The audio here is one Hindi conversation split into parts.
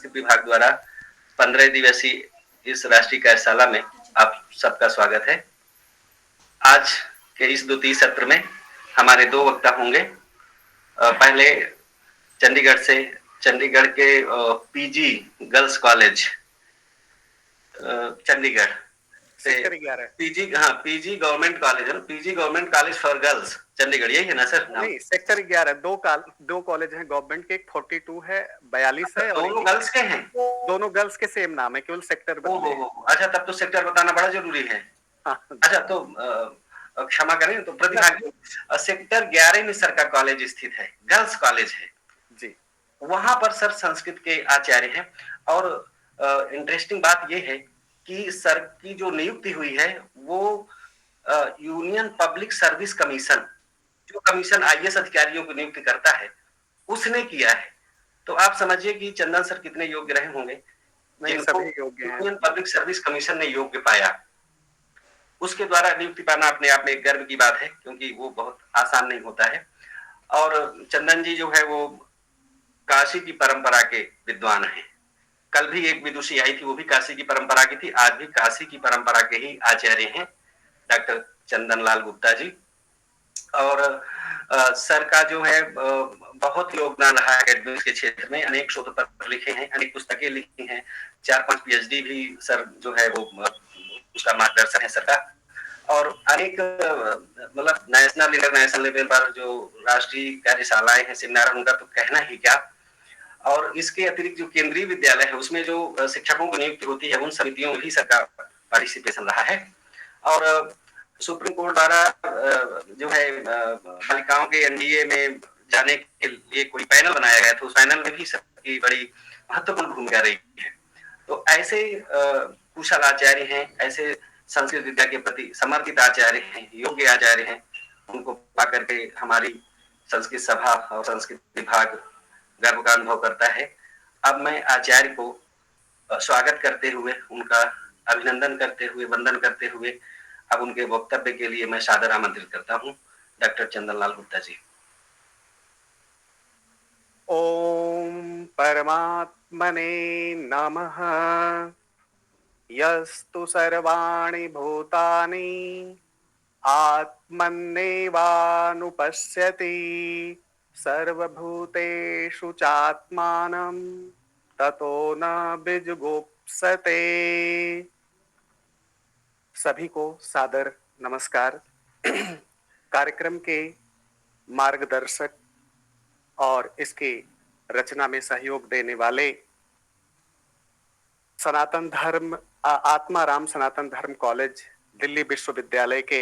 संस्कृत विभाग द्वारा 15 दिवसीय इस राष्ट्रीय कार्यशाला में आप सबका स्वागत है। आज के इस द्वितीय सत्र में हमारे 2 वक्ता होंगे। पहले चंडीगढ़ के पीजी गर्ल्स कॉलेज चंडीगढ़ से सेक्टर 11 पीजी गवर्नमेंट कॉलेज है ना, PG government college for girls Chandigarh, यही है ना सर नाम? नहीं, सेक्टर 11 दो कॉलेज हैं गवर्नमेंट के, 42 है, 42 है और दोनों गर्ल्स के हैं? दोनों गर्ल्स के सेम नाम है, केवल सेक्टर बदले हैं। अच्छा, तब तो सेक्टर बताना बड़ा जरूरी है। हाँ, अच्छा, तो क्षमा करें, तो प्रतिभागी सेक्टर 11 में सर का कॉलेज स्थित है, गर्ल्स कॉलेज है जी। वहां पर सर संस्कृत के आचार्य हैं। और इंटरेस्टिंग बात यह है कि सर की जो नियुक्ति हुई है वो यूनियन पब्लिक सर्विस कमीशन, जो कमीशन आईएएस अधिकारियों को नियुक्त करता है, उसने किया है। तो आप समझिए कि चंदन सर कितने योग्य रहे होंगे, जिनको सभी योग्य हैं। यूनियन पब्लिक सर्विस कमीशन ने योग्य पाया। उसके द्वारा नियुक्ति पाना अपने आप में एक गर्व की बात है, क्योंकि वो बहुत आसान नहीं होता है। और चंदन जी जो है वो काशी की परंपरा के विद्वान हैं। कल भी एक विदुषी आई थी, वो भी काशी की परंपरा की थी। आज भी काशी की परंपरा के ही आचार्य हैं डॉक्टर चंदन लाल गुप्ता जी। और सर का जो है बहुत योगदान रहा है एकेडमिक्स के क्षेत्र में। अनेक शोध पत्र लिखे हैं, अनेक पुस्तकें लिखी हैं, 4-5 पीएचडी भी सर जो है वो उसका मार्गदर्शन है सर का। और अनेक मतलब नेशनल इंटरनेशनल लेवल पर जो राष्ट्रीय कार्यशालाएं हैं, सेमिनार, उनका तो कहना ही क्या। और इसके अतिरिक्त जो केंद्रीय विद्यालय है उसमें जो शिक्षकों की नियुक्ति होती है, उन समितियों में भी सरकार पार्टिसिपेशन रहा है। और सुप्रीम कोर्ट द्वारा जो है बालिकाओं के एनडीए में जाने के लिए कोई पैनल बनाया गया था, उस पैनल में भी सबकी बड़ी महत्वपूर्ण भूमिका रही है। तो ऐसे कुशल आचार्य हैं, ऐसे संस्कृत विद्या के प्रति समर्पित आचार्य हैं, योग्य आचार्य हैं, उनको पाकर के हमारी संस्कृत सभा और संस्कृत विभाग गर्व का अनुभव करता है। अब मैं आचार्य को स्वागत करते हुए, उनका अभिनंदन करते हुए, वंदन करते हुए अब उनके वक्तव्य के लिए मैं सादर आमंत्रित करता हूं डॉक्टर चंदनलाल गुप्ता जी। ओम परमात्मने नमः। यस्तु सर्वाणि भूतानि आत्मन्नेवानुपश्यति सर्वभूतेषु चात्मानं ततो न विजुगुप्सते। सभी को सादर नमस्कार। कार्यक्रम के मार्गदर्शक और इसके रचना में सहयोग देने वाले आत्माराम सनातन धर्म कॉलेज दिल्ली विश्वविद्यालय के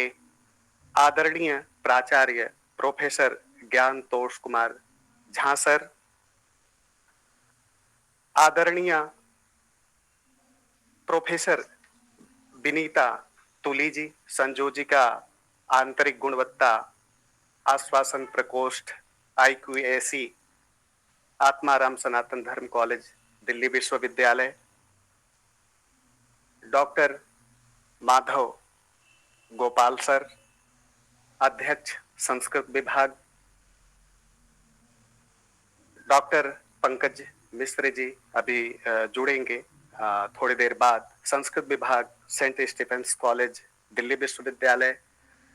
आदरणीय प्राचार्य प्रोफेसर ज्ञानतोष कुमार झा सर, आदरणीय प्रोफेसर विनीता तुली जी, संयोजिका आंतरिक गुणवत्ता आश्वासन प्रकोष्ठ IQAC, आत्माराम सनातन धर्म कॉलेज दिल्ली विश्वविद्यालय, डॉक्टर माधव गोपाल सर, अध्यक्ष संस्कृत विभाग, डॉक्टर पंकज मिश्र जी अभी जुड़ेंगे थोड़ी देर बाद, संस्कृत विभाग सेंट स्टीफेंस कॉलेज दिल्ली विश्वविद्यालय,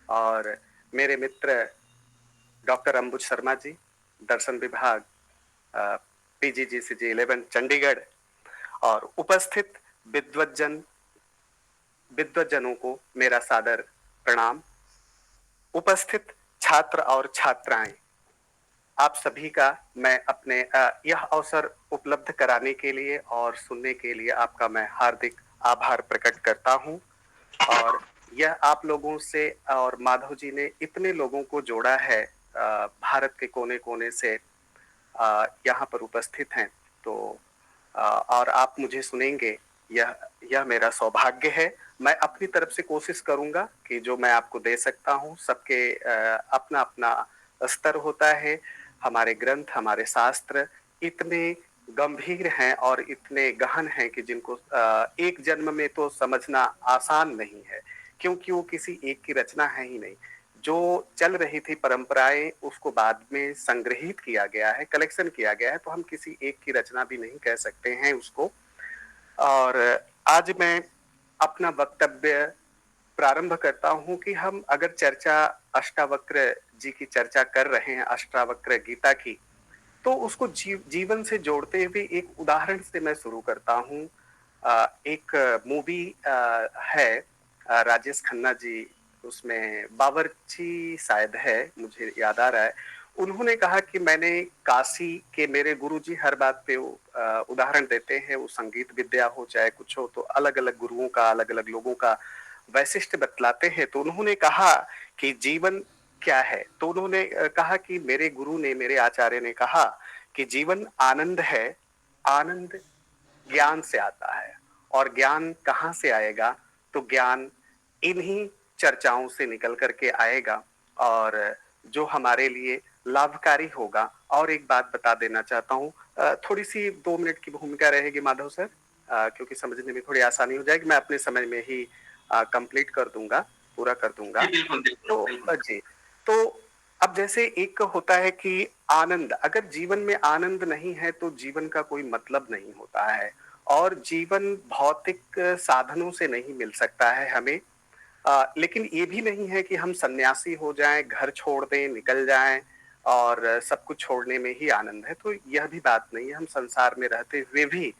और मेरे मित्र डॉक्टर अंबुज शर्मा जी, दर्शन विभाग PGGCG 11 चंडीगढ़, और उपस्थित विद्वज्जनों को मेरा सादर प्रणाम। उपस्थित छात्र और छात्राएं, आप सभी का मैं अपने यह अवसर उपलब्ध कराने के लिए और सुनने के लिए आपका मैं हार्दिक आभार प्रकट करता हूं। और यह आप लोगों से और माधव जी ने इतने लोगों को जोड़ा है, भारत के कोने कोने से यहाँ पर उपस्थित हैं, तो और आप मुझे सुनेंगे, यह मेरा सौभाग्य है। मैं अपनी तरफ से कोशिश करूंगा कि जो मैं आपको दे सकता हूं, सबके अपना अपना स्तर होता है। हमारे ग्रंथ, हमारे शास्त्र इतने गंभीर हैं और इतने गहन हैं कि जिनको एक जन्म में तो समझना आसान नहीं है, क्योंकि वो किसी एक की रचना है ही नहीं। जो चल रही थी परंपराएं उसको बाद में संग्रहित किया गया है, कलेक्शन किया गया है, तो हम किसी एक की रचना भी नहीं कह सकते हैं उसको। और आज मैं अपना वक्तव्य प्रारंभ करता हूं कि हम अगर चर्चा अष्टावक्र जी की चर्चा कर रहे हैं, अष्टावक्र गीता की, तो उसको जीवन से जोड़ते हुए एक उदाहरण से मैं शुरू करता हूं। एक मूवी है, राजेश खन्ना जी, उसमें बावर्ची शायद है, मुझे याद आ रहा है। उन्होंने कहा कि मैंने काशी के मेरे गुरुजी हर बात पे उदाहरण देते हैं, वो संगीत विद्या हो चाहे कुछ हो, तो अलग अलग गुरुओं का, अलग अलग लोगों का वैशिष्ट बतलाते हैं। तो उन्होंने कहा कि जीवन क्या है, तो उन्होंने कहा कि मेरे गुरु ने, मेरे आचार्य ने कहा कि जीवन आनंद है, आनंद ज्ञान से आता है। और ज्ञान कहाँ से आएगा, तो ज्ञान इन्हीं चर्चाओं से निकल करके आएगा और जो हमारे लिए लाभकारी होगा। और एक बात बता देना चाहता हूँ, थोड़ी सी 2 मिनट की भूमिका रहेगी माधव सर, क्योंकि समझने में थोड़ी आसानी हो जाएगी, मैं अपने समय में ही कंप्लीट कर दूंगा, पूरा कर दूंगा। जी बिल्कुल बिल्कुल तो बिल्कुल। जी, तो अब जैसे एक होता है कि आनंद, अगर जीवन में आनंद नहीं है तो जीवन का कोई मतलब नहीं होता है। और जीवन भौतिक साधनों से नहीं मिल सकता है हमें। लेकिन ये भी नहीं है कि हम सन्यासी हो जाएं, घर छोड़ दें, निकल जाएं और सब कुछ छोड़ने में ही आनंद है, तो यह भी बात नहीं है। हम संसार में रहते हुए भी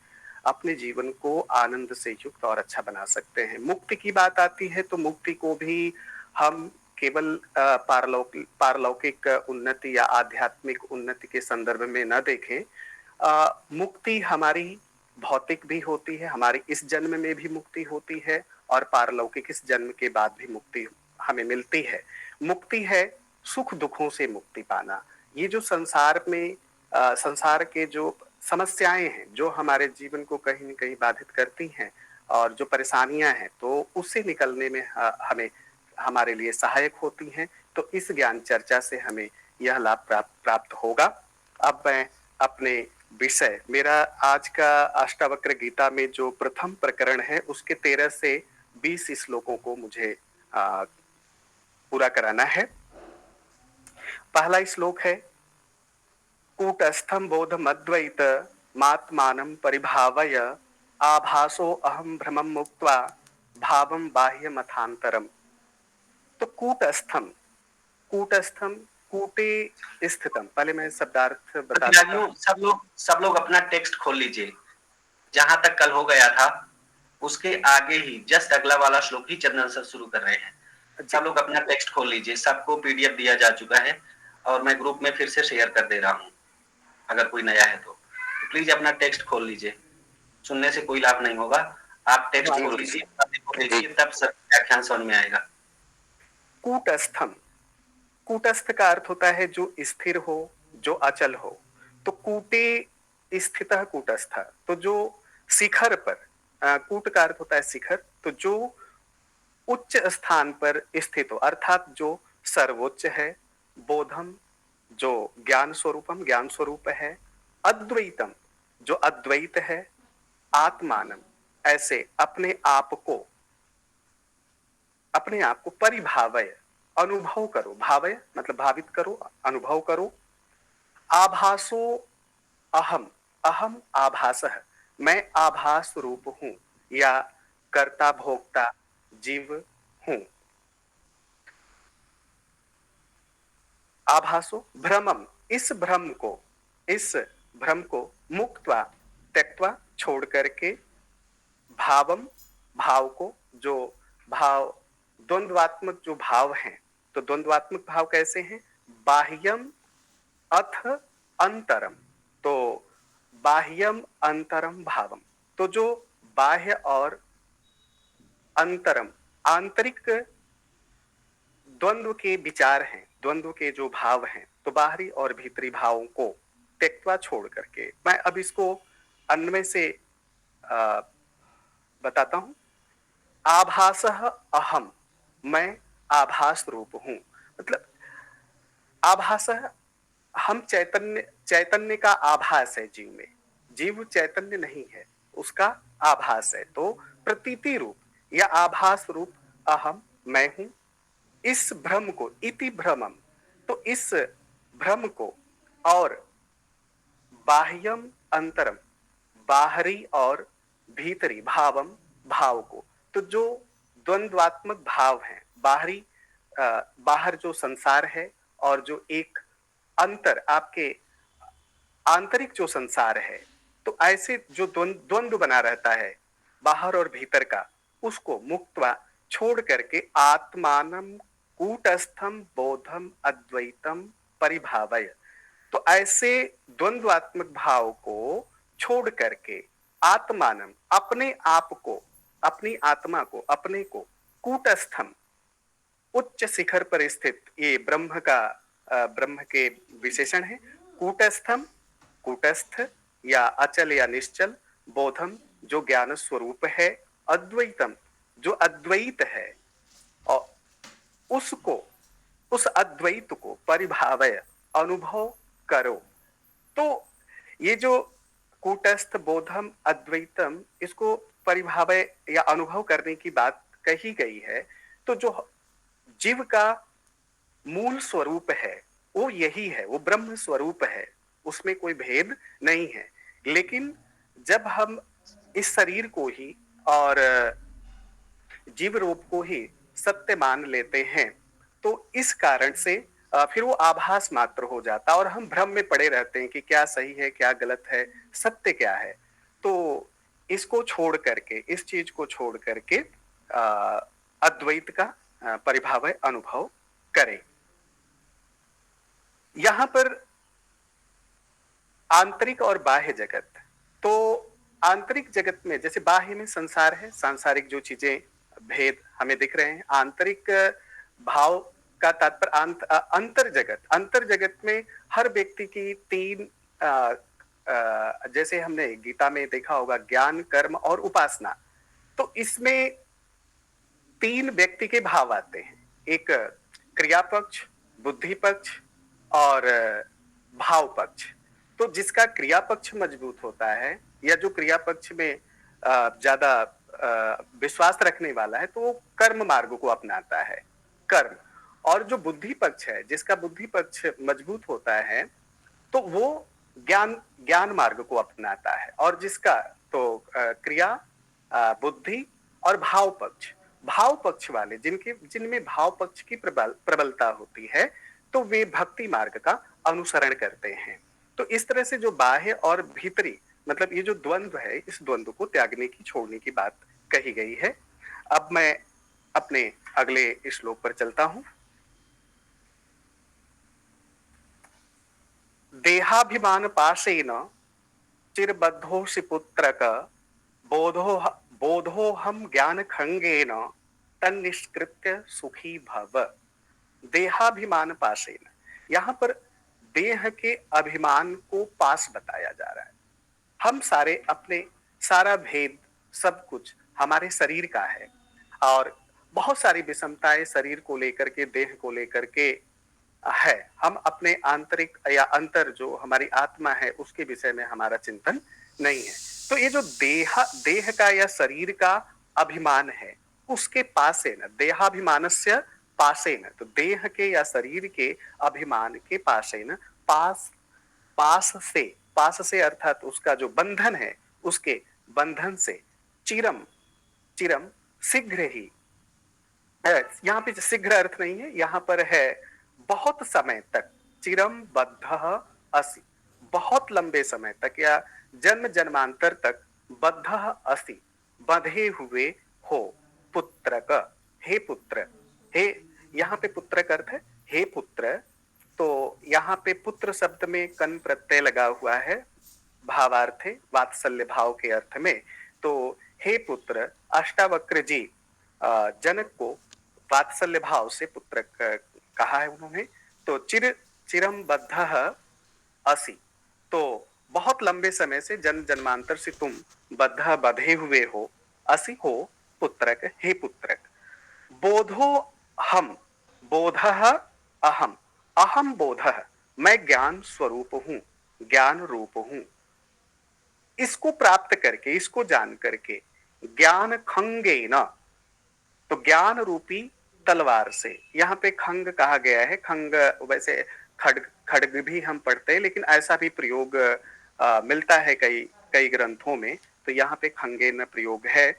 अपने जीवन को आनंद से युक्त और अच्छा बना सकते हैं। मुक्ति की बात आती है तो मुक्ति को भी हम केवल पारलौकिक उन्नति या आध्यात्मिक उन्नति के संदर्भ में न देखें। मुक्ति हमारी भौतिक भी होती है, हमारी इस जन्म में भी मुक्ति होती है और पारलौकिक इस जन्म के बाद भी मुक्ति हमें मिलती है। मुक्ति है सुख दुखों से मुक्ति पाना। ये जो संसार में संसार के जो समस्याएं हैं, जो हमारे जीवन को कहीं न कहीं बाधित करती हैं और जो परेशानियां हैं, तो उससे निकलने में हमें हमारे लिए सहायक होती हैं। तो इस ज्ञान चर्चा से हमें यह लाभ प्राप्त होगा। अब मैं अपने विषय, मेरा आज का अष्टावक्र गीता में जो प्रथम प्रकरण है उसके 13 से 20 श्लोकों को मुझे पूरा कराना है। पहला श्लोक है, कूटस्थम बोधमद्वैत मात्मानं परिभावय आभासो अहम भ्रमं मुक्त्वा भावं बाह्यमथांतरम। तो कूटस्थम, कूटस्थम, कूटे स्थितम, पहले मैं शब्दार्थ बता देता प्रतिभागियों, हूँ। सब लोग अपना टेक्स्ट खोल लीजिए। जहां तक कल हो गया था उसके आगे ही जस्ट अगला वाला श्लोक ही चंदन सर शुरू कर रहे हैं। जी, सब लोग अपना टेक्स्ट खोल लीजिए। सबको पीडीएफ दिया जा चुका है और मैं ग्रुप में फिर से शेयर कर दे रहा हूँ। अगर कोई नया है तो प्लीज अपना टेक्स्ट खोल लीजिए। सुनने से कोई लाभ नहीं होगा। आप टेक्स्ट खोल लीजिए, देखिए, तब सब व्याख्यान समझ में आएगा। कूटस्थम, कूटस्थ का अर्थ होता है जो स्थिर हो, जो अचल हो। तो कूटे स्थित कूटस्थ, तो जो शिखर पर, कूट का अर्थ होता है शिखर, तो जो उच्च स्थान पर स्थित हो, अर्थात जो सर्वोच्च है। बोधम, जो ज्ञान स्वरूपम, ज्ञान स्वरूप है। अद्वैतम, जो अद्वैत है। आत्मानम, ऐसे अपने आप को, अपने आप को परिभावय, अनुभव करो। भावय मतलब भावित करो, अनुभव करो। आभासो अहम, अहम आभासः, मैं आभास रूप हूं या कर्ता भोक्ता जीव हूं। आभासो भ्रमम, इस भ्रम को, इस भ्रम को मुक्त्वा, त्यक्त्वा, छोड़ करके, भावम, भाव को, जो भाव द्वंद्वात्मक जो भाव हैं, तो द्वंद्वात्मक भाव कैसे हैं? बाह्यम अथ अंतरम, तो बाह्यम अंतरम भावम, तो जो बाह्य और अंतरम, आंतरिक द्वंद्व के विचार हैं, द्वंद्व के जो भाव हैं, तो बाहरी और भीतरी भावों को त्यक्त्वा, छोड़ करके। मैं अब इसको अन्वय से बताता हूं। आभासः अहम, मैं आभास रूप हूं। मतलब आभासः, हम चैतन्य, चैतन्य का आभास है जीव में। जीव चैतन्य नहीं है, उसका आभास है। तो प्रतीति रूप या आभास रूप अहम, मैं हूं। इस भ्रम को इति भ्रमम, तो इस भ्रम को, और बाह्यम अंतरम, बाहरी और भीतरी, भावम, भाव को, तो जो द्वंद्वात्मक भाव हैं, बाहर जो संसार है और जो एक अंतर आपके आंतरिक जो संसार है, तो ऐसे जो द्वंद्व बना रहता है बाहर और भीतर का, उसको मुक्त्वा छोड़ करके आत्मानम कूटस्थम बोधम अद्वैतम परिभावय, तो ऐसे द्वंद्वात्मक भाव को छोड़ करके आत्मानम, अपने आप को, अपनी आत्मा को, अपने को, कूटस्थम, उच्च शिखर पर स्थित, ये ब्रह्म के विशेषण है। कूटस्थम, कूटस्थ या अचल या निश्चल, बोधम जो ज्ञान स्वरूप है, अद्वैतम जो अद्वैत है, और उसको, उस अद्वैत को परिभावय अनुभव करो। तो ये जो कूटस्थ बोधम अद्वैतम, इसको परिभावय या अनुभव करने की बात कही गई है, तो जो जीव का मूल स्वरूप है वो यही है, वो ब्रह्म स्वरूप है, उसमें कोई भेद नहीं है। लेकिन जब हम इस शरीर को ही और जीव रूप को ही सत्य मान लेते हैं, तो इस कारण से फिर वो आभास मात्र हो जाता और हम भ्रम में पड़े रहते हैं कि क्या सही है, क्या गलत है, सत्य क्या है। तो इसको छोड़ करके, इस चीज को छोड़ करके अद्वैत का परिभावय अनुभव करें। यहां पर आंतरिक और बाह्य जगत, तो आंतरिक जगत में जैसे बाह्य में संसार है, सांसारिक जो चीजें भेद हमें दिख रहे हैं, आंतरिक भाव का तात्पर्य अंतर जगत में हर व्यक्ति की तीन जैसे हमने गीता में देखा होगा, ज्ञान, कर्म और उपासना, तो इसमें तीन व्यक्ति के भाव आते हैं, एक क्रिया पक्ष, बुद्धि पक्ष और भाव पक्ष। तो जिसका क्रिया पक्ष मजबूत होता है या जो क्रिया पक्ष में ज्यादा विश्वास रखने वाला है, तो वो कर्म मार्ग को अपनाता है, कर्म। और जो बुद्धि पक्ष है, जिसका बुद्धि पक्ष मजबूत होता है, तो वो ज्ञान मार्ग को अपनाता है। और जिसका तो क्रिया, बुद्धि और भाव पक्ष वाले, जिनमें भाव पक्ष की प्रबलता होती है, तो वे भक्ति मार्ग का अनुसरण करते हैं। तो इस तरह से जो बाह्य और भीतरी, मतलब ये जो द्वंद्व है, इस द्वंद्व को त्यागने की, छोड़ने की बात कही गई है। अब मैं अपने अगले श्लोक पर चलता हूं। देहाभिमान पाशेन चिरबद्धोषि पुत्रक, बोधोहम ज्ञान खंगेन तन्निष्कृत्य सुखी भव। देहाभिमान पाशेन, यहाँ पर देह के अभिमान को पास बताया जा रहा है। हम सारे अपने, सारा भेद, सब कुछ हमारे शरीर का है और बहुत सारी विषमताएं शरीर को लेकर के, देह को लेकर के है। हम अपने आंतरिक या अंतर जो हमारी आत्मा है, उसके विषय में हमारा चिंतन नहीं है। तो ये जो देह का या शरीर का अभिमान है, उसके पास है न, देहाभिमानस्य पासेन, तो देह के या शरीर के अभिमान के पासेन, पास से अर्थात उसका जो बंधन है, उसके बंधन से, चिरम शीघ्र ही, यहाँ पे शीघ्र अर्थ नहीं है, यहाँ पर है बहुत समय तक, चिरम बद्ध असि, बहुत लंबे समय तक या जन्म जन्मांतर तक, बद्ध असि बंधे हुए हो, पुत्रक, हे पुत्र, हे, यहाँ पे पुत्रक अर्थ है हे पुत्र। तो यहाँ पे पुत्र शब्द में कन प्रत्यय लगा हुआ है, भावार्थ है वात्सल्य भाव के अर्थ में। तो हे पुत्र, अष्टावक्र जी जनक को वात्सल्य भाव से पुत्र कहा है उन्होंने। तो चिरम बद्ध असि, तो बहुत लंबे समय से, जन्म जन्मांतर से तुम बधे हुए हो, असि हो पुत्रक, हे पुत्रक। बोधो हम, बोधः अहम, अहम बोधः, मैं ज्ञान स्वरूप हूं, ज्ञान रूप हूं। इसको प्राप्त करके, इसको जान करके, ज्ञान खंगेन, तो ज्ञान रूपी तलवार से। यहाँ पे खंग कहा गया है। खंग वैसे खड्ग खड्ग भी हम पढ़ते हैं, लेकिन ऐसा भी प्रयोग मिलता है कई कई ग्रंथों में। तो यहाँ पे खंगेन प्रयोग है।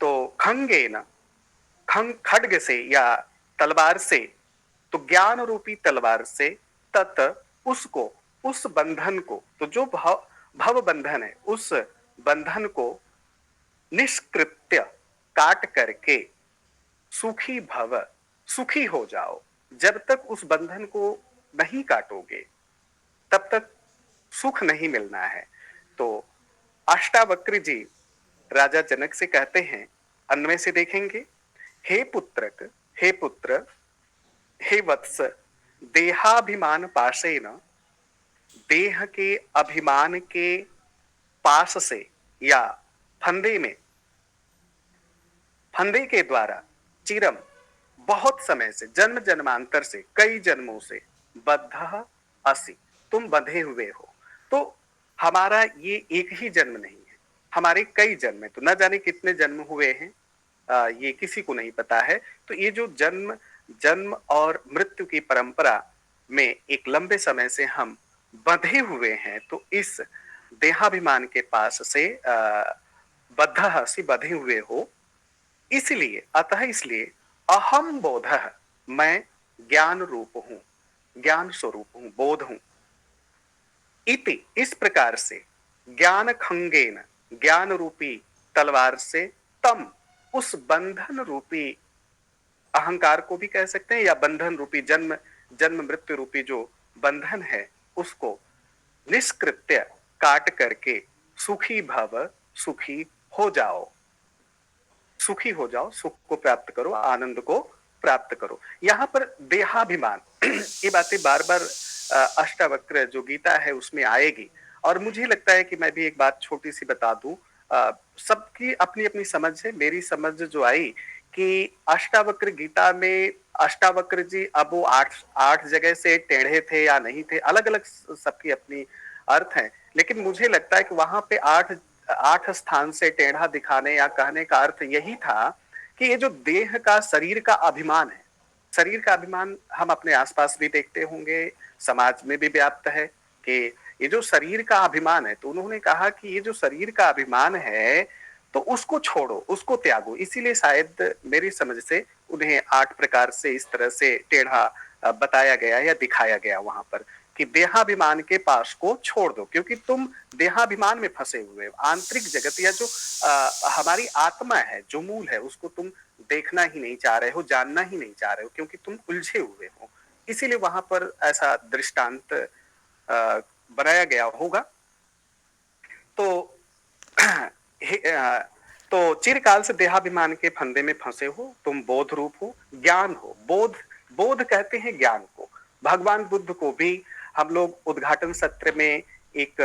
तो खंगेन, खंग खड्ग से या तलवार से, तो ज्ञान रूपी तलवार से, तत् उसको, उस बंधन को, तो जो भव भव बंधन है उस बंधन को निष्कृत्य, काट करके, सुखी भव, सुखी हो जाओ। जब तक उस बंधन को नहीं काटोगे तब तक सुख नहीं मिलना है। तो अष्टावक्र जी राजा जनक से कहते हैं, अन्वय से देखेंगे, हे पुत्रक, हे पुत्र, हे वत्स, देहाभिमान पाशेन, देह के अभिमान के पास से या फंदे में, फंदे के द्वारा, चिरम, बहुत समय से, जन्म जन्मांतर से, कई जन्मों से, बद्ध असि, तुम बंधे हुए हो। तो हमारा ये एक ही जन्म नहीं है, हमारे कई जन्म है। तो न जाने कितने जन्म हुए हैं, ये किसी को नहीं पता है। तो ये जो जन्म जन्म और मृत्यु की परंपरा में एक लंबे समय से हम बंधे हुए हैं, तो इस देहाभिमान के पास से बद्ध से बंधे हुए हो। इसलिए, अतः इसलिए, अहम बोधः, मैं ज्ञान रूप हूं, ज्ञान स्वरूप हूं, बोध हूं। इति, इस प्रकार से, ज्ञान खंगेन, ज्ञान रूपी तलवार से, तम, उस बंधन रूपी, अहंकार को भी कह सकते हैं, या बंधन रूपी जन्म जन्म मृत्यु रूपी जो बंधन है उसको निष्कृत्य, काट करके, सुखी भव, सुखी हो जाओ, सुखी हो जाओ, सुख को प्राप्त करो, आनंद को प्राप्त करो। यहाँ पर देहाभिमान ये बातें बार बार अष्टावक्र जो गीता है उसमें आएगी। और मुझे लगता है कि मैं भी एक बात छोटी सी बता दूं, सबकी अपनी अपनी समझ है। मेरी समझ जो आई कि अष्टावक्र गीता में, अष्टावक्र जी अब वो आठ जगह से टेढ़े थे या नहीं थे, अलग अलग सबकी अपनी अर्थ है। लेकिन मुझे लगता है कि वहां पे आठ स्थान से टेढ़ा दिखाने या कहने का अर्थ यही था कि ये जो देह का, शरीर का अभिमान है, शरीर का अभिमान हम अपने आसपास भी देखते होंगे, समाज में भी व्याप्त है कि ये जो शरीर का अभिमान है, तो उन्होंने कहा कि ये जो शरीर का अभिमान है तो उसको छोड़ो, उसको त्यागो। इसीलिए शायद मेरी समझ से उन्हें 8 प्रकार से इस तरह से टेढ़ा बताया गया या दिखाया गया वहां पर, कि देहाभिमान के पास को छोड़ दो, क्योंकि तुम देहाभिमान में फंसे हुए हो। आंतरिक जगत या जो हमारी आत्मा है, जो मूल है, उसको तुम देखना ही नहीं चाह रहे हो, जानना ही नहीं चाह रहे हो, क्योंकि तुम उलझे हुए हो। इसीलिए वहां पर ऐसा दृष्टांत बनाया गया होगा। तो तो चिरकाल से देहाभिमान के फंदे में फंसे हो, तुम बोध रूप हो, ज्ञान हो। बोध, बोध कहते हैं ज्ञान को। भगवान बुद्ध को भी हम लोग उद्घाटन सत्र में एक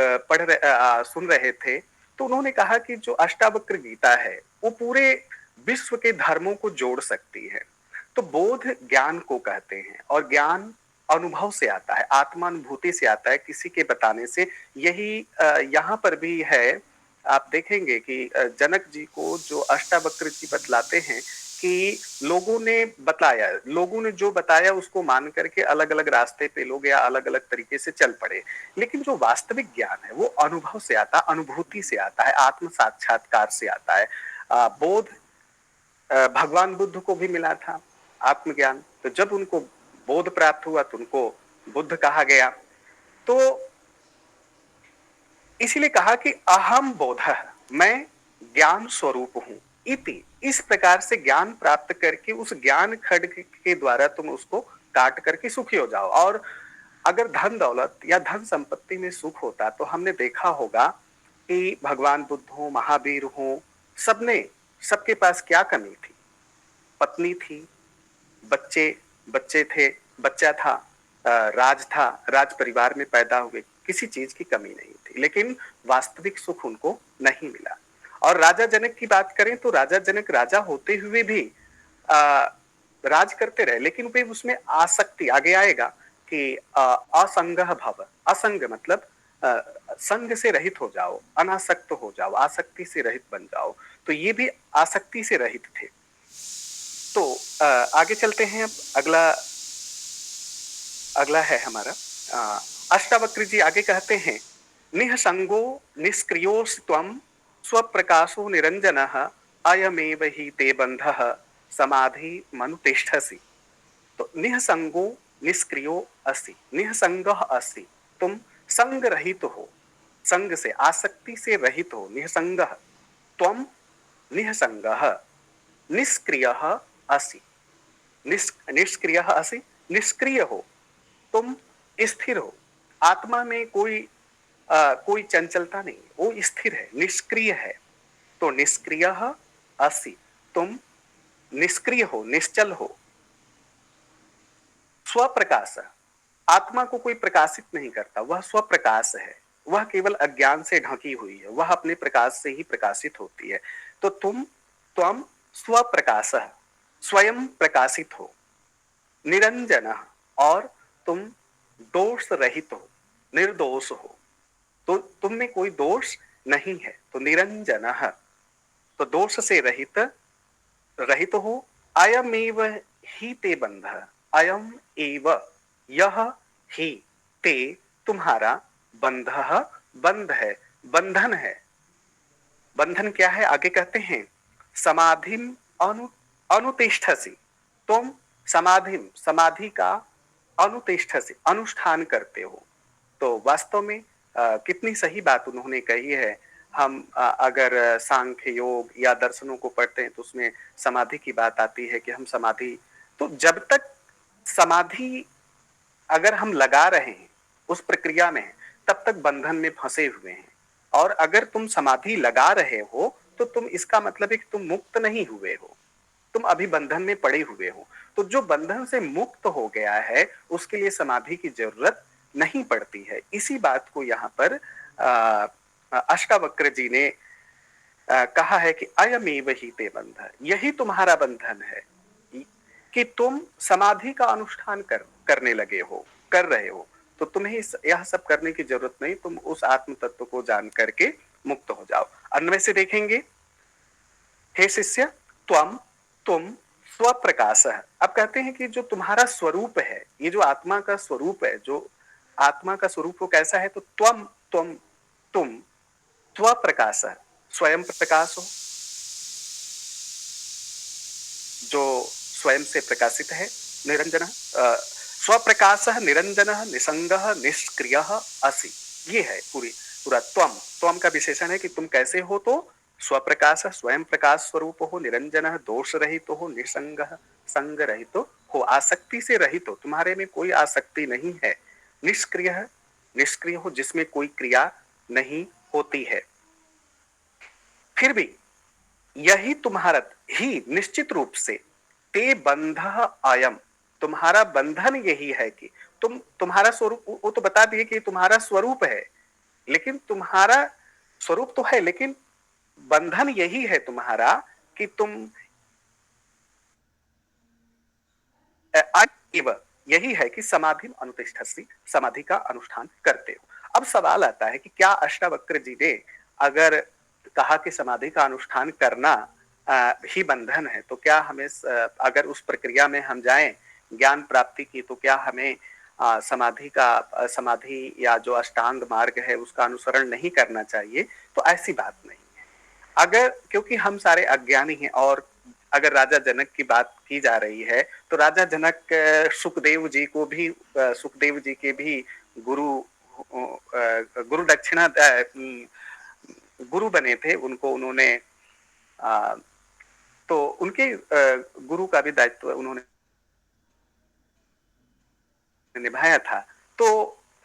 सुन रहे थे, तो उन्होंने कहा कि जो अष्टावक्र गीता है वो पूरे विश्व के धर्मों को जोड़ सकती है। तो बोध ज्ञान को कहते हैं, और ज्ञान अनुभव से आता है, आत्मानुभूति से आता है, किसी के बताने से। यही यहाँ पर भी है। आप देखेंगे कि जनक जी को जो अष्टावक्र जी बतलाते हैं कि लोगों ने बताया, लोगों ने जो बताया उसको मान करके अलग अलग रास्ते पे लोग या अलग अलग तरीके से चल पड़े। लेकिन जो वास्तविक ज्ञान है वो अनुभव से आता है, अनुभूति से आता है, आत्म साक्षात्कार से आता है। बोध भगवान बुद्ध को भी मिला था, आत्मज्ञान। तो जब उनको बोध प्राप्त हुआ तो उनको बुद्ध कहा गया। तो इसीलिए कहा कि अहम बोधः, मैं ज्ञान स्वरूप हूं। इति, इस प्रकार से ज्ञान प्राप्त करके उस ज्ञान खड्ग के द्वारा तुम उसको काट करके सुखी हो जाओ। और अगर धन दौलत या धन संपत्ति में सुख होता तो हमने देखा होगा कि भगवान बुद्ध हो, महावीर हो, सबने, सबके पास क्या कमी थी? पत्नी थी, बच्चे बच्चे थे, बच्चा था, राज था, राज परिवार में पैदा हुए, किसी चीज की कमी नहीं थी। लेकिन वास्तविक सुख उनको नहीं मिला। और राजा जनक की बात करें तो राजा जनक राजा होते हुए भी राज करते रहे, लेकिन वे उसमें आसक्ति, आगे आएगा कि असंग भव, असंग मतलब संग से रहित हो जाओ, अनासक्त हो जाओ, आसक्ति से रहित बन जाओ। तो ये भी आसक्ति से रहित थे। तो आगे चलते हैं। अब अगला है हमारा अष्टावक्र जी आगे कहते हैं, निःसंगो निष्क्रियोस्त्वं स्वप्रकाशो निरंजनः अयमेव हि ते बंधः समाधि मनुतिष्ठसि। तो निःसंगो निष्क्रियो असि, निःसंगः असि, तुम संग रहित हो, संग से आसक्ति से रहित हो, निःसंगः। त्वं निःसंगः निष्क्रियः असि, निष्क्रियः असि, निष्क्रिय हो, तुम स्थिर हो। आत्मा में कोई चंचलता नहीं, वो स्थिर है, निष्क्रिय है। तो निष्क्रिय असि, तुम निष्क्रिय हो, निश्चल हो। स्वप्रकाश, आत्मा को कोई प्रकाशित नहीं करता, वह स्वप्रकाश है, वह केवल अज्ञान से ढकी हुई है, वह अपने प्रकाश से ही प्रकाशित होती है। तो त्वम स्वप्रकाश, स्वयं प्रकाशित हो। निरंजन, और तुम दोष रहित हो, निर्दोष हो, तो तुम में कोई दोष नहीं है। तो निरंजन, तो दोष से रहित रहित हो। अयमेव ही ते बंध, अयम एव, यह ही, ते तुम्हारा, बंध, बंध है, बंधन है। बंधन क्या है आगे कहते हैं, समाधिम अनुतिष्ठसि, तुम समाधिम, समाधि का, अनुतिष्ठसि, अनुष्ठान करते हो। तो वास्तव में कितनी सही बात उन्होंने कही है। हम अगर सांख्य योग या दर्शनों को पढ़ते हैं तो उसमें समाधि की बात आती है कि हम समाधि, तो जब तक समाधि अगर हम लगा रहे हैं, उस प्रक्रिया में हैं, तब तक बंधन में फंसे हुए हैं। और अगर तुम समाधि लगा रहे हो तो तुम, इसका मतलब है कि तुम मुक्त नहीं हुए हो, तुम अभी बंधन में पड़े हुए हो। तो जो बंधन से मुक्त हो गया है उसके लिए समाधि की जरूरत नहीं पड़ती है। इसी बात को यहाँ पर अष्टावक्र जी ने कहा है कि अयमेव ही ते बंध, यही तुम्हारा बंधन है कि तुम समाधि का अनुष्ठान करने लगे हो, कर रहे हो। तो तुम्हें यह सब करने की जरूरत नहीं, तुम उस आत्म तत्व को जान करके मुक्त हो जाओ। अन्वय से देखेंगे, हे शिष्य, तुम स्वप्रकाश है। अब कहते हैं कि जो तुम्हारा स्वरूप है, ये जो आत्मा का स्वरूप है, जो आत्मा का स्वरूप वो कैसा है, तो तुम स्वप्रकाश है, स्वयं प्रकाश हो, जो स्वयं से प्रकाशित है। निरंजन, स्वप्रकाश निरंजन निसंग निष्क्रिय असि, ये है पूरा त्वम का विशेषण है कि तुम कैसे हो। तो स्वप्रकाश, स्वयं प्रकाश स्वरूप हो, निरंजन दोष रहित हो, निसंग संग रहित हो, आसक्ति से रहित हो, तुम्हारे में कोई आसक्ति नहीं है। निष्क्रिय, निष्क्रिय हो, जिसमें कोई क्रिया नहीं होती है। फिर भी यही तुम्हारा ही निश्चित रूप से ते बंध आयम, तुम्हारा बंधन यही है कि तुम्हारा स्वरूप, वो तो बता दिए कि तुम्हारा स्वरूप है, लेकिन तुम्हारा स्वरूप तो है, लेकिन बंधन यही है तुम्हारा कि तुम यही है कि समाधि अनुतिष्ठसि, समाधि का अनुष्ठान करते हो। अब सवाल आता है कि क्या अष्टावक्र जी ने अगर कहा कि समाधि का अनुष्ठान करना ही बंधन है, तो क्या हमें अगर उस प्रक्रिया में हम जाएं ज्ञान प्राप्ति की, तो क्या हमें समाधि या जो अष्टांग मार्ग है उसका अनुसरण नहीं करना चाहिए? तो ऐसी बात नहीं है। अगर, क्योंकि हम सारे अज्ञानी हैं, और अगर राजा जनक की बात की जा रही है तो राजा जनक सुखदेव जी को भी, सुखदेव जी के भी गुरु गुरु दक्षिणा गुरु बने थे, उनको उन्होंने तो उनके गुरु का भी दायित्व उन्होंने निभाया था। तो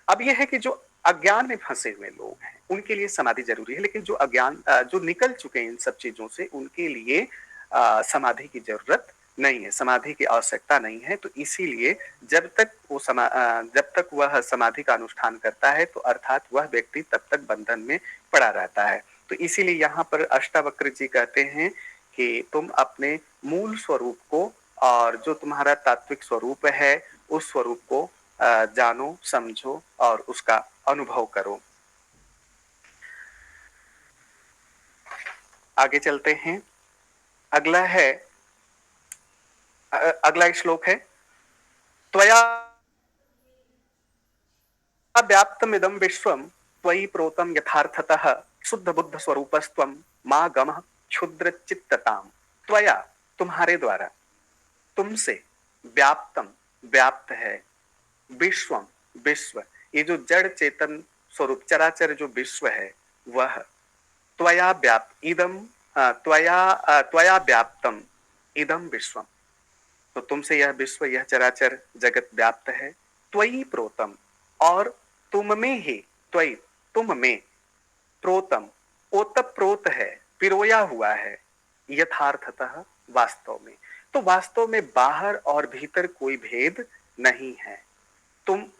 अब यह है कि जो अज्ञान में फंसे हुए लोग हैं उनके लिए समाधि जरूरी है, लेकिन जो अज्ञान जो निकल चुके हैं इन सब चीजों से, उनके लिए समाधि की जरूरत नहीं है, समाधि की आवश्यकता नहीं है। तो इसीलिए जब तक वह समाधि का अनुष्ठान करता है तो अर्थात वह व्यक्ति तब तक बंधन में पड़ा रहता है। तो इसीलिए यहाँ पर अष्टावक्र जी कहते हैं कि तुम अपने मूल स्वरूप को, और जो तुम्हारा तात्विक स्वरूप है, उस स्वरूप को जानो, समझो और उसका अनुभव करो। आगे चलते हैं। अगला है अगला श्लोक है, त्वया व्याप्तमिदं विश्वं त्वयि प्रोतं यथार्थतः शुद्ध बुद्ध स्वरूपस्त्वं मा गमः क्षुद्र चित्तताम। त्वया, तुम्हारे द्वारा, तुमसे, व्याप्तम, व्याप्त है, विश्वम, विश्व, ये जो जड़ चेतन स्वरूप चराचर जो विश्व है वह, त्वया व्याप्त इदम, त्वया व्याप्तम इदम विश्वम, तो तुमसे यह विश्व, यह चराचर जगत व्याप्त है। त्वयि प्रोतम, और तुम में ही, त्वयि, तुम में, प्रोतम, ओतप्रोत है, पिरोया हुआ है, यथार्थतः, वास्तव में। तो वास्तव में बाहर और भीतर कोई भेद नहीं है। तुम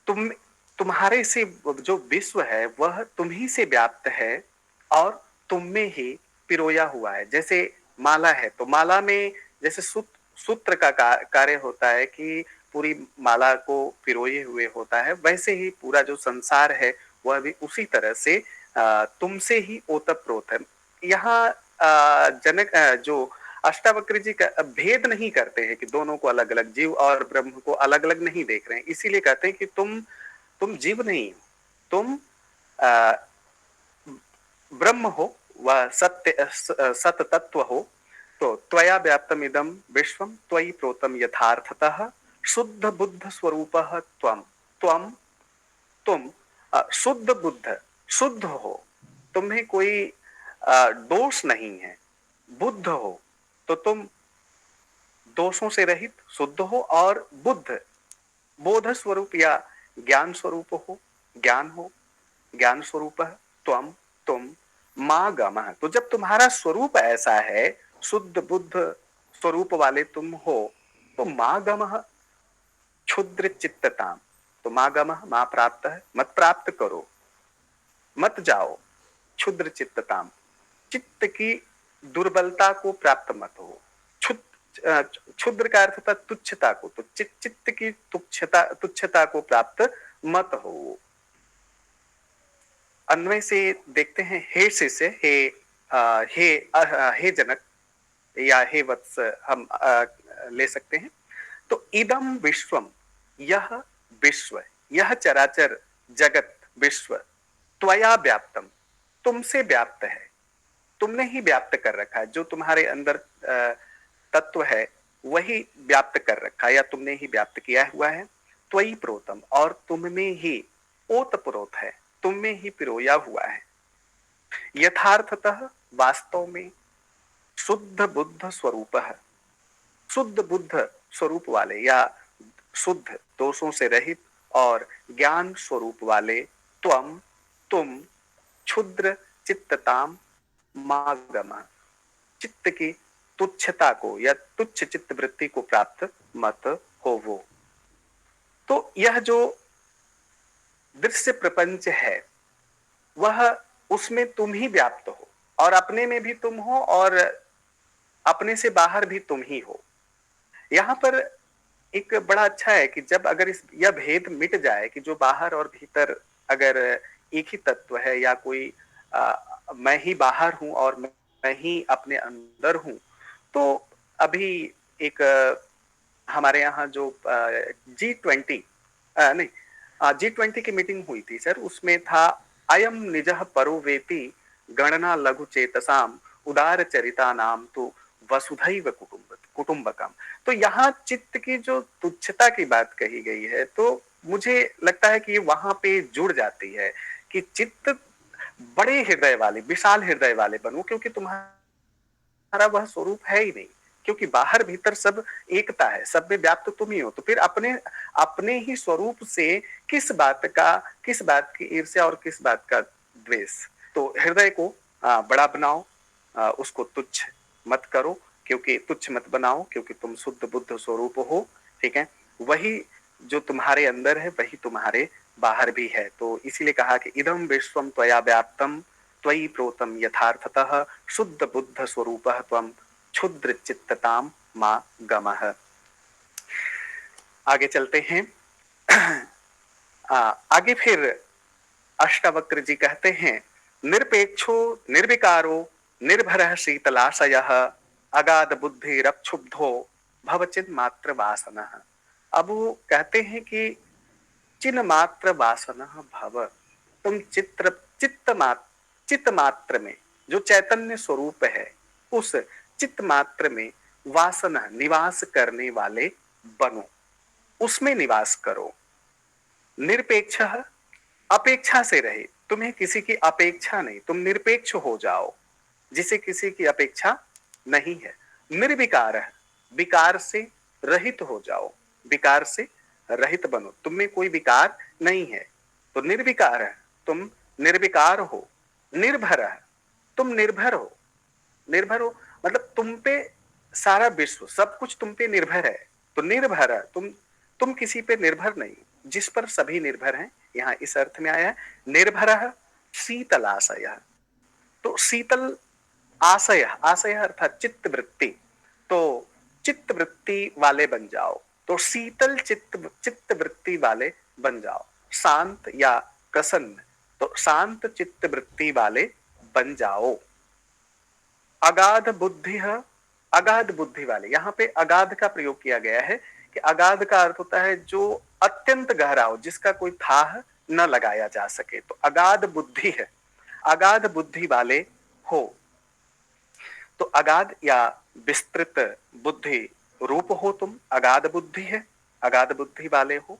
तुम तुम्हारे से जो विश्व है वह तुम ही से व्याप्त है और तुम में ही पिरोया हुआ है। जैसे माला है तो माला में जैसे सूत्र का कार्य होता है कि पूरी माला को पिरोए हुए होता है, वैसे ही पूरा जो संसार है वह भी उसी तरह से तुमसे ही ओतप्रोत है। यहाँ जनक जो अष्टावक्र जी का भेद नहीं करते हैं कि दोनों को अलग अलग, जीव और ब्रह्म को अलग अलग नहीं देख रहे हैं, इसीलिए कहते हैं कि तुम जीव नहीं हो, तुम ब्रह्म हो, वह सत तत्व हो। तो त्वया व्याप्तम इदम विश्वम त्वयि प्रोतम यथार्थतः शुद्ध बुद्ध स्वरूपः त्वम। त्वम, तुम शुद्ध बुद्ध, शुद्ध हो, तुम्हें कोई दोष नहीं है, बुद्ध हो, तो तुम दोषों से रहित शुद्ध हो, और बुद्ध, बोध स्वरूप या ज्ञान स्वरूप हो, ज्ञान हो, ज्ञान स्वरूप है, त्वम, तुम, मा गमः, तो जब तुम्हारा स्वरूप ऐसा है, शुद्ध बुद्ध स्वरूप वाले तुम हो, तो मा गमः क्षुद्र चित्तताम, तो मा गमः, मा प्राप्त है, मत प्राप्त करो, मत जाओ, क्षुद्र चित्तताम, चित्त की दुर्बलता को प्राप्त मत हो। क्षुद्र का अर्थ था तुच्छता को, तो चित्त की तुच्छता को प्राप्त मत हो। अन्वय से देखते हैं, हे शिष्य, हे जनक या हे वत्स, हम ले सकते हैं। तो इदम विश्वम, यह विश्व, यह चराचर जगत विश्व, त्वया व्याप्तम, तुमसे व्याप्त है, तुमने ही व्याप्त कर रखा है, जो तुम्हारे अंदर तत्व है वही व्याप्त कर रखा है, या तुमने ही व्याप्त किया हुआ है। त्वयि प्रोतम, और तुम में ही ओतप्रोत है, तुम में ही पिरोया हुआ है, यथार्थतः, वास्तव में, शुद्ध बुद्ध स्वरूप है, शुद्ध बुद्ध स्वरूप वाले या शुद्ध, दोषों से रहित और ज्ञान स्वरूप वाले, त्वम, तुम, क्षुद्र चित्तताम मागम, चित्त की तुच्छता को या तुच्छ चित्त वृत्ति को प्राप्त मत हो वो। तो यह जो दृश्य प्रपंच है वह, उसमें तुम ही व्याप्त हो, और अपने में भी तुम हो, और अपने से बाहर भी तुम ही हो। यहाँ पर एक बड़ा अच्छा है कि जब अगर यह भेद मिट जाए कि जो बाहर और भीतर अगर एक ही तत्व है, या कोई मैं ही बाहर हूं और मैं ही अपने अंदर हूं, तो अभी एक हमारे यहाँ जो G20 नहीं, G20 की मीटिंग हुई थी सर, उसमें था अयम निजः परो वेति गणना लघु चेतसाम उदार चरिता नाम तो वसुधैव कुटुंबकम। तो यहाँ चित्त की जो तुच्छता की बात कही गई है, तो मुझे लगता है कि वहां पे जुड़ जाती है कि चित्त बड़े हृदय वाले, विशाल हृदय वाले बनो, क्योंकि तुम्हारा वह स्वरूप है ही नहीं, क्योंकि बाहर भीतर सब एकता है, सब में व्याप्त तुम ही हो। तो फिर अपने अपने ही स्वरूप से किस बात की ईर्ष्या और किस बात का द्वेष। तो हृदय को बड़ा बनाओ, उसको तुच्छ मत करो, क्योंकि तुच्छ मत बनाओ, क्योंकि तुम शुद्ध बुद्ध स्वरूप हो, ठीक है। वही जो तुम्हारे अंदर है वही तुम्हारे बाहर भी है। तो इसीलिए कहा कि इदम विश्वम त्वया व्याप्तम त्वयि प्रोतम यथार्थतः शुद्ध बुद्ध स्वरूपः त्वं क्षुद्र चित्तताम मा गमः। आगे चलते हैं। आगे फिर अष्टावक्र जी कहते हैं, निरपेक्षो निर्विकारो निर्भरः शीतलाशयः अगाध बुद्धि रक्षुब्धो भवचिन मात्र वासना। अब वो कहते हैं कि चिन मात्र वासना भव, तुम चित्त मात्र में जो चैतन्य स्वरूप है उस चित्त मात्र में वासना निवास करने वाले बनो, उसमें निवास करो। निरपेक्ष, अपेक्षा से रहे, तुम्हें किसी की अपेक्षा नहीं, तुम निरपेक्ष हो जाओ जिसे किसी की अपेक्षा नहीं है। निर्विकार, विकार से रहित हो जाओ, विकार से रहित बनो, तुम में कोई विकार नहीं है तो निर्विकार है, तुम निर्विकार हो। निर्भर है, तुम निर्भर हो, निर्भर हो मतलब तुम पे सारा विश्व सब कुछ तुम पे निर्भर है, तो निर्भर है, तुम किसी पे निर्भर नहीं, जिस पर सभी निर्भर हैं, यहाँ इस अर्थ में आया है। निर्भर शीतल आशय, तो शीतल आशय, आशय अर्थात चित्त वृत्ति, तो चित्त वृत्ति वाले बन जाओ, तो शीतल चित्त वृत्ति वाले बन जाओ। शांत या प्रसन्न, तो शांत चित्त वृत्ति वाले बन जाओ। अगाध बुद्धि है, अगाध बुद्धि वाले, यहाँ पे अगाध का प्रयोग किया गया है कि अगाध का अर्थ होता है जो अत्यंत गहरा हो, जिसका कोई था न लगाया जा सके, तो अगाध बुद्धि है, अगाध बुद्धि वाले हो। तो अगाध या विस्तृत बुद्धि रूप हो तुम, अगाध बुद्धि है, अगाध बुद्धि वाले हो।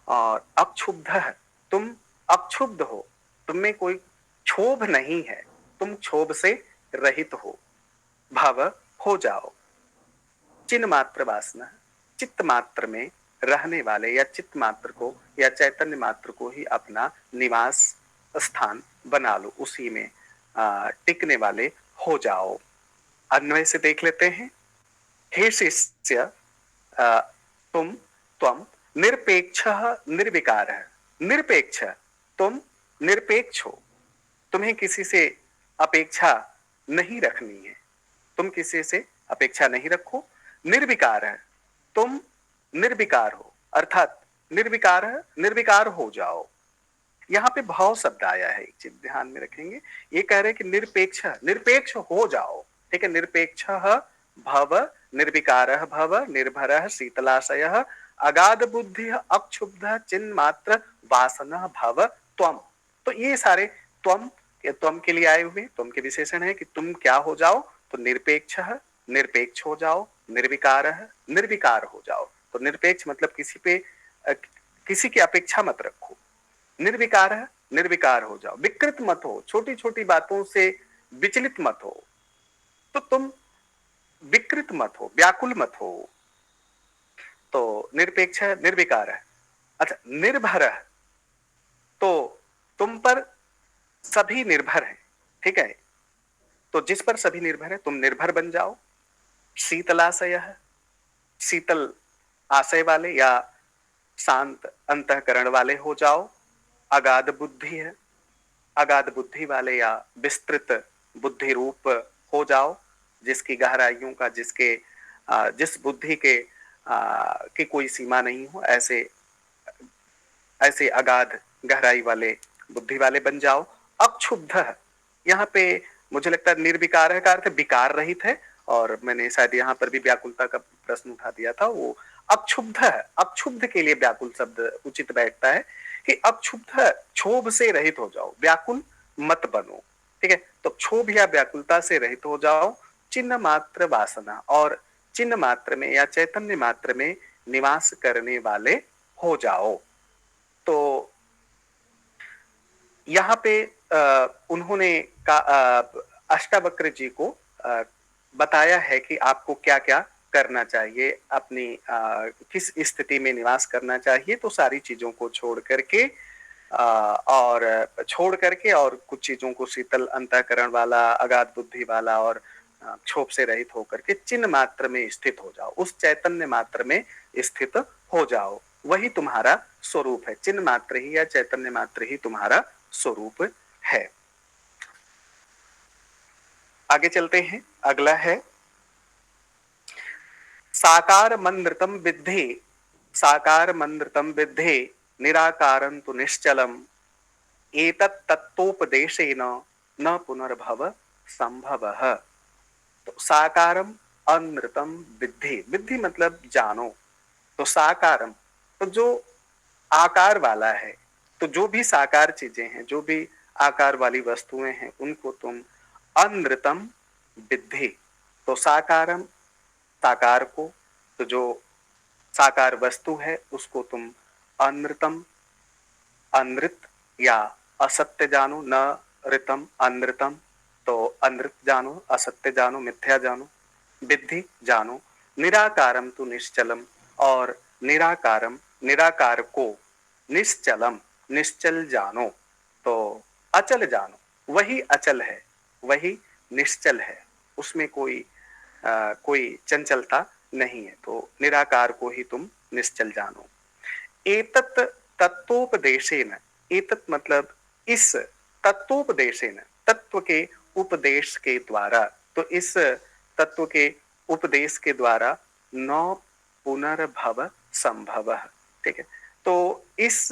और अक्षुब्ध है, तुम अक्षुब्ध हो, तुम में कोई क्षोभ नहीं है, तुम क्षोभ से रहित हो, भाव हो जाओ। चिन्ह मात्र वासना, चित्त मात्र में रहने वाले या चित्त मात्र को या चैतन्य मात्र को ही अपना निवास स्थान बना लो, उसी में टिकने वाले हो जाओ। अन्वय से देख लेते हैं। हे शिष्य, त्वम निरपेक्ष निर्विकार है, निरपेक्ष, तुम निरपेक्ष हो, तुम्हें किसी से अपेक्षा नहीं रखनी है, तुम किसी से अपेक्षा नहीं रखो। निर्विकार है, तुम निर्विकार हो, अर्थात निर्विकार है, निर्विकार हो जाओ। यहाँ पे भाव शब्द आया है, एक चीज ध्यान में रखेंगे, ये कह रहे हैं कि निरपेक्ष, निरपेक्ष हो जाओ, ठीक है। निरपेक्ष भव, निर्विकार भव, निर्भर शीतलाशय, अगाध बुद्धि अक्षुब्ध चिन्ह मात्र वासना भव त्वम। तो ये सारे त्वम के लिए आए हुए, त्वम के विशेषण है कि तुम क्या हो जाओ, तो निरपेक्ष, निरपेक्ष हो जाओ, निर्विकार निर्विकार हो जाओ। तो निरपेक्ष मतलब किसी पे किसी की अपेक्षा मत रखो, निर्विकार है, निर्विकार हो जाओ, विकृत मत हो, छोटी छोटी बातों से विचलित मत हो, तो तुम विकृत मत हो, व्याकुल मत हो। तो निरपेक्ष है, निर्विकार है। अच्छा, निर्भर है, तो तुम पर सभी निर्भर हैं, ठीक है, तो जिस पर सभी निर्भर है तुम निर्भर बन जाओ। शीतलाशय है, शीतल आशय वाले या शांत अंतःकरण वाले हो जाओ। अगाध बुद्धि है, अगाध बुद्धि वाले या विस्तृत बुद्धि रूप हो जाओ, जिसकी गहराइयों का, जिस बुद्धि के की कोई सीमा नहीं हो, ऐसे अगाध गहराई वाले बुद्धि वाले बन जाओ। अक्षुब्ध, यहाँ पे मुझे लगता है निर्विकार का अर्थ विकार रहित है, और मैंने शायद यहाँ पर भी व्याकुलता का प्रश्न उठा दिया था, वो अक्षुब्ध है, अक्षुब्ध के लिए व्याकुल शब्द उचित बैठता है कि अक्षुब्ध, क्षोभ से रहित हो जाओ, व्याकुल मत बनो, ठीक है। तो क्षोभ या व्याकुलता से रहित हो जाओ। चिन्ह मात्र वासना, और चिन्ह मात्र में या चैतन्य मात्र में निवास करने वाले हो जाओ। तो यहाँ पे उन्होंने अष्टावक्र जी को बताया है कि आपको क्या क्या करना चाहिए, अपनी किस स्थिति में निवास करना चाहिए। तो सारी चीजों को छोड़ करके और कुछ चीजों को शीतल अंतःकरण वाला, अगाध बुद्धि वाला और क्षोभ से रहित होकर के चिन्ह मात्र में स्थित हो जाओ, उस चैतन्य मात्र में स्थित हो जाओ, वही तुम्हारा स्वरूप है। चिन्ह मात्र ही या चैतन्य मात्र ही तुम्हारा स्वरूप है। आगे चलते हैं, अगला है साकार मनृतम विद्धि, साकार मनृतम विद्धि निराकारं तु निश्चलम, एतत् तत्तोपदेशेन न पुनर्भव संभवः। तो साकारम अनृतम विद्धि, विद्धि मतलब जानो। तो साकारम, तो जो आकार वाला है, तो जो भी साकार चीजें हैं, जो भी आकार वाली वस्तुएं हैं, उनको तुम अनृतम विद्धि। तो साकारम, साकार को, तो जो साकार वस्तु है उसको तुम अनृतम, अनृत या असत्य जानो, न ऋतम अनृतम, तो अनृत जानो, असत्य जानो, मिथ्या जानो, विद्धि जानो। निराकारम तो निश्चलम, और निराकारम, निराकार को, निश्चलम, निश्चल जानो, तो अचल जानो। वही अचल है, वही निश्चल है, उसमें कोई चंचलता नहीं है, तो निराकार को ही तुम निश्चल जानो। एतत् तत्वोपदेशेन, एतत् मतलब इस, तत्वोपदेशेन तत्व के उपदेश के द्वारा, तो इस तत्व के उपदेश के द्वारा न पुनर्भव संभव, ठीक है। तो इस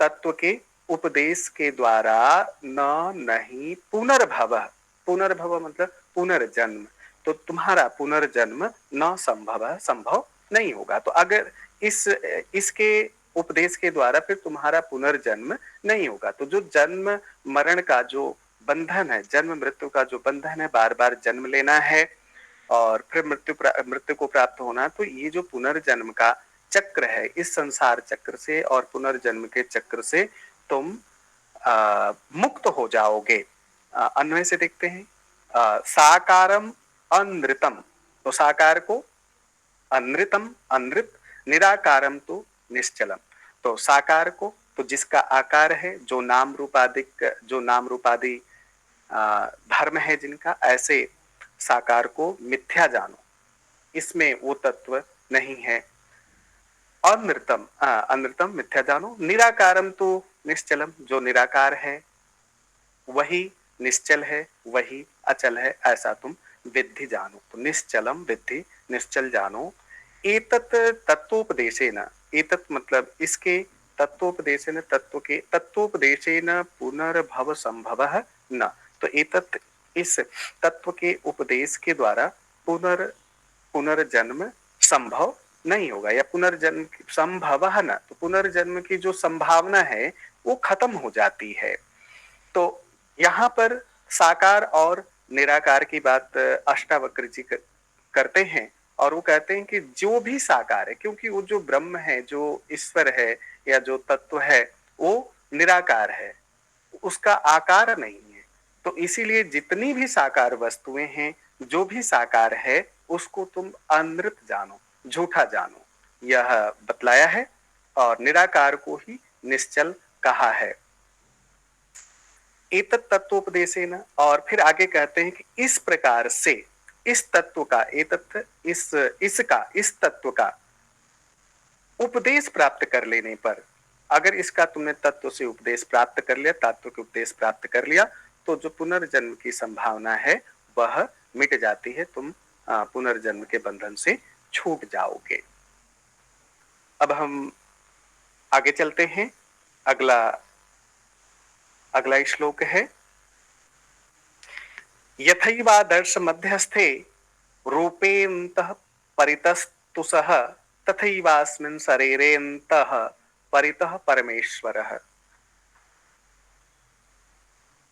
तत्व के उपदेश के द्वारा न, नहीं, पुनर्भव, पुनर्भव मतलब पुनर्जन्म, तो तुम्हारा पुनर्जन्म न संभव, संभव नहीं होगा। तो अगर इसके उपदेश के द्वारा फिर तुम्हारा पुनर्जन्म नहीं होगा। तो जो जन्म मरण का जो बंधन है, जन्म मृत्यु का जो बंधन है, बार बार जन्म लेना है और फिर मृत्यु को प्राप्त होना, तो ये जो पुनर्जन्म का चक्र है, इस संसार चक्र से और पुनर्जन्म के चक्र से तुम मुक्त हो जाओगे। अन्वय से देखते हैं, साकारम अनृतम, तो साकार को अनृतम, अनृत, निराकारम तो निश्चलम, तो साकार को, तो जिसका आकार है, जो नाम रूपादिक, जो नाम रूपादि धर्म है जिनका, ऐसे साकार को मिथ्या जानो, इसमें वो तत्व नहीं है। अनृतम, अनृतम मिथ्या जानो। निराकारम तो निश्चलम, जो निराकार है वही निश्चल है, वही अचल है, ऐसा तुम विद्धि जानो। तो निश्चलम विद्धि, निश्चल जानो। एतत् तत्वोपदेशेन, एतत् मतलब इसके, तत्वोपदेशेन तत्व के, तत्वोपदेशेन पुनर्भव संभवः न, तो एतत् इस तत्व के उपदेश के द्वारा पुनर्जन्म संभव नहीं होगा, या पुनर्जन्म संभव है न, तो पुनर्जन्म की जो संभावना है वो खत्म हो जाती है। तो यहाँ पर साकार और निराकार की बात अष्टावक्र जी करते हैं, और वो कहते हैं कि जो भी साकार है, क्योंकि वो जो ब्रह्म है, जो ईश्वर है या जो तत्व है, वो निराकार है, उसका आकार नहीं है। तो इसीलिए जितनी भी साकार वस्तुएं हैं, जो भी साकार है, उसको तुम अनृत जानो, झूठा जानो, यह बतलाया है, और निराकार को ही निश्चल कहा है। एतत् तत्वोपदेशेन, और फिर आगे कहते हैं कि इस प्रकार से, इस तत्व का, एतत् इस तत्व का उपदेश प्राप्त कर लेने पर, अगर इसका तुमने तत्व से उपदेश प्राप्त कर लिया, तत्व के उपदेश प्राप्त कर लिया, तो जो पुनर्जन्म की संभावना है वह मिट जाती है, तुम पुनर्जन्म के बंधन से छूट जाओगे। अब हम आगे चलते हैं, अगला श्लोक है, यथैवादर्श मध्यस्थे रूपेन्तः परितस्तुषः तथैवास्मिन् शरीरेन्तः परितः परमेश्वरः।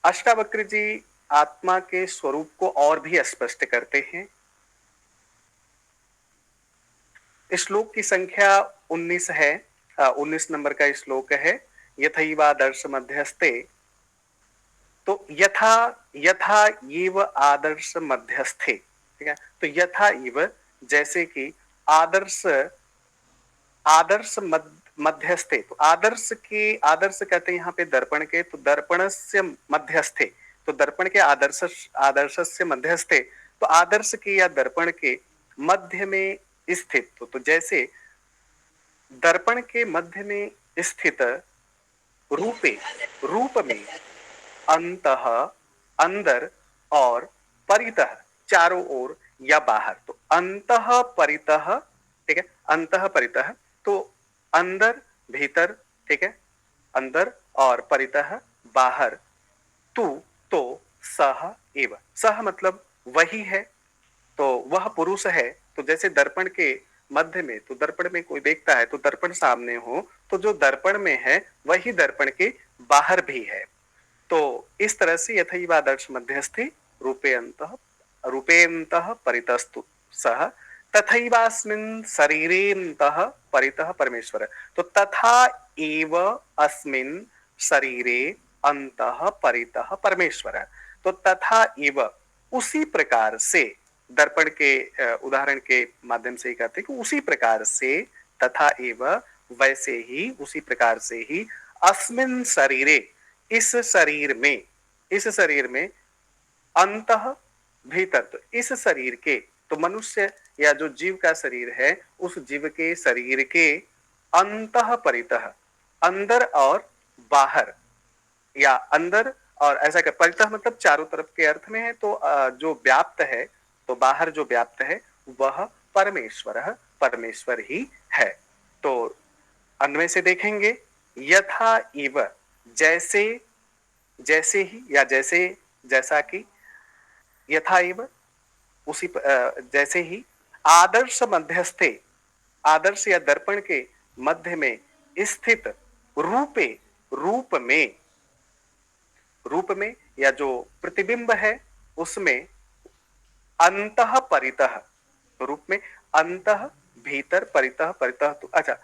अष्टावक्र जी आत्मा के स्वरूप को और भी स्पष्ट करते हैं। श्लोक की संख्या 19 है, 19 नंबर का श्लोक है, यथैवादर्श मध्यस्थे, तो यथा इव आदर्श मध्यस्थे, ठीक है। तो यथा इव जैसे कि आदर्श मध्यस्थे, तो आदर्श कहते हैं यहाँ पे दर्पण के, तो दर्पण से मध्यस्थे, तो दर्पण के आदर्श से मध्यस्थे, तो आदर्श के या दर्पण के मध्य में स्थित, तो जैसे दर्पण के मध्य में स्थित रूप में अंतः, अंदर, और परितः, चारों ओर या बाहर, तो अंतः परितः, ठीक है, अंतः परितः, तो अंदर भीतर, ठीक है, अंदर, और परितः बाहर, तो सह एव, सह मतलब वही है, तो वह पुरुष है। तो जैसे दर्पण के मध्य में, तो दर्पण में कोई देखता है तो दर्पण सामने हो, तो जो दर्पण में है वही दर्पण के बाहर भी है। तो इस तरह से यथैवादर्श मध्यस्थी रूपेन्तः परितस्तु सह तथैवास्मिन् शरीरेन्तः परितः परमेश्वर। तो तथा एव अस्मिन् शरीरे अंतः परितः परमेश्वर। तो तथा एव उसी प्रकार से, दर्पण के उदाहरण के माध्यम से कहते हैं कि उसी प्रकार से, तथा एव वैसे ही, उसी प्रकार से ही, अस्मिन् शरीरे इस शरीर में, इस शरीर में, अंतः भीतर, तो इस शरीर के, तो मनुष्य या जो जीव का शरीर है उस जीव के शरीर के अंतः परितः, अंदर और बाहर, या अंदर और ऐसा कर, परितः मतलब चारों तरफ के अर्थ में है। तो जो व्याप्त है, तो बाहर जो व्याप्त है वह परमेश्वर, परमेश्वर ही है। तो अन्वय से देखेंगे, यथा इव जैसे, जैसे ही या जैसे, जैसा कि, यथा इव उसी जैसे ही, आदर्श मध्यस्थे, आदर्श या दर्पण के मध्य में स्थित रूपे, रूप में, रूप में या जो प्रतिबिंब है उसमें, अंतः परितः, रूप में अंतः भीतर, परितः, परितः तो अच्छा,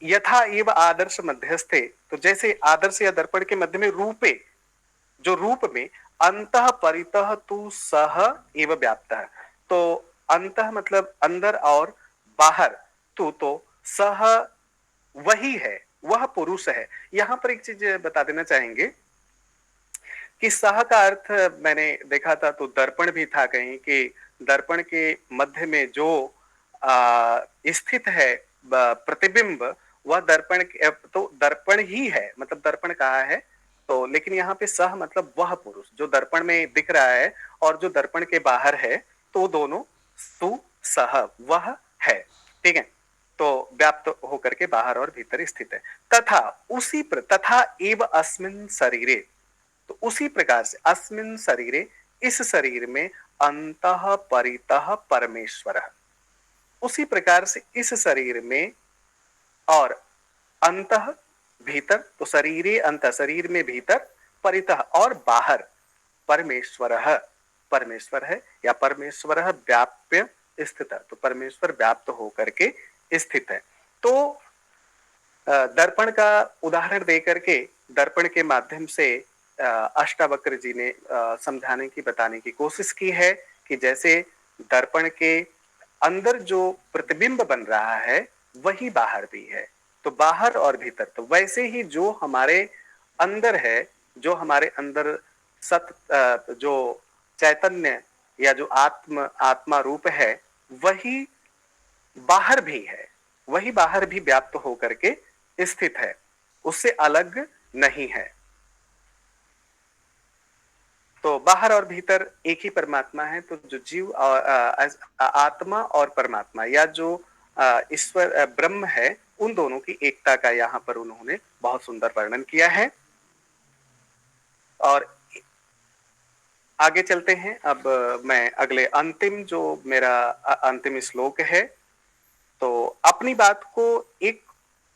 यथा एव आदर्श मध्यस्थे, तो जैसे आदर्श या दर्पण के मध्य में रूपे, जो रूप में, अंतः परितः तु सह एव व्याप्त है। तो अंतः मतलब अंदर और बाहर, तू तो सह वही है, वह पुरुष है। यहां पर एक चीज बता देना चाहेंगे कि सह का अर्थ मैंने देखा था तो दर्पण भी था कहीं, कि दर्पण के मध्य में जो स्थित है प्रतिबिंब, वह दर्पण, तो दर्पण ही है, मतलब दर्पण कहा है। तो लेकिन यहाँ पे सह मतलब वह पुरुष जो दर्पण में दिख रहा है और जो दर्पण के बाहर है, तो दोनों सु सह वह है। ठीक है, तो व्याप्त होकर के बाहर और भीतर स्थित है। तथा उसी तथा एव अस्मिन् शरीरे, तो उसी प्रकार से अस्मिन् शरीरे, इस शरीर में, अंतः परितः परमेश्वर, उसी प्रकार से इस शरीर में और अंतः भीतर, तो शरीरे अंत, शरीर में भीतर, परितः और बाहर, परमेश्वर, परमेश्वर है, या परमेश्वर व्याप्य स्थित, तो परमेश्वर व्याप्त होकर के स्थित है। तो दर्पण का उदाहरण देकर के, दर्पण के माध्यम से अष्टावक्र जी ने समझाने की, बताने की कोशिश की है कि जैसे दर्पण के अंदर जो प्रतिबिंब बन रहा है वही बाहर भी है, तो बाहर और भीतर, तो वैसे ही जो हमारे अंदर है, जो हमारे अंदर जो चैतन्य या जो आत्मा रूप है, वही बाहर भी है, वही बाहर भी व्याप्त होकर के स्थित है, उससे अलग नहीं है। तो बाहर और भीतर एक ही परमात्मा है। तो जो जीव आत्मा और परमात्मा या जो ईश्वर ब्रह्म है, उन दोनों की एकता का यहाँ पर उन्होंने बहुत सुंदर वर्णन किया है। और आगे चलते हैं। अब मैं अगले अंतिम जो मेरा अंतिम श्लोक है, तो अपनी बात को एक,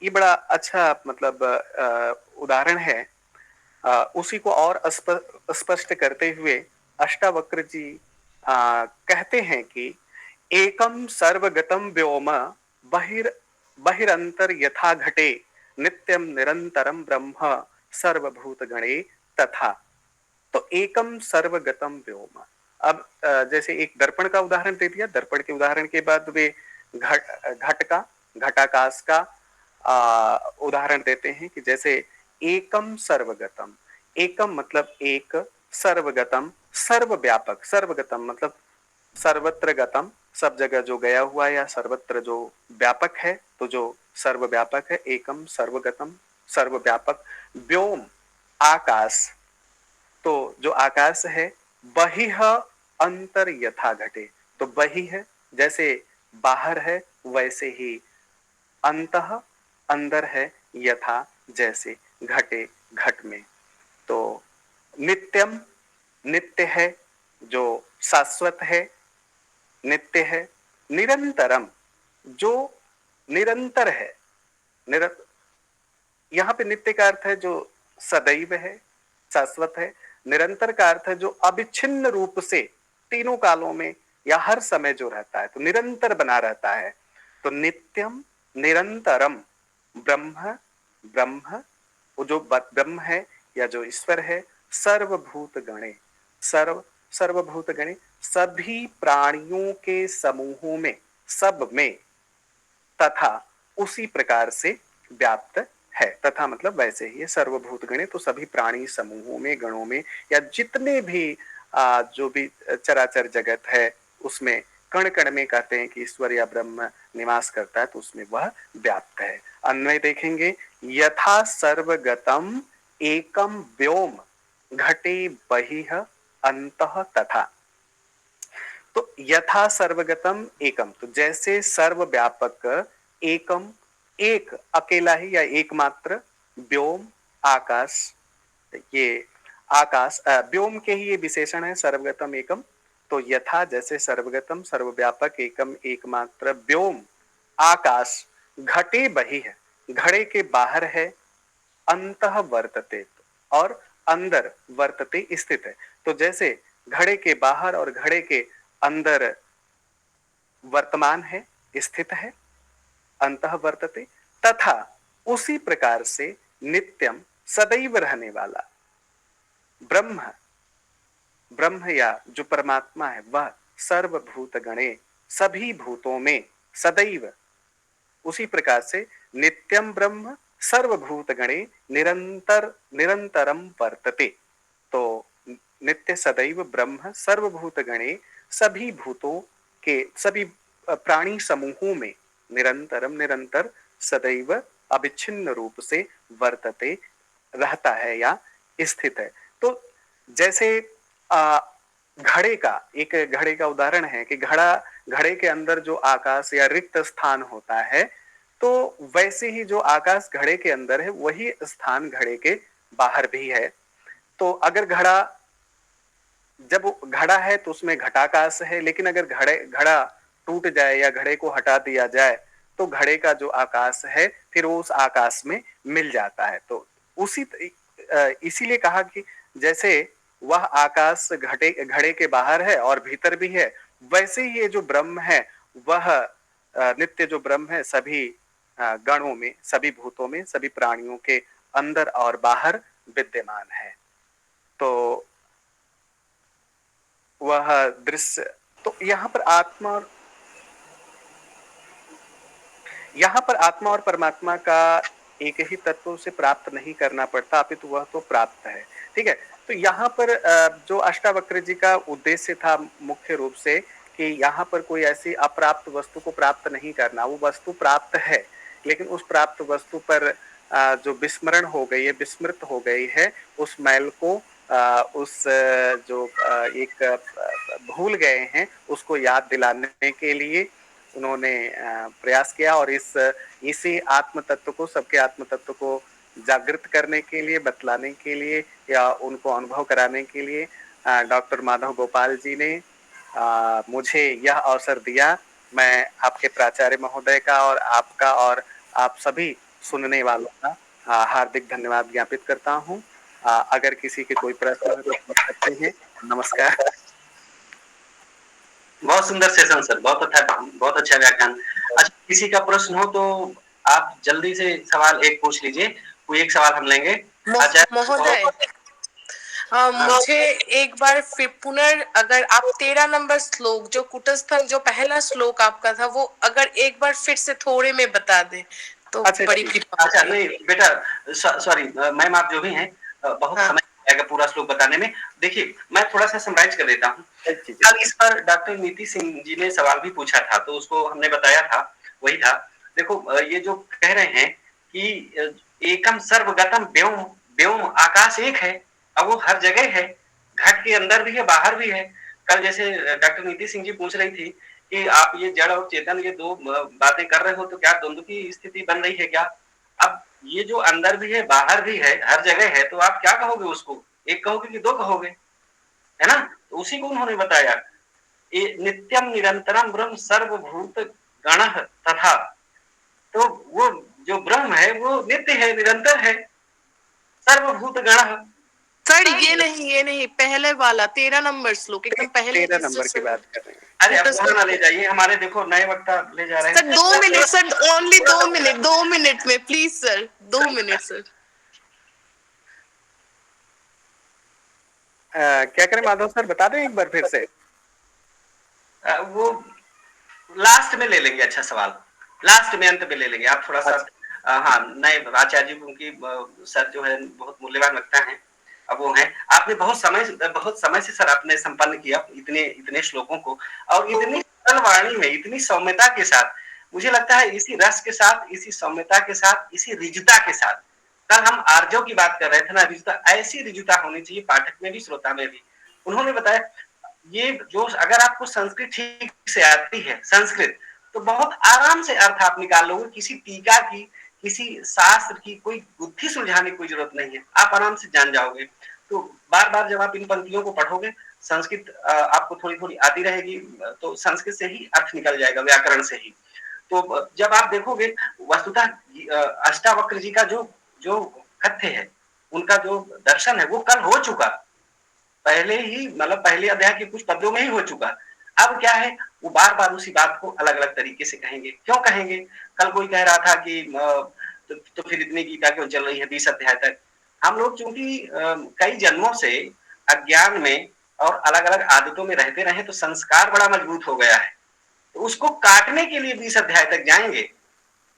ये बड़ा अच्छा मतलब उदाहरण है, उसी को और स्पष्ट करते हुए अष्टावक्र जी कहते हैं कि एकम सर्वगतम व्योम बहिरंतर यथा घटे नित्यम निरंतरम ब्रह्म सर्वभूत गणे तथा। तो एकम सर्वगतम व्योम, अब जैसे एक दर्पण का उदाहरण दे दिया, दर्पण के उदाहरण के बाद वे घट का, घटाकाश का उदाहरण देते हैं कि जैसे एकम सर्वगतम, एकम मतलब एक, सर्वगतम सर्वव्यापक, सर्वगतम मतलब सर्वत्र गतम, सब जगह जो गया हुआ या सर्वत्र जो व्यापक है, तो जो सर्वव्यापक है, एकम सर्वगतम सर्वव्यापक, व्योम आकाश, तो जो आकाश है, बहिः अंतर यथा घटे, तो बही है जैसे बाहर है, वैसे ही अंतः अंदर है, यथा जैसे घटे घट में। तो नित्यम नित्य है, जो शाश्वत है, नित्य है, निरंतरम जो निरंतर है। यहाँ पे नित्य का अर्थ है जो सदैव है, शाश्वत है। निरंतर का अर्थ है जो अविच्छिन्न रूप से तीनों कालों में या हर समय जो रहता है, तो निरंतर बना रहता है। तो नित्यम निरंतरम ब्रह्म, ब्रह्म वो जो ब्रह्म है या जो ईश्वर है, सर्वभूत गणे, सर्वभूत गणे सभी प्राणियों के समूहों में, सब में, तथा उसी प्रकार से व्याप्त है। तथा मतलब वैसे ही है, सर्वभूत गणे तो सभी प्राणी समूहों में, गणों में, या जितने भी जो भी चराचर जगत है उसमें कण कण में कहते हैं कि ईश्वर या ब्रह्म निवास करता है, तो उसमें वह व्याप्त है। अन्वय देखेंगे, यथा सर्वगतम एकम व्योम घटे बहिः अंतः तथा। तो यथा सर्वगतम एकम, तो जैसे सर्वव्यापक एकम, एक अकेला ही या एकमात्र, व्योम आकाश, ये आकाश व्योम के ही ये विशेषण है सर्वगतम एकम। तो यथा जैसे सर्वगतम सर्वव्यापक एकम एकमात्र व्योम आकाश घटे बही है, घड़े के बाहर है, अंतः वर्तते और अंदर वर्तते स्थित है। तो जैसे घड़े के बाहर और घड़े के अंदर वर्तमान है, स्थित है, अंतः वर्तते, तथा उसी प्रकार से नित्यम सदैव रहने वाला ब्रह्म, ब्रह्म या जो परमात्मा है वह सर्वभूत गणे सभी भूतों में सदैव, उसी प्रकार से नित्यम ब्रह्म सर्वभूत गणे निरंतर निरंतरम वर्तते। तो नित्य सदैव ब्रह्म सर्वभूत गणे सभी भूतों के, सभी प्राणी समूहों में निरंतरम निरंतर सदैव अविच्छिन्न रूप से वर्तते, रहता है या स्थित है। तो जैसे घड़े का, एक घड़े का उदाहरण है कि घड़े के अंदर जो आकाश या रिक्त स्थान होता है, तो वैसे ही जो आकाश घड़े के अंदर है वही स्थान घड़े के बाहर भी है। तो अगर जब घड़ा है तो उसमें घटाकाश है, लेकिन अगर घड़ा टूट जाए या घड़े को हटा दिया जाए तो घड़े का जो आकाश है फिर वो उस आकाश में मिल जाता है। तो इसीलिए कहा कि जैसे वह आकाश घड़े के बाहर है और भीतर भी है, वैसे ही ये जो ब्रह्म है वह नित्य जो ब्रह्म है सभी गणों में, सभी भूतों में, सभी प्राणियों के अंदर और बाहर विद्यमान है। तो वह दृश्य, तो यहाँ पर आत्मा और परमात्मा का एक ही तत्व से प्राप्त नहीं करना पड़ता, अपितु वह तो प्राप्त है। ठीक है, तो यहाँ पर जो अष्टावक्र जी का उद्देश्य था मुख्य रूप से कि यहाँ पर कोई ऐसी अप्राप्त वस्तु को प्राप्त नहीं करना, वो वस्तु प्राप्त है लेकिन उस प्राप्त वस्तु पर जो विस्मरण हो गई है, विस्मृत हो गई है, उस मैल को उस जो एक भूल गए हैं उसको याद दिलाने के लिए उन्होंने प्रयास किया। और इसी आत्म तत्व को, सबके आत्म तत्व को जागृत करने के लिए, बतलाने के लिए या उनको अनुभव कराने के लिए डॉक्टर माधव गोपाल जी ने मुझे यह अवसर दिया। मैं आपके प्राचार्य महोदय का और आपका और आप सभी सुनने वालों का हार्दिक धन्यवाद ज्ञापित करता हूँ। अगर किसी के कोई प्रश्न हो तो पूछ सकते हैं। नमस्कार। बहुत सुंदर सेशन सर, बहुत अच्छा व्याख्यान। अच्छा, किसी का प्रश्न हो तो आप जल्दी से सवाल एक पूछ लीजिए, कोई एक सवाल हम लेंगे। महोदय, मुझे एक बार फिर पुनः अगर आप 13 नंबर श्लोक जो कुटस्थ जो पहला श्लोक आपका था वो अगर एक बार फिर से थोड़े में बता दे तो बड़ी कृपा। अच्छा नहीं बेटा, सॉरी मैम, आप जो भी हैं बहुत समय लगेगा पूरा श्लोक बताने में। देखिए मैं थोड़ा सा समराइज कर देता हूँ। कल इस पर डॉक्टर नीति सिंह जी ने सवाल भी पूछा था तो उसको हमने बताया था, वही था। देखो ये जो कह रहे हैं कि एकम सर्वगतम व्योम, व्योम आकाश एक है, अब वो हर जगह है, घट के अंदर भी है बाहर भी है। कल जैसे डॉक्टर नीति सिंह जी पूछ रही थी कि आप ये जड़ और चेतन ये दो बातें कर रहे हो तो क्या द्वंद्व की स्थिति बन रही है क्या? अब ये जो अंदर भी है बाहर भी है हर जगह है तो आप क्या कहोगे उसको? एक कहोगे कि दो कहोगे, है ना? तो उसी को उन्होंने बताया नित्यम निरंतरम ब्रह्म सर्वभूत गणः तथा। तो वो जो ब्रह्म है वो नित्य है, निरंतर है, सर्वभूत गणः। सर ये नहीं पहले वाला 13 नंबर श्लोक एकदम पहले 13 नंबर की बात कर रहे हैं। अरे अब वहां ना ले जाइए, हमारे देखो नए वक्ता ले जा रहे हैं। Sir 2 minute sir, only 2 minute में प्लीज सर, 2 मिनट सर। क्या करें माधव सर, बता दें एक बार फिर से? वो लास्ट में ले लेंगे, अच्छा सवाल लास्ट में, अंत में ले लेंगे। आप थोड़ा सा हाँ, नए आचार्य जी उनकी सर जो है बहुत मूल्यवान वक्ता हैं, अब वो हैं। आपने बहुत समय से सर आपने संपन्न किया इतने श्लोकों को, और इतनी सरल वाणी में, इतनी सौम्यता के साथ, मुझे लगता है इसी रस के साथ, इसी सौम्यता के साथ, इसी रिजुता के साथ। कल हम आर्जव की बात कर रहे थे ना, रिजुता, ऐसी रिजुता होनी चाहिए पाठक में भी, श्रोता में भी। उन्होंने बताया ये जो, अगर आपको संस्कृत ठीक से आती है, संस्कृत, तो बहुत आराम से अर्थ आप निकाल लोगे। किसी टीका की, किसी शास्त्र की कोई गुत्थी सुलझाने की कोई जरूरत नहीं है, आप आराम से जान जाओगे। तो बार बार जब आप इन पंक्तियों को पढ़ोगे, संस्कृत आपको थोड़ी थोड़ी आती रहेगी, तो संस्कृत से ही अर्थ निकल जाएगा, व्याकरण से ही। तो जब आप देखोगे वस्तुतः अष्टावक्र जी का जो जो कथ्य है, उनका जो दर्शन है, वो कल हो चुका, पहले ही, मतलब पहले अध्याय के कुछ पद्यों में ही हो चुका। अब क्या है, वो बार बार उसी बात को अलग अलग तरीके से कहेंगे। क्यों कहेंगे? कल कोई कह रहा था कि तो फिर इतनी गीता क्यों चल रही है 20 अध्याय तक? हम लोग चूंकि कई जन्मों से अज्ञान में और अलग अलग आदतों में रहते रहे, तो संस्कार बड़ा मजबूत हो गया है, तो उसको काटने के लिए 20 अध्याय तक जाएंगे।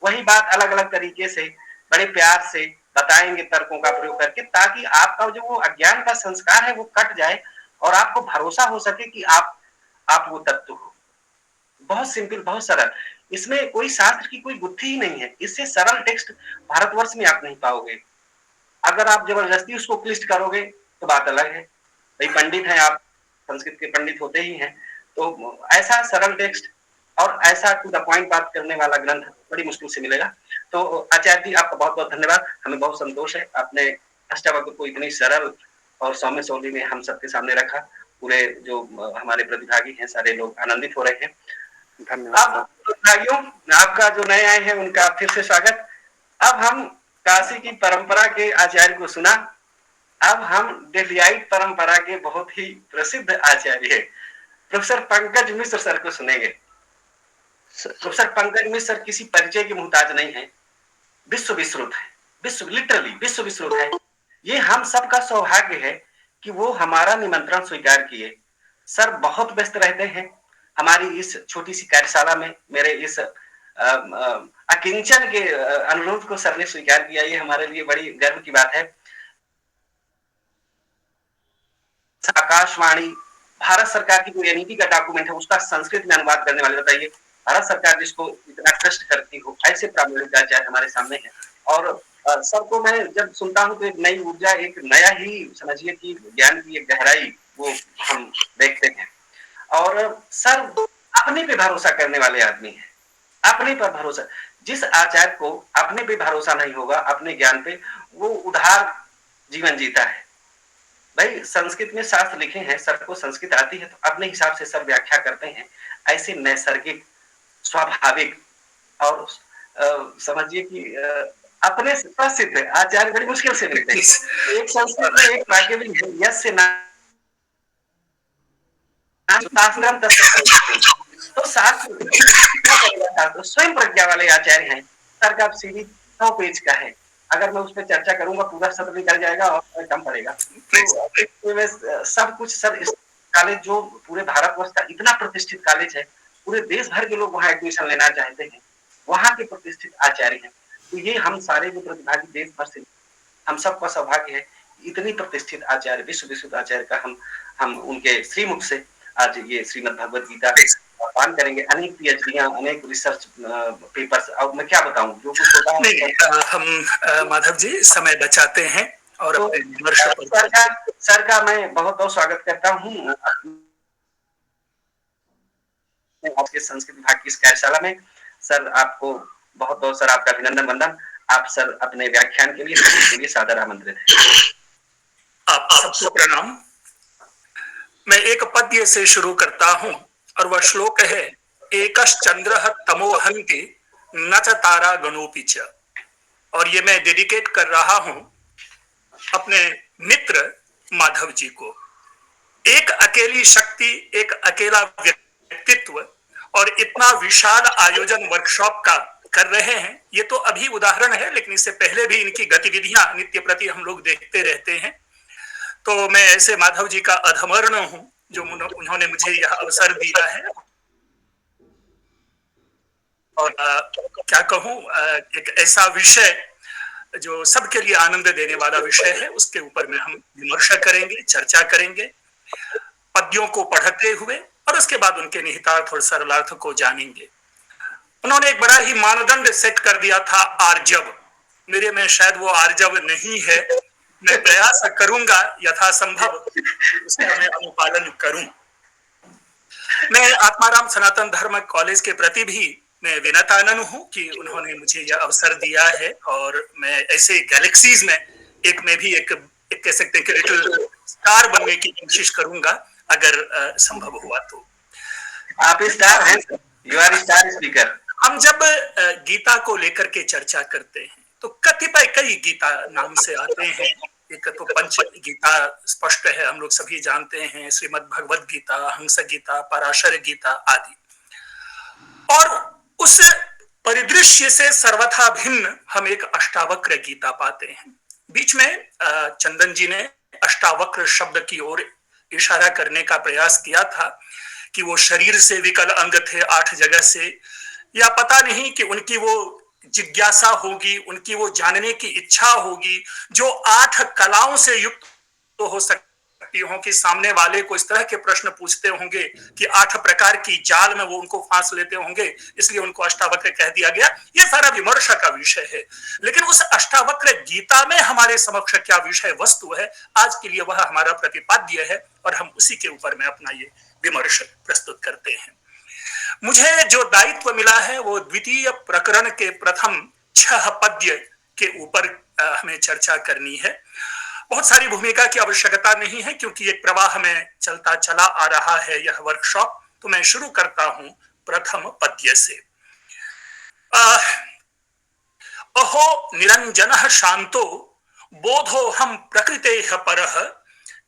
वही बात अलग अलग तरीके से, बड़े प्यार से बताएंगे, तर्कों का प्रयोग करके, ताकि आपका जो वो अज्ञान का संस्कार है वो कट जाए, और आपको भरोसा हो सके कि आप वो तत्व हो। बहुत सिंपल, बहुत सरल, इसमें कोई शास्त्र की कोई गुत्थी ही नहीं है। इससे सरल टेक्स्ट भारतवर्ष में आप नहीं पाओगे। अगर आप जबरदस्ती उसको क्लिष्ट करोगे तो बात अलग है, भाई पंडित हैं आप, संस्कृत के पंडित होते ही हैं, तो ऐसा सरल टेक्स्ट और ऐसा टू द पॉइंट बात करने वाला ग्रंथ बड़ी मुश्किल से मिलेगा। तो आचार्य जी, आपका बहुत बहुत धन्यवाद। हमें बहुत संतोष है, आपने अष्टावक्र को इतनी सरल और सौम्य शैली में हम सबके सामने रखा। पूरे जो हमारे प्रतिभागी हैं, सारे लोग आनंदित हो रहे हैं। धन्यवाद प्रतिभागियों, आपका जो नए आए हैं उनका फिर से स्वागत। अब हम काशी की परंपरा के आचार्य को सुना, अब हम दिल्लीयाई परंपरा के बहुत ही प्रसिद्ध आचार्य प्रोफेसर पंकज मिश्र सर को सुनेंगे। प्रोफेसर पंकज मिश्र सर किसी परिचय के मुहताज नहीं है, विश्व विश्रुत है, लिटरली विश्व विश्रुत है। ये हम सबका सौभाग्य है कि वो हमारा निमंत्रण स्वीकार किए। सर बहुत व्यस्त रहते हैं, हमारी इस छोटी सी कार्यशाला में मेरे इस अकिंचन के अनुरोध को सर ने स्वीकार किया, ये हमारे लिए बड़ी गर्व की बात है। आकाशवाणी, भारत सरकार की जो एनईपी का डॉक्यूमेंट है उसका संस्कृत में अनुवाद करने वाले, बताइए भारत सरकार जिसको इतना ट्रस्ट करती हो, ऐसे प्रामाणिक आचार्य हमारे सामने है। और सर को मैं जब सुनता हूँ तो एक नई ऊर्जा, एक नया ही समझिए कि ज्ञान की एक गहराई वो हम देखते हैं। और सर अपने पे भरोसा करने वाले आदमी है, अपने पर भरोसा। जिस आचार्य को अपने पे भरोसा नहीं होगा, अपने ज्ञान पे, वो उधार जीवन जीता है। भाई संस्कृत में शास्त्र लिखे हैं, सर को संस्कृत आती है तो अपने हिसाब से सर व्याख्या करते हैं, ऐसे नैसर्गिक, स्वाभाविक और समझिए कि अपने प्रसिद्ध आचार्य बड़ी मुश्किल से मिलते हैं। एक संस्कृत में एक वाक्य भी है, यस्य ना तो शास्त्र स्वयं प्रज्ञा वाले आचार्य हैं। सर का सीधी 100 पेज का है, अगर मैं उस पर चर्चा करूंगा पूरा सत्र निकल जाएगा और कम पड़ेगा। तो सब कुछ सर, इस कॉलेज जो पूरे भारतवर्ष का इतना प्रतिष्ठित कॉलेज है, पूरे देश भर के लोग वहाँ एडमिशन लेना चाहते हैं, वहाँ के प्रतिष्ठित आचार्य हैं। तो ये हम सारे जो प्रतिभागी देश भर से, हम सबका सौभाग्य है इतनी प्रतिष्ठित आचार्य, विश्व विश्रुत आचार्य का हम उनके श्रीमुख से आज ये श्रीमद् भगवद गीता पान करेंगे। अनेक पीएचडियां, अनेक रिसर्च पेपर्स, और मैं क्या बताऊं जो कुछ होता है। नहीं, हम माधव जी समय बचाते हैं और तो सर का मैं बहुत बहुत स्वागत करता हूँ आपके संस्कृत विभाग की इस कार्यशाला में। सर आपको बहुत बहुत, सर आपका अभिनंदन वंदन। आप सर अपने व्याख्यान के लिए सादर आमंत्रित है। आप सबको प्रणाम। मैं एक पद्य से शुरू करता हूं और वह श्लोक है एकश्चंद्रः तमोहन्ति न च तारा गणोपि च। और ये मैं डेडिकेट कर रहा हूं अपने मित्र माधव जी को। एक अकेली शक्ति, एक अकेला व्यक्तित्व और इतना विशाल आयोजन वर्कशॉप का कर रहे हैं, ये तो अभी उदाहरण है, लेकिन इससे पहले भी इनकी गतिविधियां नित्य प्रति हम लोग देखते रहते हैं। तो मैं ऐसे माधव जी का अधमर्ण हूं जो उन्होंने मुझे यह अवसर दिया है। और क्या कहूं, एक ऐसा विषय जो सबके लिए आनंद देने वाला विषय है, उसके ऊपर में हम विमर्श करेंगे, चर्चा करेंगे पद्यों को पढ़ते हुए, और उसके बाद उनके निहितार्थ और सरलार्थ को जानेंगे। उन्होंने एक बड़ा ही मानदंड सेट कर दिया था, आर्जव। मेरे में शायद वो आर्जव नहीं है। मैं प्रयास करूंगा यथासंभव उसका मैं अनुपालन करूं। मैं आत्माराम सनातन धर्म कॉलेज के प्रति भी मैं विनतानन हूं कि उन्होंने मुझे यह अवसर दिया है, और मैं ऐसे गैलेक्सीज में एक में भी एक कह सकते हैं कि लिटिल स्टार बनने की कोशिश करूंगा, अगर संभव हुआ तो। आप स्टार हैं, यू आर स्टार स्पीकर। हम जब गीता को लेकर के चर्चा करते हैं तो कतिपय कई गीता नाम से आते हैं। एक तो पंच गीता स्पष्ट है, हम लोग सभी जानते हैं, श्रीमद् भगवद गीता, हंस गीता, पराशर गीता आदि। और उस परिदृश्य से सर्वथा भिन्न हम एक अष्टावक्र गीता पाते हैं। बीच में चंदन जी ने अष्टावक्र शब्द की ओर इशारा करने का प्रयास किया था कि वो शरीर से विकल अंग थे 8 जगह से, या पता नहीं कि उनकी वो जिज्ञासा होगी, उनकी वो जानने की इच्छा होगी जो 8 कलाओं से युक्त तो हो सकती हो, कि सामने वाले को इस तरह के प्रश्न पूछते होंगे कि 8 प्रकार की जाल में वो उनको फांस लेते होंगे, इसलिए उनको अष्टावक्र कह दिया गया। ये सारा विमर्श का विषय है। लेकिन उस अष्टावक्र गीता में हमारे समक्ष क्या विषय वस्तु है, आज के लिए वह हमारा प्रतिपाद्य है, और हम उसी के ऊपर में अपना ये विमर्श प्रस्तुत करते हैं। मुझे जो दायित्व मिला है वो द्वितीय प्रकरण के प्रथम 6 पद्य के ऊपर हमें चर्चा करनी है। बहुत सारी भूमिका की आवश्यकता नहीं है, क्योंकि एक प्रवाह में चलता चला आ रहा है यह वर्कशॉप। तो मैं शुरू करता हूं प्रथम पद्य से। अहो निरंजनः शांतो बोधो हम प्रकृतेः परः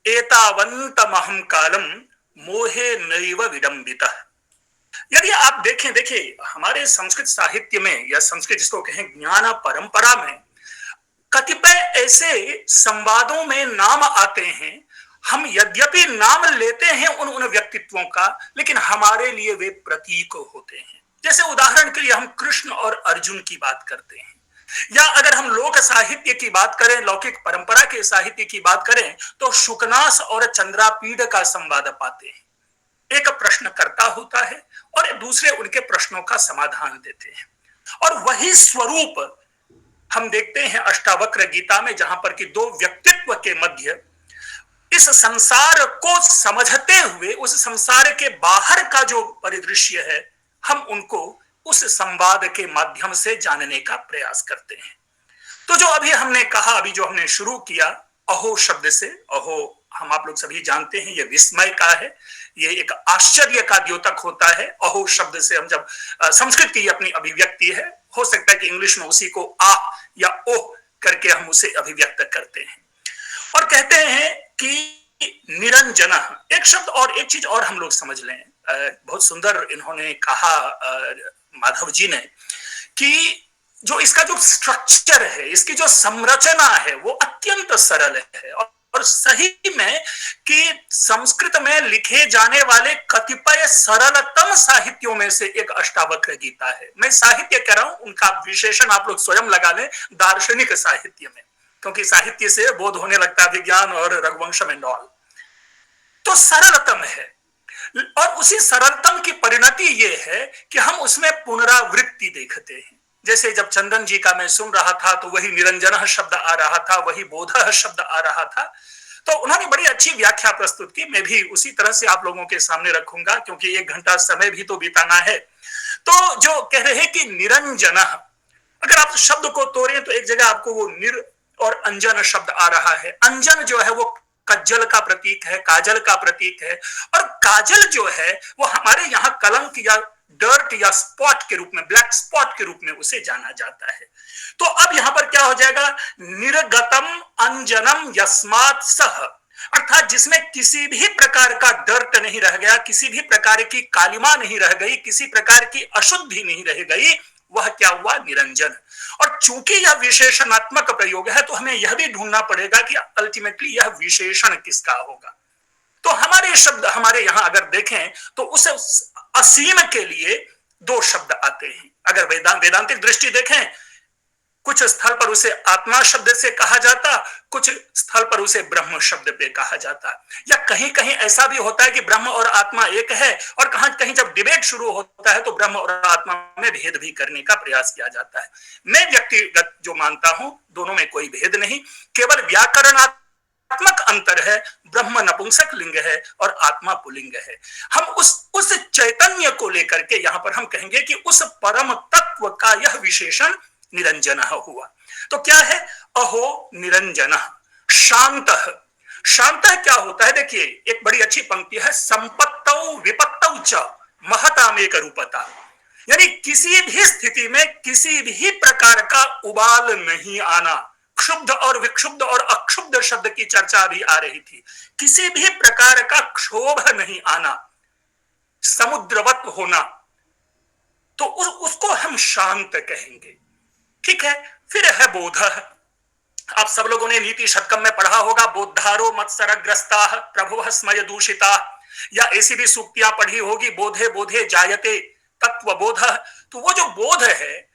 एतावन्तमहं कालम मोहे नैव विडम्बितः। यदि आप देखिए हमारे संस्कृत साहित्य में, या संस्कृत जिसको कहें ज्ञान परंपरा में, कतिपय ऐसे संवादों में नाम आते हैं। हम यद्यपि नाम लेते हैं उन व्यक्तित्वों का, लेकिन हमारे लिए वे प्रतीक होते हैं। जैसे उदाहरण के लिए हम कृष्ण और अर्जुन की बात करते हैं, या अगर हम लोक साहित्य की बात करें, लौकिक परंपरा के साहित्य की बात करें, तो शुकनास और चंद्रापीड़ का संवाद पाते हैं। एक प्रश्नकर्ता होता है और दूसरे उनके प्रश्नों का समाधान देते हैं, और वही स्वरूप हम देखते हैं अष्टावक्र गीता में, जहां पर कि 2 व्यक्तित्व के मध्य इस संसार को समझते हुए उस संसार के बाहर का जो परिदृश्य है, हम उनको उस संवाद के माध्यम से जानने का प्रयास करते हैं। तो जो अभी हमने कहा, अभी जो हमने शुरू किया अहो शब्द से, अहो हम आप लोग सभी जानते हैं ये विस्मय का है, ये एक आश्चर्य का द्योतक होता है। अहो शब्द से हम जब संस्कृत की अपनी अभिव्यक्ति है, हो सकता है कि इंग्लिश में उसी को आ या ओह करके हम उसे अभिव्यक्त करते हैं, और कहते हैं कि निरंजन एक शब्द। और एक चीज और हम लोग समझ लें, बहुत सुंदर इन्होंने कहा माधव जी ने, कि जो इसका जो स्ट्रक्चर है, इसकी जो संरचना है, वो अत्यंत सरल है। और सही में कि संस्कृत में लिखे जाने वाले कतिपय सरलतम साहित्यों में से एक अष्टावक्र गीता है। मैं साहित्य कह रहा हूं, उनका विशेषण आप लोग स्वयं लगा लें, दार्शनिक साहित्य में, क्योंकि साहित्य से बोध होने लगता है विज्ञान और रघुवंशम एंड ऑल। तो सरलतम है, और उसी सरलतम की परिणति ये है कि हम उसमें पुनरावृत्ति देखते हैं। जैसे जब चंदन जी का मैं सुन रहा था तो वही निरंजन शब्द आ रहा था, वही बोध शब्द आ रहा था। तो उन्होंने बड़ी अच्छी व्याख्या प्रस्तुत की, मैं भी उसी तरह से आप लोगों के सामने रखूंगा, क्योंकि 1 घंटा समय भी तो बिताना है। तो जो कह रहे हैं कि निरंजन, अगर आप शब्द को तोड़ें तो एक जगह आपको वो निर और अंजन शब्द आ रहा है। अंजन जो है वो कज्जल का प्रतीक है, काजल का प्रतीक है। और काजल जो है वो हमारे यहाँ कलंक या डर्ट या स्पॉट के रूप में, ब्लैक स्पॉट के रूप में उसे जाना जाता है। तो अब यहां पर क्या हो जाएगा, निर्गतम अंजनम यस्मात् सह, अर्थात जिसमें किसी भी प्रकार का डर्ट नहीं रह गया, किसी भी प्रकार की कालिमा नहीं रह गई, किसी प्रकार की अशुद्धि नहीं रह गई, वह क्या हुआ, निरंजन। और चूंकि यह विशेषणात्मक प्रयोग है तो हमें यह भी ढूंढना पड़ेगा कि अल्टीमेटली यह विशेषण किसका होगा। तो हमारे शब्द, हमारे यहां अगर देखें तो उस असीम के लिए दो शब्द आते हैं। अगर वेदांतिक दृष्टि देखें, कुछ स्थल पर उसे आत्मा शब्द से कहा जाता, कुछ स्थल पर उसे ब्रह्म शब्द पे कहा जाता, या कहीं कहीं ऐसा भी होता है कि ब्रह्म और आत्मा एक है, और कहीं कहीं जब डिबेट शुरू होता है तो ब्रह्म और आत्मा में भेद भी करने का प्रयास किया जाता है। मैं व्यक्तिगत जो मानता हूं, दोनों में कोई भेद नहीं, केवल व्याकरणात्मक अंतर है। ब्रह्म नपुंसक लिंग है और आत्मा पुल्लिंग है। हम उस चैतन्य को लेकर के यहां पर हम कहेंगे कि उस परम तत्व का यह विशेषण निरंजन हुआ। तो क्या है, अहो निरंजन शांत। शांत क्या होता है, देखिए एक बड़ी अच्छी पंक्ति है, संपत्तौ विपत्तौ च महतामेक रूपता, यानी किसी भी स्थिति में किसी भी प्रकार का उबाल नहीं आना। क्षुब्ध और विक्षुब्ध और अक्षुब्ध शब्द की चर्चा भी आ रही थी। किसी भी प्रकार का क्षोभ नहीं आना, समुद्रवत होना, तो उसको हम शांत कहेंगे। ठीक है। फिर है बोध। आप सब लोगों ने नीति शतकम में पढ़ा होगा, बोधारो मत्सरग्रस्ता प्रभुः स्मय दूषिता, या ऐसी भी सूक्तियां पढ़ी होगी, बोधे बोधे जायते तत्व बोध। तो वो जो बोध है,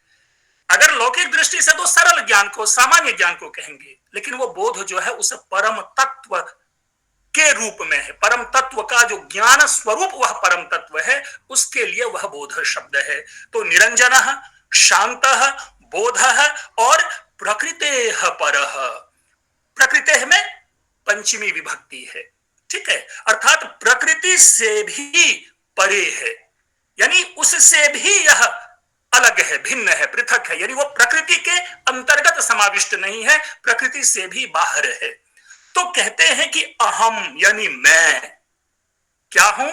अगर लौकिक दृष्टि से तो सरल ज्ञान को, सामान्य ज्ञान को कहेंगे, लेकिन वो बोध जो है उस परम तत्व के रूप में है। परम तत्व का जो ज्ञान स्वरूप वह परम तत्व है, उसके लिए वह बोध शब्द है। तो निरंजन, शांत, बोध और प्रकृते पर। प्रकृते में पंचमी विभक्ति है, ठीक है, अर्थात प्रकृति से भी परे है, यानी उससे भी यह अलग है, भिन्न है, पृथक है, यानी वो प्रकृति के अंतर्गत समाविष्ट नहीं है, प्रकृति से भी बाहर है। तो कहते हैं कि अहम यानी मैं क्या हूं,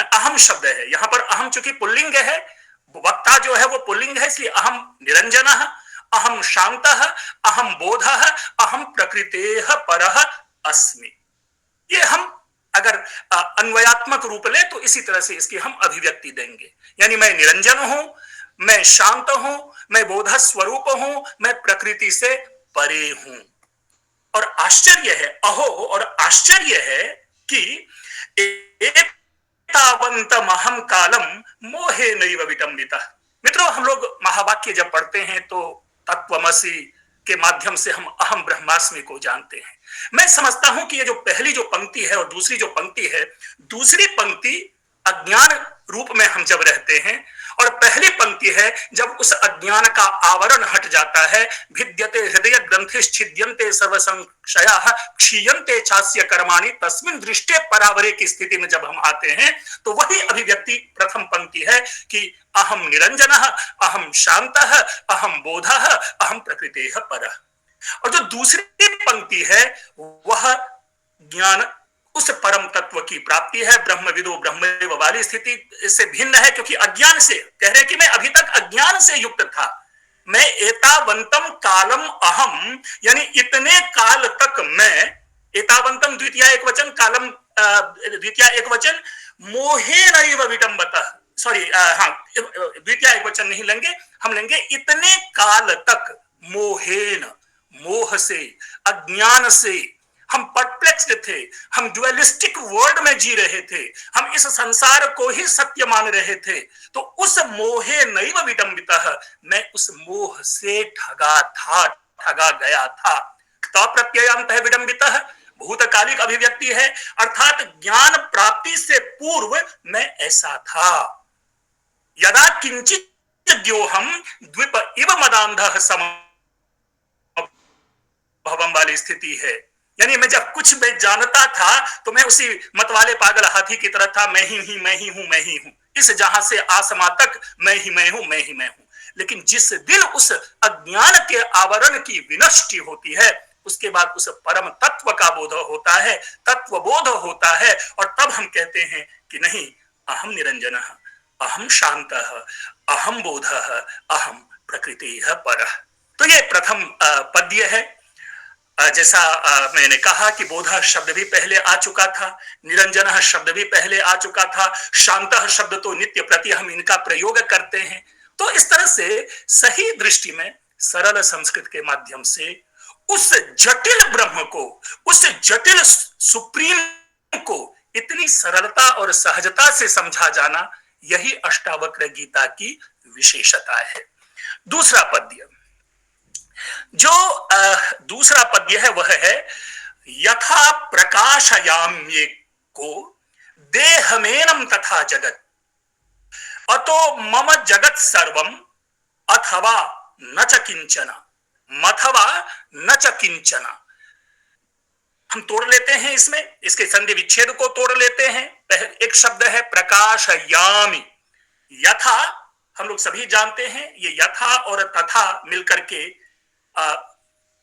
अहम शब्द है यहां पर। अहम चूंकि पुल्लिंग है, वक्ता जो है वो पुल्लिंग है, इसलिए अहम निरंजन, अहम शांत, अहम बोध, अहम प्रकृतेः परः अस्मि। ये हम अगर अन्वयात्मक रूप ले तो इसी तरह से इसकी हम अभिव्यक्ति देंगे, यानी मैं निरंजन हूं, मैं शांत हूं, मैं बोध स्वरूप हूं, मैं प्रकृति से परे हूं। और आश्चर्य है, अहो, और आश्चर्य है कि तावन्तमहं कालम मोहे नैव विटम्बितः। मित्रों, हम लोग महावाक्य जब पढ़ते हैं तो तत्वमसि के माध्यम से हम अहम ब्रह्मास्मि को जानते हैं। मैं समझता हूं कि ये जो पहली जो पंक्ति है और दूसरी जो पंक्ति है, दूसरी पंक्ति अज्ञान रूप में हम जब रहते हैं, और पहली पंक्ति है जब उस अज्ञान का आवरण हट जाता है, भिद्यते हृदय ग्रंथिश्छिद्यन्ते सर्व संशयाः क्षीयन्ते चास्य कर्माणि तस्मिन् दृष्टे परावरे की स्थिति में जब हम आते हैं, तो वही अभिव्यक्ति प्रथम पंक्ति है कि अहम निरंजनः, अहम शांतः, अहम बोधः, अहम प्रकृतेः परः। और जो दूसरी पंक्ति है वह ज्ञान, उस परम तत्व की प्राप्ति है, ब्रह्मविदो ब्रह्मैव वाली स्थिति इससे भिन्न है, क्योंकि अज्ञान से कह रहे कि मैं अभी तक अज्ञान से युक्त था। मैं एतावंतम कालम अहम, यानी इतने काल तक मैं, एतावंतम द्वितीय एक वचन, कालम द्वितीय एक वचन, मोहेनैव विटम्बतः, सॉरी हाँ, द्वितीय एक वचन नहीं लेंगे, हम लेंगे इतने काल तक, मोहेन, मोह से, अज्ञान से हम परप्लेक्स्ड थे, हम ड्युअलिस्टिक वर्ल्ड में जी रहे थे, हम इस संसार को ही सत्य मान रहे थे। तो उस मोहे नैव विटम्बितः, मैं उस मोह से ठगा था, ठगा गया था। तप्रत्ययांतः विडम्बितः भूतकालिक अभिव्यक्ति है, अर्थात ज्ञान प्राप्ति से पूर्व मैं ऐसा था। यदा किंचित द्योहम द्विप इव मदांधः समभवम वाली स्थिति है, यानी मैं जब कुछ मैं जानता था तो मैं उसी मतवाले पागल हाथी की तरह था, मैं ही हूं, मैं ही हूं, मैं ही हूं, इस जहां से आसमां तक मैं ही मैं हूं, मैं ही मैं हूं। लेकिन जिस दिन उस अज्ञान के आवरण की विनष्टि होती है, उसके बाद उस परम तत्व का बोध होता है, तत्व बोध होता है, और तब हम कहते हैं कि नहीं, अहम निरंजनः, अहम शांतः, अहम बोधः, अहम प्रकृतिः परः। तो ये प्रथम पद्य है। जैसा मैंने कहा कि बोधः शब्द भी पहले आ चुका था, निरंजनः शब्द भी पहले आ चुका था, शांतः शब्द तो नित्य प्रति हम इनका प्रयोग करते हैं। तो इस तरह से सही दृष्टि में सरल संस्कृत के माध्यम से उस जटिल ब्रह्म को, उस जटिल सुप्रीम को इतनी सरलता और सहजता से समझा जाना, यही अष्टावक्र गीता की विशेषता है। दूसरा पद्य, जो दूसरा पद्य है वह है यथा प्रकाशयाम्ये को देहमेनम तथा जगत अतो मम जगत सर्वम अथवा न च किंचन, मथवा न च किंचन। हम तोड़ लेते हैं इसमें, इसके संधि विच्छेद को तोड़ लेते हैं। एक शब्द है प्रकाशयामि। यथा हम लोग सभी जानते हैं, ये यथा और तथा मिलकर के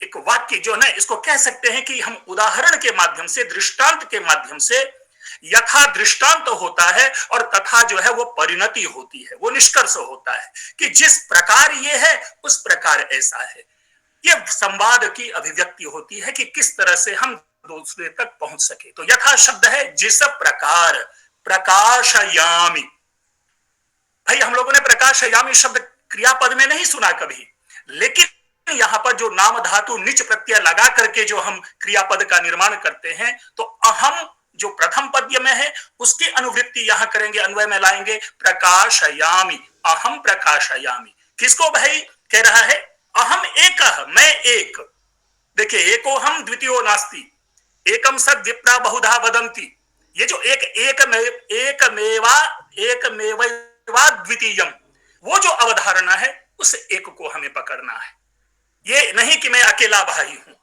एक वाक्य जो है इसको कह सकते हैं कि हम उदाहरण के माध्यम से, दृष्टांत के माध्यम से, यथा दृष्टांत होता है और तथा जो है वो परिणति होती है, वो निष्कर्ष होता है कि जिस प्रकार ये है उस प्रकार ऐसा है। ये संवाद की अभिव्यक्ति होती है कि किस तरह से हम दूसरे तक पहुंच सके। तो यथा शब्द है जिस प्रकार, प्रकाशयामि। भाई हम लोगों ने प्रकाशयामि शब्द क्रियापद में नहीं सुना कभी, लेकिन यहां पर जो नाम धातु निच प्रत्यय लगा करके जो हम क्रियापद का निर्माण करते हैं, तो अहम जो प्रथम पद्य में है उसकी अनुवृत्ति यहां करेंगे, अन्वय में लाएंगे प्रकाशयामि, अहम प्रकाशयामि। किसको भाई कह रहा है? अहम एकः, मैं एक। देखिए, एको हम द्वितीयो नास्ति, एकम सद विप्रा बहुधा वदंती। ये जो एकमेवा द्वितीयम, वो जो अवधारणा है उस एक को हमें पकड़ना है। ये नहीं कि मैं अकेला भाई हूं।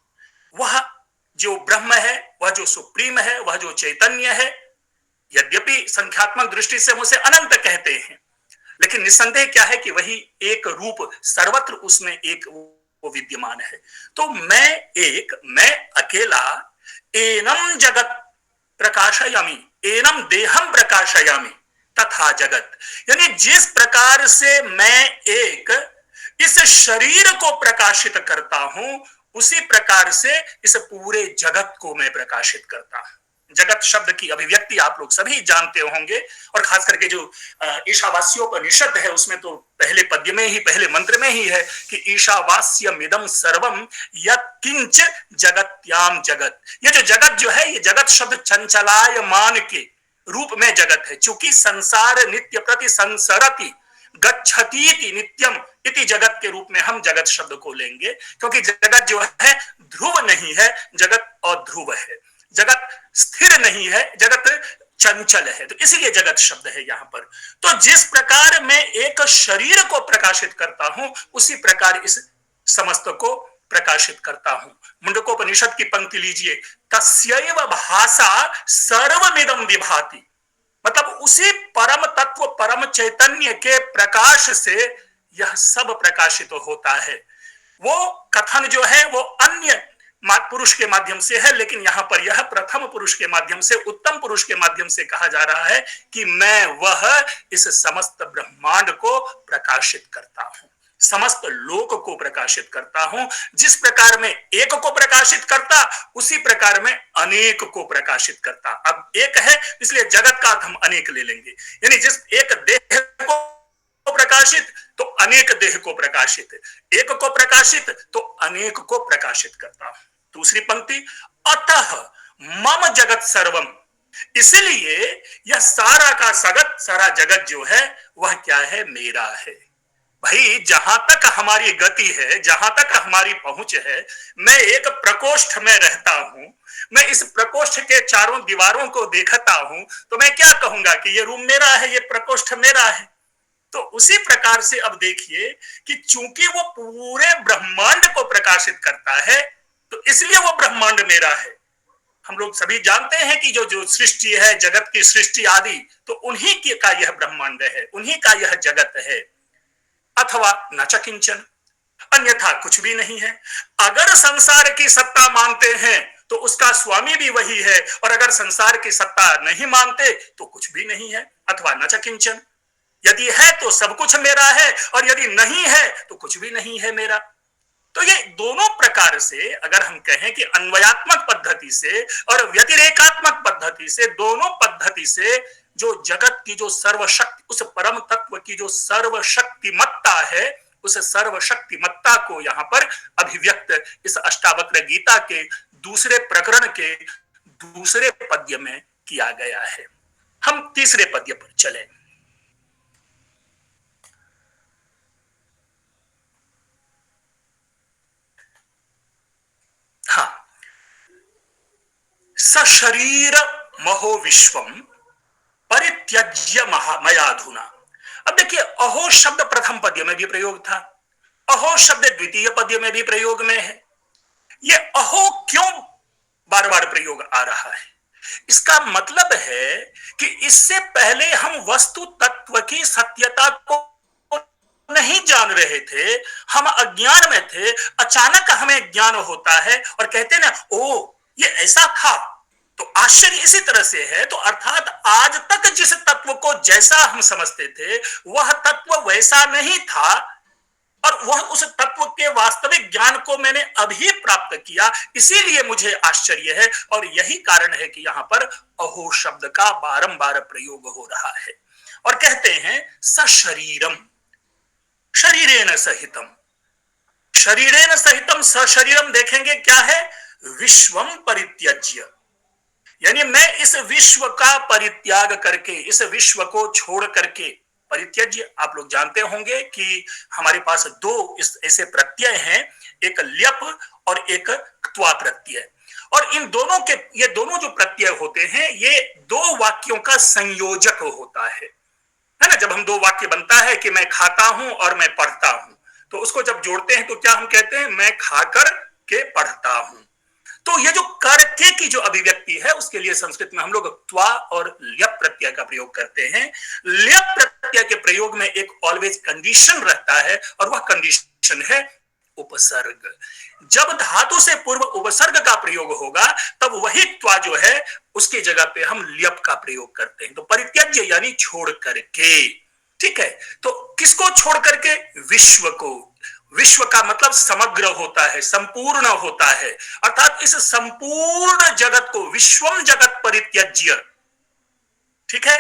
वह जो ब्रह्म है, वह जो सुप्रीम है, वह जो चैतन्य है, यद्यपि संख्यात्मक दृष्टि से हम उसे अनंत कहते हैं, लेकिन निस्संदेह क्या है कि वही एक रूप सर्वत्र उसमें एक वो विद्यमान है। तो मैं एक, मैं अकेला, एनम जगत प्रकाशयामि, एनम देहम प्रकाशयामि तथा जगत, यानी जिस प्रकार से मैं एक इस शरीर को प्रकाशित करता हूं, उसी प्रकार से इस पूरे जगत को मैं प्रकाशित करता हूं। जगत शब्द की अभिव्यक्ति आप लोग सभी जानते होंगे, और खास करके जो ईशावास्योपनिषद है उसमें तो पहले पद्य में ही, पहले मंत्र में ही है कि ईशावास्यमिदं सर्वम यत्किंच जगत्याम जगत। ये जो जगत जो है, ये जगत शब्द चंचलायमान के रूप में जगत है। चूंकि संसार नित्य प्रति संसरति गच्छतीति नित्यम इति जगत के रूप में हम जगत शब्द को लेंगे, क्योंकि जगत जो है ध्रुव नहीं है, जगत अध्रुव है, जगत स्थिर नहीं है, जगत चंचल है, तो इसलिए जगत शब्द है यहां पर। तो जिस प्रकार मैं एक शरीर को प्रकाशित करता हूं, उसी प्रकार इस समस्त को प्रकाशित करता हूं। मुंडकोपनिषद की पंक्ति लीजिए, तस्यैव भासा सर्वमिदं विभाति, मतलब उसी परम तत्व, परम चैतन्य के प्रकाश से यह सब प्रकाशित होता है। वो कथन जो है वो अन्य पुरुष के माध्यम से है, लेकिन यहां पर यह प्रथम पुरुष के माध्यम से, उत्तम पुरुष के माध्यम से कहा जा रहा है कि मैं वह इस समस्त ब्रह्मांड को प्रकाशित करता हूं, समस्त लोक को प्रकाशित करता हूं। जिस प्रकार में एक को प्रकाशित करता, उसी प्रकार में अनेक को प्रकाशित करता। अब एक है इसलिए जगत का अर्थ हम अनेक ले लेंगे, यानी जिस एक देह को प्रकाशित तो अनेक देह को प्रकाशित, एक को प्रकाशित तो अनेक को प्रकाशित करता हूं। दूसरी पंक्ति, अतः मम जगत सर्वम, इसलिए यह सारा का सगत, सारा जगत जो है वह क्या है? मेरा है। भाई जहां तक हमारी गति है, जहां तक हमारी पहुंच है, मैं एक प्रकोष्ठ में रहता हूं, मैं इस प्रकोष्ठ के चारों दीवारों को देखता हूं, तो मैं क्या कहूंगा कि ये रूम मेरा है, ये प्रकोष्ठ मेरा है। तो उसी प्रकार से अब देखिए कि चूंकि वो पूरे ब्रह्मांड को प्रकाशित करता है, तो इसलिए वो ब्रह्मांड मेरा है। हम लोग सभी जानते हैं कि जो जो सृष्टि है, जगत की सृष्टि आदि, तो उन्हीं का यह ब्रह्मांड है, उन्हीं का यह जगत है। अथवा न च किंचन, अन्यथा कुछ भी नहीं है। अगर संसार की सत्ता मानते हैं तो उसका स्वामी भी वही है, और अगर संसार की सत्ता नहीं मानते तो कुछ भी नहीं है, अथवा न च किंचन। यदि है तो सब कुछ मेरा है, और यदि नहीं है तो कुछ भी नहीं है मेरा। तो ये दोनों प्रकार से अगर हम कहें कि अन्वयात्मक पद्धति से और व्यतिरेकात्मक पद्धति से, दोनों पद्धति से जो जगत की जो सर्वशक्ति, उस परम तत्व की जो सर्वशक्तिमत्ता है, उस सर्वशक्तिमत्ता को यहाँ पर अभिव्यक्त इस अष्टावक्र गीता के दूसरे प्रकरण के दूसरे पद्य में किया गया है। हम तीसरे पद्य पर चले। हाँ, सशरीर महो विश्वम परित्यज्य मयाधुना। अब देखिए, अहो शब्द प्रथम पद्य में भी प्रयोग था, अहो शब्द द्वितीय पद्य में भी प्रयोग में है। ये अहो क्यों बार बार प्रयोग आ रहा है? इसका मतलब है कि इससे पहले हम वस्तु तत्व की सत्यता को नहीं जान रहे थे, हम अज्ञान में थे। अचानक हमें ज्ञान होता है और कहते ना, ओ ये ऐसा था। तो आश्चर्य इसी तरह से है। तो अर्थात आज तक जिस तत्व को जैसा हम समझते थे वह तत्व वैसा नहीं था, और वह उस तत्व के वास्तविक ज्ञान को मैंने अभी प्राप्त किया, इसीलिए मुझे आश्चर्य है। और यही कारण है कि यहां पर अहो शब्द का बारंबार प्रयोग हो रहा है। और कहते हैं सशरीरम, शरीरेण सहितम। शरीरेण सहितम, सशरीरम देखेंगे क्या है? विश्वम परित्यज्य, यानी मैं इस विश्व का परित्याग करके, इस विश्व को छोड़ करके, परित्यज्य आप लोग जानते होंगे कि हमारे पास दो ऐसे प्रत्यय हैं, एक ल्यप और एक क्त्वा प्रत्यय। और इन दोनों के, ये दोनों जो प्रत्यय होते हैं, ये दो वाक्यों का संयोजक होता है ना। जब हम दो वाक्य बनता है कि मैं खाता हूं और मैं पढ़ता हूं, तो उसको जब जोड़ते हैं तो क्या हम कहते हैं? मैं खाकर के पढ़ता हूं। तो ये जो करके की जो अभिव्यक्ति है, उसके लिए संस्कृत में हम लोग त्वा और ल्यप प्रत्यय का प्रयोग करते हैं। ल्यप प्रत्यय के प्रयोग में एक ऑलवेज कंडीशन रहता है, और वह कंडीशन है उपसर्ग। जब धातु से पूर्व उपसर्ग का प्रयोग होगा, तब वही त्वा जो है उसकी जगह पे हम ल्यप का प्रयोग करते हैं। तो परित्यज्य यानी छोड़ करके, ठीक है। तो किसको छोड़ करके? विश्व को। विश्व का मतलब समग्र होता है, संपूर्ण होता है। अर्थात इस संपूर्ण जगत को, विश्वम जगत परित्यज्य, ठीक है।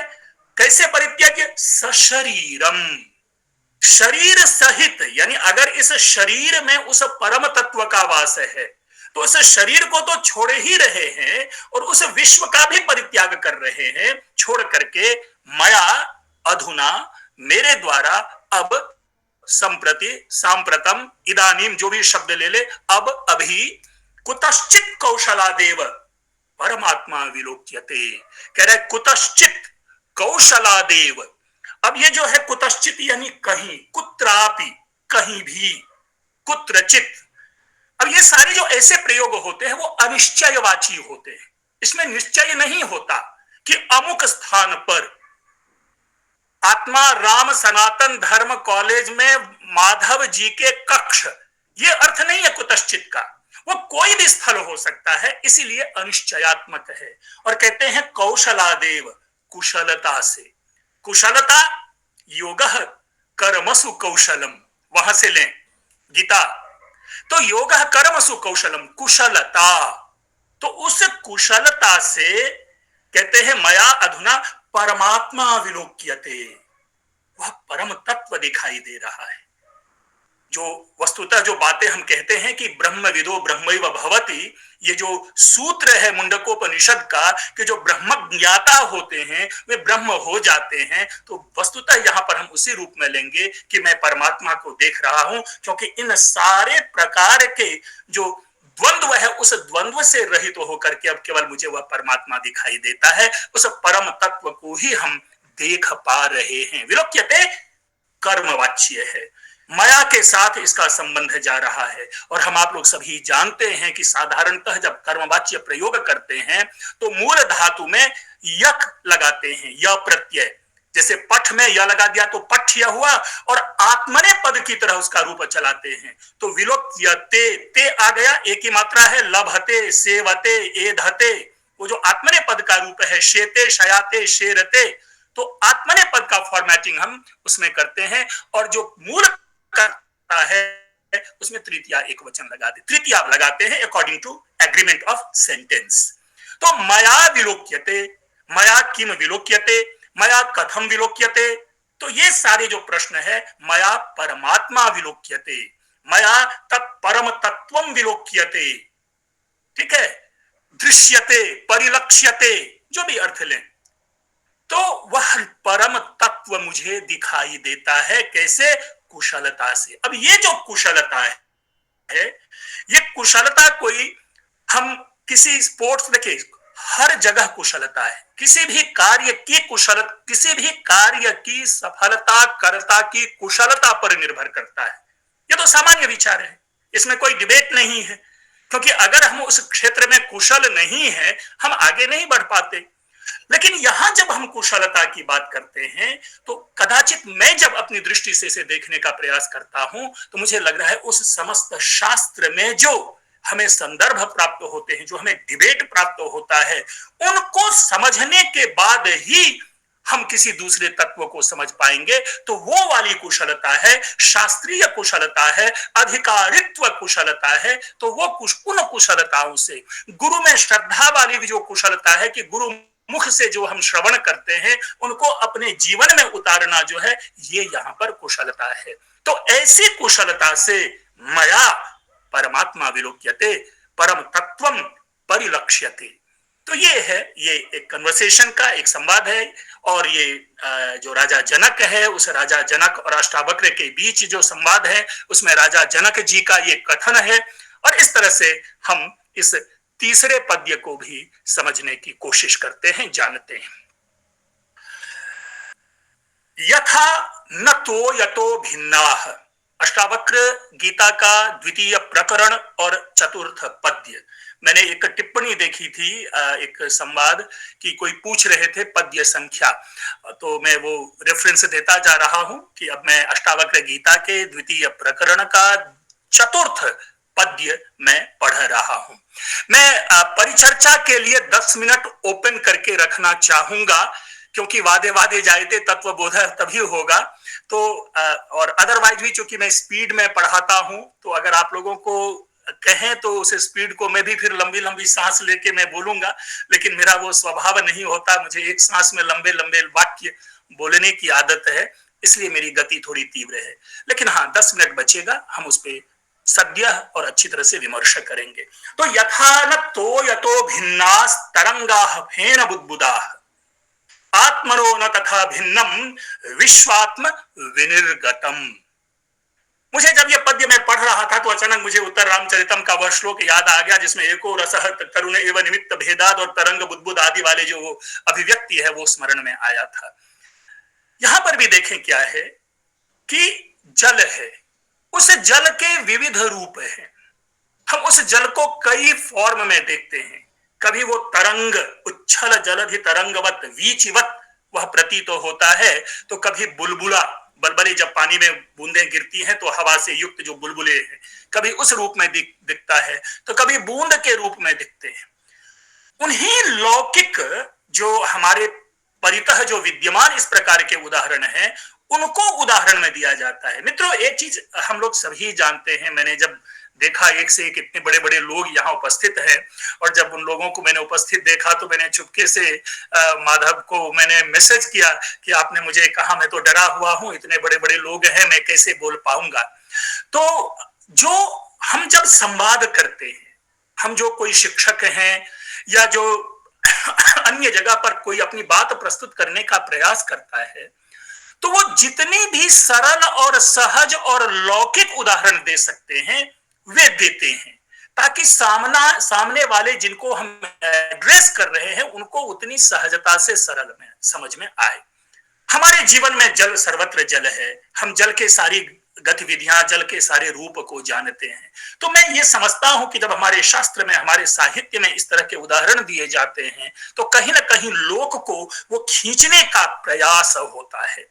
कैसे परित्यज्य? सशरीरम, शरीर सहित, यानी अगर इस शरीर में उस परम तत्व का वास है तो उस शरीर को तो छोड़ ही रहे हैं, और उस विश्व का भी परित्याग कर रहे हैं, छोड़ करके मया अधुना, मेरे द्वारा, अब, संप्रति, सांप्रतम, इदानीम, जो भी शब्द ले ले, अब, अभी, कुतश्चित कौशलादेव परमात्मा विलोक्यते। कह रहे कुतश्चित कौशलादेव। अब ये जो है कुतश्चित यानी कहीं, कुत्रापि, कहीं भी, कुत्रचित। अब ये सारे जो ऐसे प्रयोग होते हैं वो अनिश्चयवाची होते हैं। इसमें निश्चय नहीं होता कि अमुक स्थान पर आत्मा राम सनातन धर्म कॉलेज में माधव जी के कक्ष, ये अर्थ नहीं है कुतश्चित का। वो कोई भी स्थल हो सकता है, इसीलिए अनिश्चयात्मक है। और कहते हैं कौशलादेव, कुशलता से। कुशलता, योगः कर्मसु कौशलम, वहां से लें गीता। तो योगः कर्मसु कौशलम, कुशलता। तो उस कुशलता से कहते हैं मया अधुना परमात्मा विलोक्यते, वह परम तत्व दिखाई दे रहा है। जो वस्तुतः जो बातें हम कहते हैं कि ब्रह्मविदो ब्रह्मैव भवति, ये जो सूत्र है मुंडकोपनिषद का कि जो ब्रह्म ज्ञाता होते हैं वे ब्रह्म हो जाते हैं, तो वस्तुतः यहाँ पर हम उसी रूप में लेंगे कि मैं परमात्मा को देख रहा हूं, क्योंकि इन सारे प्रकार के जो द्वंद्व है उस द्वंद्व से रहित तो होकर के अब केवल मुझे वह परमात्मा दिखाई देता है। उस परम तत्व को ही हम देख पा रहे हैं। विलोक्यते कर्मवाच्य है, माया के साथ इसका संबंध जा रहा है। और हम आप लोग सभी जानते हैं कि साधारणतः जब कर्मवाच्य प्रयोग करते हैं तो मूल धातु में यक लगाते हैं, य प्रत्यय। जैसे पठ में यह लगा दिया तो पठ्य हुआ, और आत्मने पद की तरह उसका रूप चलाते हैं तो विलोक्यते, ते आ गया, एक ही मात्रा है, लभते, सेवते, एधते, वो जो आत्मने पद का रूप है, शेते, शयाते, शेरते, तो आत्मने पद का फॉर्मेटिंग हम उसमें करते हैं, और जो मूल करता है उसमें तृतीया एक वचन लगा दे, तृतीया लगाते हैं according to agreement of sentence. तो मया विलोक्यते, मया किम विलोक्यते, मया कथम विलोक्यते, तो ये सारे जो प्रश्न है, मया परमात्मा विलोक्यते, मया तत्परम तत्वम विलोक्यते, ठीक है, दृश्यते, परिलक्ष्यते, जो भी अर्थ लें, तो वह परम तत्व मुझे दिखाई देता है, कैसे? कुशलता से। अब ये जो कुशलता है, ये कुशलता कोई, हम किसी स्पोर्ट्स देखे, हर जगह कुशलता है, किसी भी कार्य की कुशलता, किसी भी कार्य की सफलता कर्ता की कुशलता पर निर्भर करता है। ये तो सामान्य विचार है, इसमें कोई डिबेट नहीं है, क्योंकि अगर हम उस क्षेत्र में कुशल नहीं है, हम आगे नहीं बढ़ पाते। लेकिन यहां जब हम कुशलता की बात करते हैं, तो कदाचित मैं जब अपनी दृष्टि से इसे देखने का प्रयास करता हूं, तो मुझे लग रहा है उस समस्त शास्त्र में जो हमें संदर्भ प्राप्त होते हैं, जो हमें डिबेट प्राप्त होता है, उनको समझने के बाद ही हम किसी दूसरे तत्व को समझ पाएंगे। तो वो वाली कुशलता है, शास्त्रीय कुशलता है, अधिकारित्व कुशलता है। तो वो उन कुशलताओं से, गुरु में श्रद्धा वाली जो कुशलता है कि गुरु मुख से जो हम श्रवण करते हैं उनको अपने जीवन में उतारना जो है, ये यहां पर कुशलता है। तो ऐसी कुशलता से मया परमात्मा विलोक्यते, परम तत्वम परिलक्ष्यते। तो ये है, ये एक कन्वर्सेशन का एक संवाद है, और ये जो राजा जनक है, उस राजा जनक और अष्टावक्र के बीच जो संवाद है, उसमें राजा जनक जी का ये कथन है, और इस तरह से हम इस तीसरे पद्य को भी समझने की कोशिश करते हैं, जानते हैं। यथा न तो यतो भिन्नाः, अष्टावक्र गीता का द्वितीय प्रकरण और चतुर्थ पद्य। मैंने एक टिप्पणी देखी थी, एक संवाद की, कोई पूछ रहे थे पद्य संख्या, तो मैं वो रेफरेंस देता जा रहा हूं कि अब मैं अष्टावक्र गीता के द्वितीय प्रकरण का चतुर्थ पद्य मैं पढ़ रहा हूं। मैं परिचर्चा के लिए 10 मिनट ओपन करके रखना चाहूंगा, क्योंकि वादे वादे जायते तत्वबोध तभी होगा। तो और अदरवाइज भी चूंकि मैं स्पीड में पढ़ाता हूं, तो अगर आप लोगों को कहें तो उस स्पीड को मैं भी फिर लंबी लंबी सांस लेके मैं बोलूंगा, लेकिन मेरा वो स्वभाव नहीं होता, मुझे एक सांस में लंबे लंबे वाक्य बोलने की आदत है, इसलिए मेरी गति थोड़ी तीव्र है। लेकिन हाँ, 10 मिनट बचेगा, हम उस पर सद्य और अच्छी तरह से विमर्श करेंगे। तो यथा न तो यतो भिन्नास तरंगाः फेन बुद्बुदाः, आत्मनो न तथा भिन्नम विश्वात्म विनिर्गतम। मुझे जब ये पद्य मैं पढ़ रहा था, तो अचानक मुझे उत्तर रामचरितम का वह श्लोक याद आ गया, जिसमें एको रसः तरुण एवं निमित्त भेदाद और तरंग बुद्बुद आदि वाले जो वो अभिव्यक्ति है, वो स्मरण में आया था। यहां पर भी देखें क्या है कि जल है, उस जल के विविध रूप हैं। हम उस जल को कई फॉर्म में देखते हैं। कभी वो तरंग, उच्छल जलधि तरंगवत वीचिवत वह प्रतीत होता है, तो कभी बुलबुला, बलबले जब पानी में बूंदें गिरती हैं तो हवा से युक्त जो बुलबुले हैं, कभी उस रूप में दिखता है, तो कभी बूंद के रूप में दिखते हैं। उन्हीं लौकिक जो हमारे परितः जो विद्यमान इस प्रकार के उदाहरण हैं, उनको उदाहरण में दिया जाता है। मित्रों, एक चीज हम लोग सभी जानते हैं, मैंने जब देखा एक से एक इतने बड़े बड़े लोग यहाँ उपस्थित हैं, और जब उन लोगों को मैंने उपस्थित देखा तो मैंने चुपके से माधव को मैंने मैसेज किया कि आपने मुझे कहा, मैं तो डरा हुआ हूं, इतने बड़े बड़े लोग हैं, मैं कैसे बोल पाऊंगा। तो जो हम जब संवाद करते हैं, हम जो कोई शिक्षक हैं या जो अन्य जगह पर कोई अपनी बात प्रस्तुत करने का प्रयास करता है, तो वो जितनी भी सरल और सहज और लौकिक उदाहरण दे सकते हैं वे देते हैं, ताकि सामने वाले जिनको हम एड्रेस कर रहे हैं उनको उतनी सहजता से सरल में समझ में आए। हमारे जीवन में जल, सर्वत्र जल है, हम जल के सारी गतिविधियां, जल के सारे रूप को जानते हैं। तो मैं ये समझता हूं कि जब हमारे शास्त्र में, हमारे साहित्य में इस तरह के उदाहरण दिए जाते हैं तो कहीं ना कहीं लोक को वो खींचने का प्रयास होता है।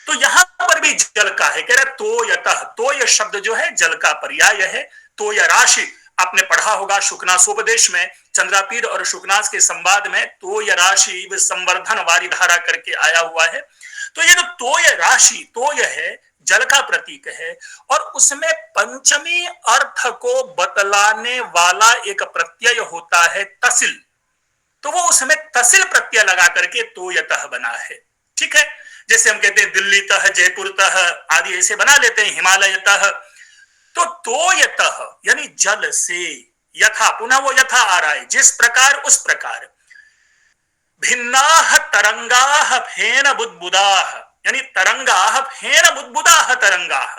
तो यहां पर भी जल का है, कह रहा तो यतः, तो यह शब्द जो है जल का पर्याय है। तो यह राशि आपने पढ़ा होगा शुकनासोपदेश में, चंद्रापीड और शुकनास के संवाद में, तो यह राशि संवर्धन वारी धारा करके आया हुआ है। तो ये जो तो यह राशि, तो यह है जल का प्रतीक है, और उसमें पंचमी अर्थ को बतलाने वाला एक प्रत्यय होता है तसिल। तो वो उसमें तसिल प्रत्यय लगा करके तो यतः बना है। ठीक है, जैसे हम कहते हैं दिल्ली तह, जयपुर तह आदि ऐसे बना लेते हैं, हिमालय तह। तो यतः यानी जल से, यथा, पुनः वो यथा आ रहा है, जिस प्रकार उस प्रकार। भिन्नाह तरंगाह फेन बुद्बुदाह, यानी तरंगाह फेन बुद्बुदाह तरंगाह।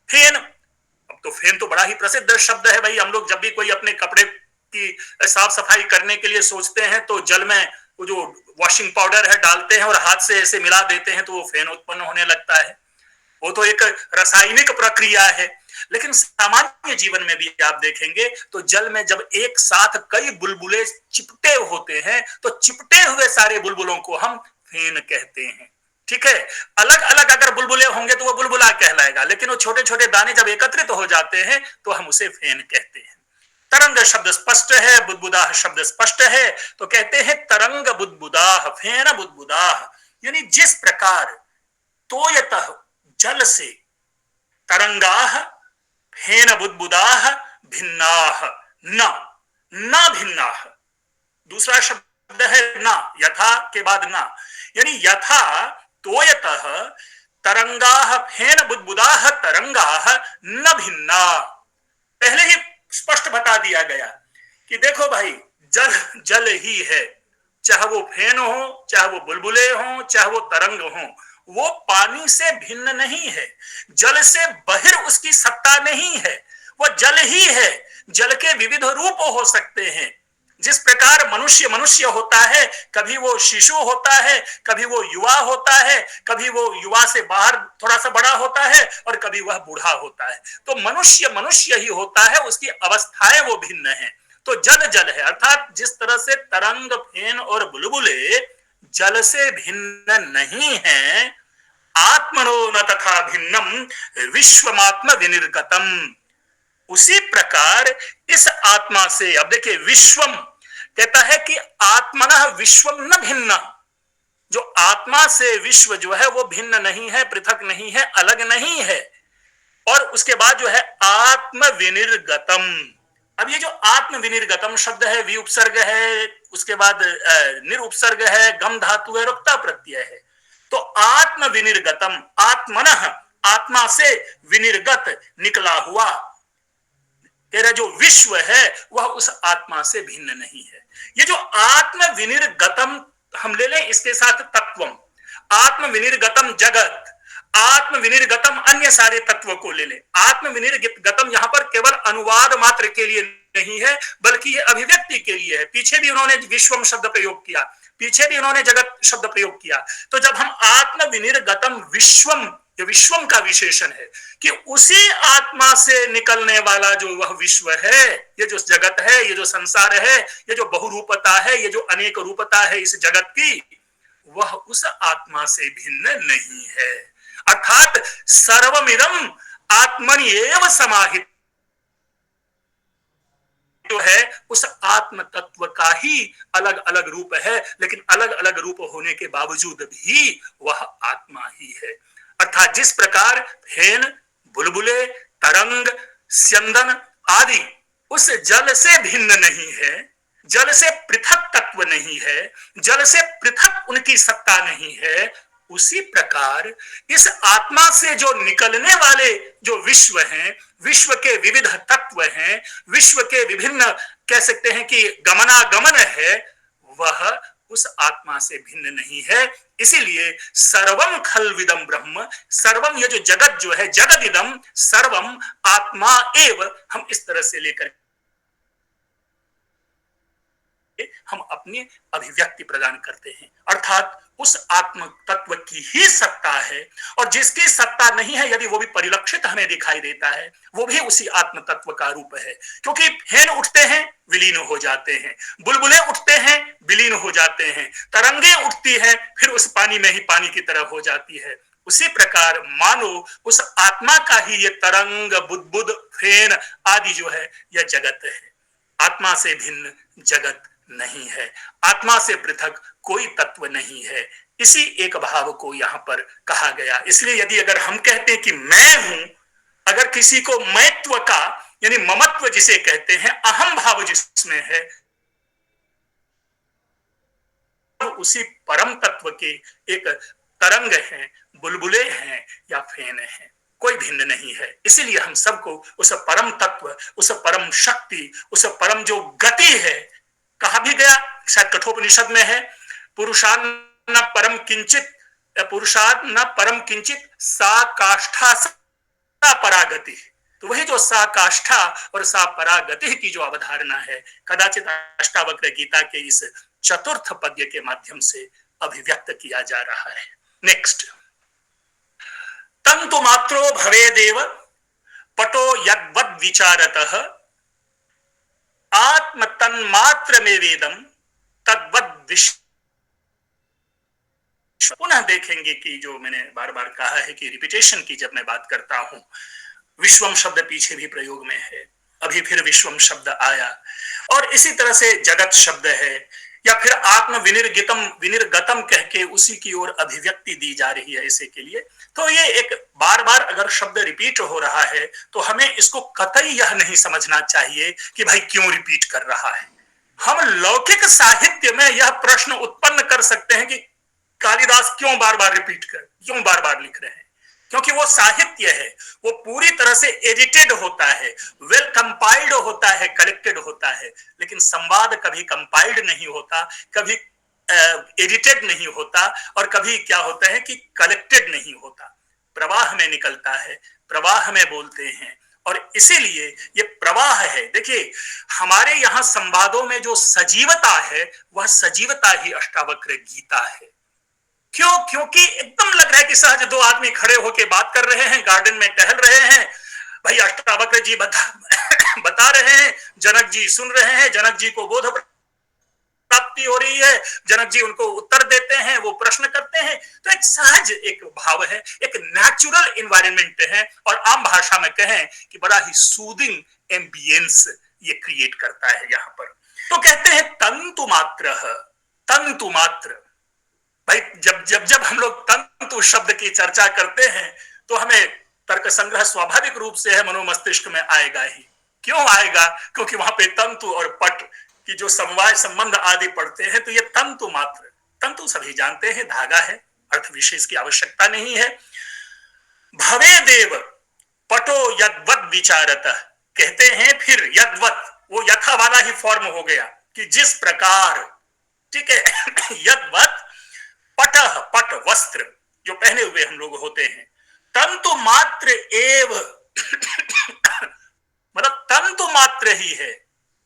फेन, अब तो फेन तो बड़ा ही प्रसिद्ध शब्द है भाई। हम लोग जब भी कोई अपने कपड़े की साफ सफाई करने के लिए सोचते हैं तो जल में वो जो वॉशिंग पाउडर है डालते हैं और हाथ से ऐसे मिला देते हैं तो वो फेन उत्पन्न होने लगता है। वो तो एक रासायनिक प्रक्रिया है। लेकिन सामान्य जीवन में भी आप देखेंगे तो जल में जब एक साथ कई बुलबुले चिपटे होते हैं तो चिपटे हुए सारे बुलबुलों को हम फेन कहते हैं। ठीक है, अलग अलग अगर बुलबुले होंगे तो वो बुलबुला कहलाएगा, लेकिन वो छोटे छोटे दाने जब एकत्रित हो जाते हैं तो हम उसे फेन कहते हैं। तरंग शब्द स्पष्ट है, बुदबुदाह शब्द स्पष्ट है, तो कहते हैं तरंग बुदबुदाह, फेन बुदबुदाह, यानी जिस प्रकार तोयतः जल से, तरंगाह फेन बुदबुदाह भिन्नाह, न भिन्नाह। दूसरा शब्द है ना, यथा के बाद ना, यानी यथा तोयतः तरंगाह फेन बुदबुदाह तरंगाह न भिन्ना। पहले ही स्पष्ट बता दिया गया कि देखो भाई, जल जल ही है, चाहे वो फेन हो, चाहे वो बुलबुले हो, चाहे वो तरंग हो, वो पानी से भिन्न नहीं है, जल से बाहर उसकी सत्ता नहीं है, वो जल ही है। जल के विविध रूप हो सकते हैं। जिस प्रकार मनुष्य मनुष्य होता है, कभी वो शिशु होता है, कभी वो युवा होता है, कभी वो युवा से बाहर थोड़ा सा बड़ा होता है और कभी वह बूढ़ा होता है। तो मनुष्य मनुष्य ही होता है, उसकी अवस्थाएं वो भिन्न हैं। तो जल जल है, अर्थात जिस तरह से तरंग, फेन और बुलबुले जल से भिन्न नहीं है, आत्मनो न तथा भिन्नम विश्वमात्म विनिर्गतम, उसी प्रकार इस आत्मा से, अब देखिए विश्वम कहता है कि आत्मनः विश्वम न भिन्न, जो आत्मा से विश्व जो है वो भिन्न नहीं है, पृथक नहीं है, अलग नहीं है। और उसके बाद जो है आत्म विनिर्गतम। अब ये जो आत्म विनिर्गतम शब्द है, वि उपसर्ग है, उसके बाद निर उपसर्ग है, गम धातु है, रुक्ता प्रत्यय है। तो आत्म विनिर्गतम, आत्मनः, आत्मा से, विनिर्गत निकला हुआ, तेरा जो विश्व है वह उस आत्मा से भिन्न नहीं है। ये जो आत्म विनिर्गतम हम ले लें, इसके साथ तत्वम, आत्म विनिर्गतम जगत, आत्म विनिर्गतम अन्य सारे तत्व को ले लें। आत्म विनिर्गतम यहां पर केवल अनुवाद मात्र के लिए नहीं है, बल्कि ये अभिव्यक्ति के लिए है। पीछे भी उन्होंने विश्वम शब्द प्रयोग किया, पीछे भी उन्होंने जगत शब्द प्रयोग किया। तो जब हम आत्म विनिर्गतम विश्वम, ये विश्वम का विशेषण है कि उसी आत्मा से निकलने वाला जो वह विश्व है, ये जो जगत है, ये जो संसार है, ये जो बहुरूपता है, ये जो अनेक रूपता है इस जगत की, वह उस आत्मा से भिन्न नहीं है। अर्थात सर्वमिदं आत्मनि एव समाहित जो है उस आत्म तत्व का ही अलग अलग रूप है, लेकिन अलग अलग रूप होने के बावजूद भी वह आत्मा ही है। अर्थात जिस प्रकार फेन, बुलबुले, तरंग, स्यंदन आदि उस जल से भिन्न नहीं है, जल से पृथक तत्व नहीं है, जल से पृथक उनकी सत्ता नहीं है, उसी प्रकार इस आत्मा से जो निकलने वाले जो विश्व हैं, विश्व के विविध तत्व हैं, विश्व के विभिन्न कह सकते हैं कि गमनागमन है, वह उस आत्मा से भिन्न नहीं है। इसीलिए सर्वम खल्विदम ब्रह्म, सर्वम ये जो जगत जो है, जगदिदम सर्वम आत्मा एव, हम इस तरह से लेकर हम अपनी अभिव्यक्ति प्रदान करते हैं, अर्थात उस आत्म तत्व की ही सत्ता है, और जिसकी सत्ता नहीं है यदि वो भी परिलक्षित हमें दिखाई देता है, वो भी उसी आत्म तत्व का रूप है। क्योंकि फेन उठते हैं विलीन हो जाते हैं, बुलबुले उठते हैं विलीन हो जाते हैं, तरंगे उठती हैं फिर उस पानी में ही पानी की तरह हो जाती है। उसी प्रकार मानो उस आत्मा का ही ये तरंग, बुदबुद, फेन आदि जो है यह जगत है। आत्मा से भिन्न जगत नहीं है, आत्मा से पृथक कोई तत्व नहीं है। इसी एक भाव को यहां पर कहा गया। इसलिए यदि अगर हम कहते हैं कि मैं हूं, अगर किसी को मैत्व का यानी ममत्व जिसे कहते हैं, अहम भाव जिसमें है, उसी परम तत्व के एक तरंग हैं, बुलबुले हैं या फेन हैं, कोई भिन्न नहीं है। इसीलिए हम सबको उस परम तत्व, उस परम शक्ति, उस परम जो गति है, कहा भी गया शायद कठोपनिषद में है, पुरुषान न परम किंचित, पुरुषान न परम किंचित सा काष्ठा सा परागति। तो वही जो सा काष्ठा और सा परागति की जो अवधारणा है, कदाचित अष्टावक्र गीता के इस चतुर्थ पद्य के माध्यम से अभिव्यक्त किया जा रहा है। नेक्स्ट, तंतु मात्रो भवेदेव पटो यद्वद विचारतः आत्म तन्मात्र में वेदम तद्वद विश्व। पुनः देखेंगे कि जो मैंने बार बार कहा है कि रिपीटेशन की जब मैं बात करता हूं, विश्वम शब्द पीछे भी प्रयोग में है, अभी फिर विश्वम शब्द आया, और इसी तरह से जगत शब्द है, या फिर आत्म विनिर्गतम कह के उसी की ओर अभिव्यक्ति दी जा रही है ऐसे के लिए। तो ये एक बार बार अगर शब्द रिपीट हो रहा है तो हमें इसको कतई यह नहीं समझना चाहिए कि भाई क्यों रिपीट कर रहा है। हम लौकिक साहित्य में यह प्रश्न उत्पन्न कर सकते हैं कि कालिदास क्यों बार बार लिख रहे हैं, क्योंकि वो साहित्य है, वो पूरी तरह से एडिटेड होता है, वेल कंपाइल्ड होता है, कलेक्टेड होता है। लेकिन संवाद कभी कंपाइल्ड नहीं होता, कभी एडिटेड नहीं होता, और कभी क्या होता है कि कलेक्टेड नहीं होता। प्रवाह में निकलता है, प्रवाह में बोलते हैं, और इसीलिए ये प्रवाह है। देखिए, हमारे यहाँ संवादों में जो सजीवता है वह सजीवता ही अष्टावक्र गीता है। क्यों? क्योंकि एकदम लग रहा है कि सहज दो आदमी खड़े होकर बात कर रहे हैं, गार्डन में टहल रहे हैं, भाई अष्टावक्र जी बता रहे हैं, जनक जी सुन रहे हैं, जनक जी को बोध प्राप्ति हो रही है, जनक जी उनको उत्तर देते हैं, वो प्रश्न करते हैं। तो एक सहज एक भाव है, एक नेचुरल एनवायरनमेंट है, और आम भाषा में कहें कि बड़ा ही सूदिंग एम्बियंस ये क्रिएट करता है यहाँ पर। तो कहते हैं तंतु मात्र। भाई जब हम लोग तंतु शब्द की चर्चा करते हैं तो हमें तर्क संग्रह स्वाभाविक रूप से है मनोमस्तिष्क में आएगा ही। क्यों आएगा? क्योंकि वहां पे तंतु और पट की जो समवाय संबंध आदि पढ़ते हैं, तो ये तंतु मात्र, तंतु सभी जानते हैं धागा है, अर्थ विशेष की आवश्यकता नहीं है। भवे देव पटो यद्वत विचारतः, कहते हैं फिर यद्वत, वो यथा वाला ही फॉर्म हो गया कि जिस प्रकार, ठीक है। यद्वत पटह, पट वस्त्र जो पहने हुए हम लोग होते हैं, तंतु मात्र एव मतलब तंतु मात्र ही है,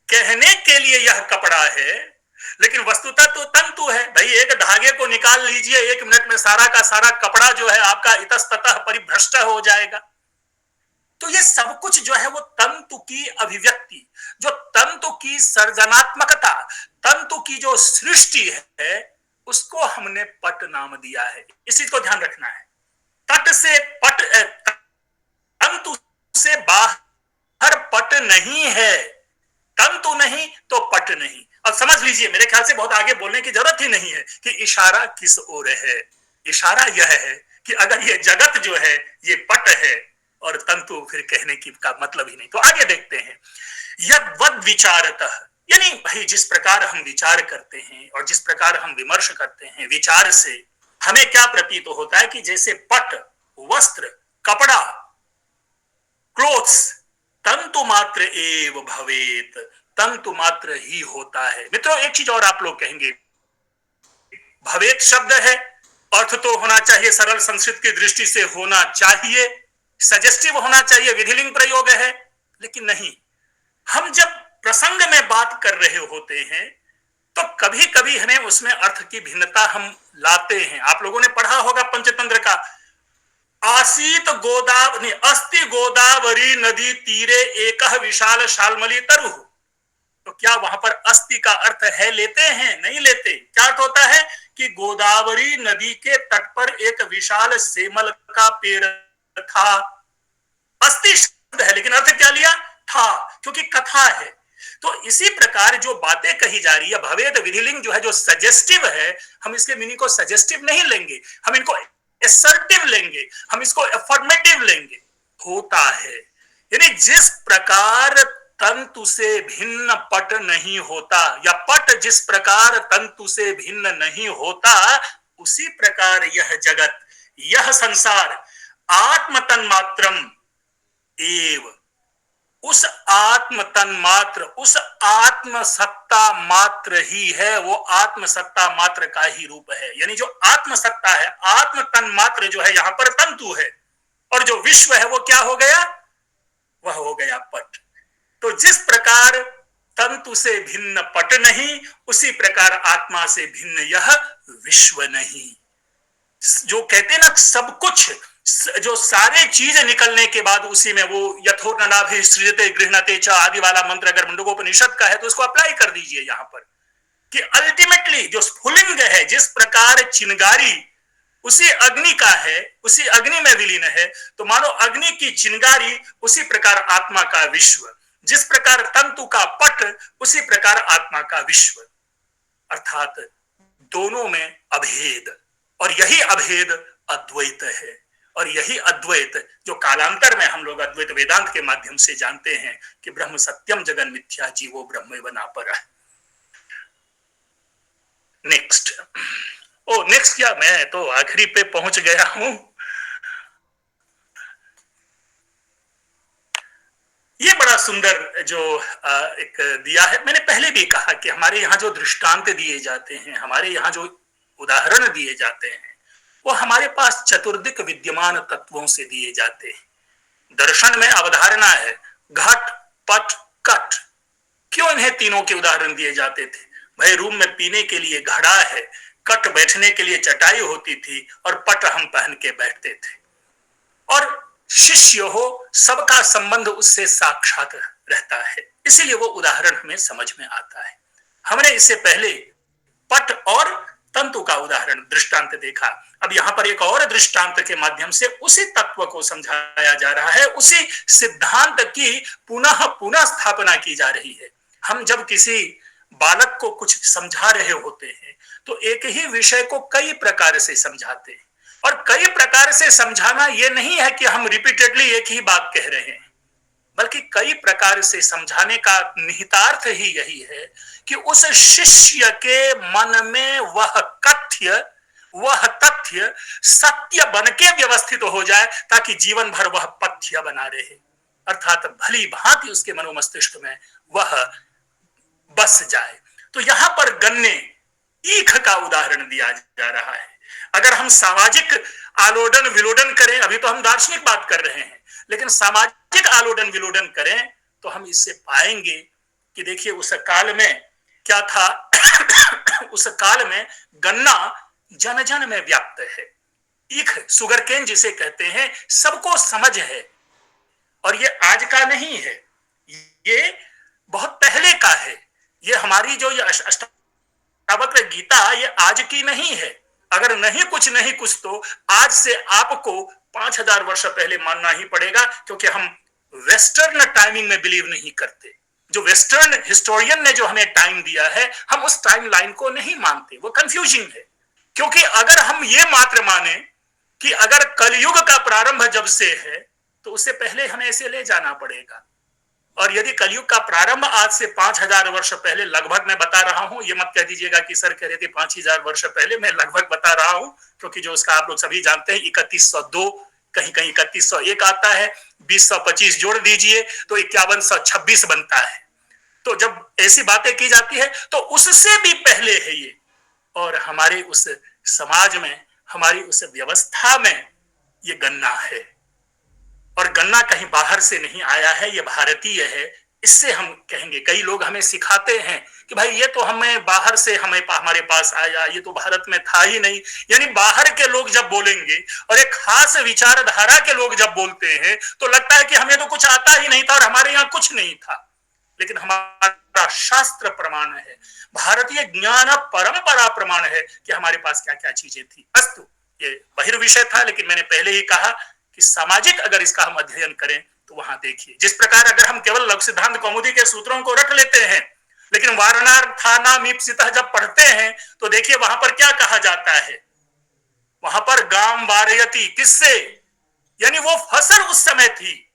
कहने के लिए यह कपड़ा है, लेकिन वस्तुतः तो तंतु है। भाई एक धागे को निकाल लीजिए, 1 मिनट में सारा का सारा कपड़ा जो है आपका इतस्ततः परिभ्रष्ट हो जाएगा। तो ये सब कुछ जो है वो तंतु की अभिव्यक्ति, जो तंतु की सर्जनात्मकता, तंतु की जो सृष्टि है, उसको हमने पट नाम दिया है। इस चीज को ध्यान रखना है। तट से पट, तंतु से बाहर पट नहीं है, तंतु नहीं तो पट नहीं। अब समझ लीजिए, मेरे ख्याल से बहुत आगे बोलने की जरूरत ही नहीं है कि इशारा किस ओर है। इशारा यह है कि अगर ये जगत जो है ये पट है और तंतु फिर कहने की का मतलब ही नहीं। तो आगे देखते हैं, यद्वद विचारतः, यानी भाई जिस प्रकार हम विचार करते हैं और जिस प्रकार हम विमर्श करते हैं, विचार से हमें क्या प्रतीत होता है कि जैसे पट, वस्त्र, कपड़ा, क्लोथ्स तंतु मात्र एव भवेत, तंतु मात्र ही होता है। मित्रों एक चीज और आप लोग कहेंगे, भवेत शब्द है, अर्थ तो होना चाहिए, सरल संस्कृत की दृष्टि से होना चाहिए, सजेस्टिव होना चाहिए, विधिलिंग प्रयोग है, लेकिन नहीं। हम जब प्रसंग में बात कर रहे होते हैं तो कभी कभी हमें उसमें अर्थ की भिन्नता हम लाते हैं। आप लोगों ने पढ़ा होगा पंचतंत्र का, आसीत गोदावरी अस्ति गोदावरी नदी तीरे एक विशाल शालमली तरु। तो क्या वहां पर अस्ति का अर्थ है लेते हैं? नहीं लेते। क्या अर्थ होता है कि गोदावरी नदी के तट पर एक विशाल सेमल का पेड़ था। अस्ति शब्द है लेकिन अर्थ क्या लिया? था, क्योंकि कथा है। तो इसी प्रकार जो बातें कही जा रही है, भवेद विधिलिंग जो है, जो सजेस्टिव है, हम इसके मीनिंग को सजेस्टिव नहीं लेंगे, हम इनको असर्टिव लेंगे, हम इसको अफर्मेटिव लेंगे। होता है, यानी जिस प्रकार तंतु से भिन्न पट नहीं होता, या पट जिस प्रकार तंतु से भिन्न नहीं होता, उसी प्रकार यह जगत, यह संसार आत्म तन्मात्रम एव, उस आत्म तन्मात्र, उस आत्म सत्ता मात्र ही है, वो आत्म सत्ता मात्र का ही रूप है। यानी जो आत्म सत्ता है, आत्म तन्मात्र जो है, यहां पर तंतु है, और जो विश्व है वो क्या हो गया? वह हो गया पट। तो जिस प्रकार तंतु से भिन्न पट नहीं, उसी प्रकार आत्मा से भिन्न यह विश्व नहीं। जो कहते ना सब कुछ, जो सारे चीज निकलने के बाद उसी में वो यथोर्नाभि सृजते गृह्णते च आदि वाला मंत्र अगर मुंडकोपनिषद का है तो उसको अप्लाई कर दीजिए यहां पर, कि अल्टीमेटली जो स्फुलिंग है, जिस प्रकार चिंगारी उसी अग्नि का है, उसी अग्नि में विलीन है, तो मानो अग्नि की चिंगारी उसी प्रकार आत्मा का विश्व, जिस प्रकार तंतु का पट उसी प्रकार आत्मा का विश्व, अर्थात दोनों में अभेद। और यही अभेद अद्वैत है, और यही अद्वैत जो कालांतर में हम लोग अद्वैत वेदांत के माध्यम से जानते हैं कि ब्रह्म सत्यम जगन मिथ्या जीवो ब्रह्म बना पर है। नेक्स्ट, ओ नेक्स्ट क्या, मैं तो आखिरी पे पहुंच गया हूं। ये बड़ा सुंदर जो एक दिया है। मैंने पहले भी कहा कि हमारे यहाँ जो दृष्टांत दिए जाते हैं, हमारे यहाँ जो उदाहरण दिए जाते हैं, वो हमारे पास चतुर्दिक विद्यमान तत्वों से दिए जाते हैं। दर्शन में अवधारणा है घट पट कट। क्यों इन्हें तीनों के उदाहरण दिए जाते थे? भाई रूम में पीने के लिए घड़ा है, कट बैठने के लिए चटाई होती थी, और पट हम पहन के बैठते थे। और शिष्य हो, सबका संबंध उससे साक्षात रहता है, इसीलिए वो उदाहरण हमें समझ में आता है। हमने इससे पहले पट और तंतु का उदाहरण दृष्टांत देखा। अब यहां पर एक और दृष्टांत के माध्यम से उसी तत्व को समझाया जा रहा है, उसी सिद्धांत की पुनः पुनः स्थापना की जा रही है। हम जब किसी बालक को कुछ समझा रहे होते हैं तो एक ही विषय को कई प्रकार से समझाते हैं, और कई प्रकार से समझाना यह नहीं है कि हम रिपीटेडली एक ही बात कह रहे हैं, बल्कि कई प्रकार से समझाने का निहितार्थ ही यही है कि उस शिष्य के मन में वह कथ्य, वह तथ्य सत्य बन के व्यवस्थित हो जाए, ताकि जीवन भर वह पथ्य बना रहे, अर्थात भली भांति उसके मनोमस्तिष्क में वह बस जाए। तो यहां पर गन्ने ईख का उदाहरण दिया जा रहा है। अगर हम सामाजिक आलोडन विलोडन करें, अभी तो हम दार्शनिक बात कर रहे हैं, लेकिन सामाजिक आलोडन विलोडन करें तो हम इससे पाएंगे कि देखिए उस काल में क्या था। उस काल में गन्ना जन जन में व्याप्त है। ईख सुगर केन जिसे कहते हैं, सबको समझ है, और ये आज का नहीं है, ये बहुत पहले का है। ये हमारी जो ये अष्टावक्र गीता, ये आज की नहीं है। अगर नहीं कुछ तो आज से आपको 5000 वर्ष पहले मानना ही पड़ेगा, क्योंकि हम वेस्टर्न टाइमिंग में बिलीव नहीं करते। जो वेस्टर्न हिस्टोरियन ने जो हमें टाइम दिया है, हम उस टाइम लाइन को नहीं मानते। वो कंफ्यूजिंग है, क्योंकि अगर हम ये मात्र माने कि अगर कलयुग का प्रारंभ जब से है, तो उससे पहले हमें इसे ले जाना पड़ेगा। और यदि कलयुग का प्रारंभ आज से 5000 वर्ष पहले, लगभग मैं बता रहा हूं, ये मत कह दीजिएगा कि सर कह रहे थे 5000 वर्ष पहले, मैं लगभग बता रहा हूं, क्योंकि जो उसका आप लोग सभी जानते हैं 3102, कहीं कहीं 3101 आता है, 2025 जोड़ दीजिए तो 5126 बनता है। तो जब ऐसी बातें की जाती है तो उससे भी पहले है ये। और हमारे उस समाज में, हमारी उस व्यवस्था में ये गन्ना है, और गन्ना कहीं बाहर से नहीं आया है, ये भारतीय है। इससे हम कहेंगे, कई लोग हमें सिखाते हैं कि भाई ये तो हमें बाहर से हमारे पास आया, ये तो भारत में था ही नहीं। यानी बाहर के लोग जब बोलेंगे और एक खास विचारधारा के लोग जब बोलते हैं तो लगता है कि हमें तो कुछ आता ही नहीं था और हमारे यहाँ कुछ नहीं था। लेकिन हमारा शास्त्र प्रमाण है, भारतीय ज्ञान परंपरा प्रमाण है कि हमारे पास क्या क्या चीजें थी। अस्तु, ये बहिर्विषय था, लेकिन मैंने पहले ही कहा कि सामाजिक अगर इसका हम अध्ययन करें तो वहां देखिए, जिस प्रकार अगर हम केवल लघु सिद्धांत कौमुदी के सूत्रों को रट लेते हैं, लेकिन वारणार्थानामीप्सितः जब पढ़ते हैं तो देखिए वहां पर क्या कहा जाता है। वहां पर गाम वारयति, किससे, यानी वो फसल उस समय थी।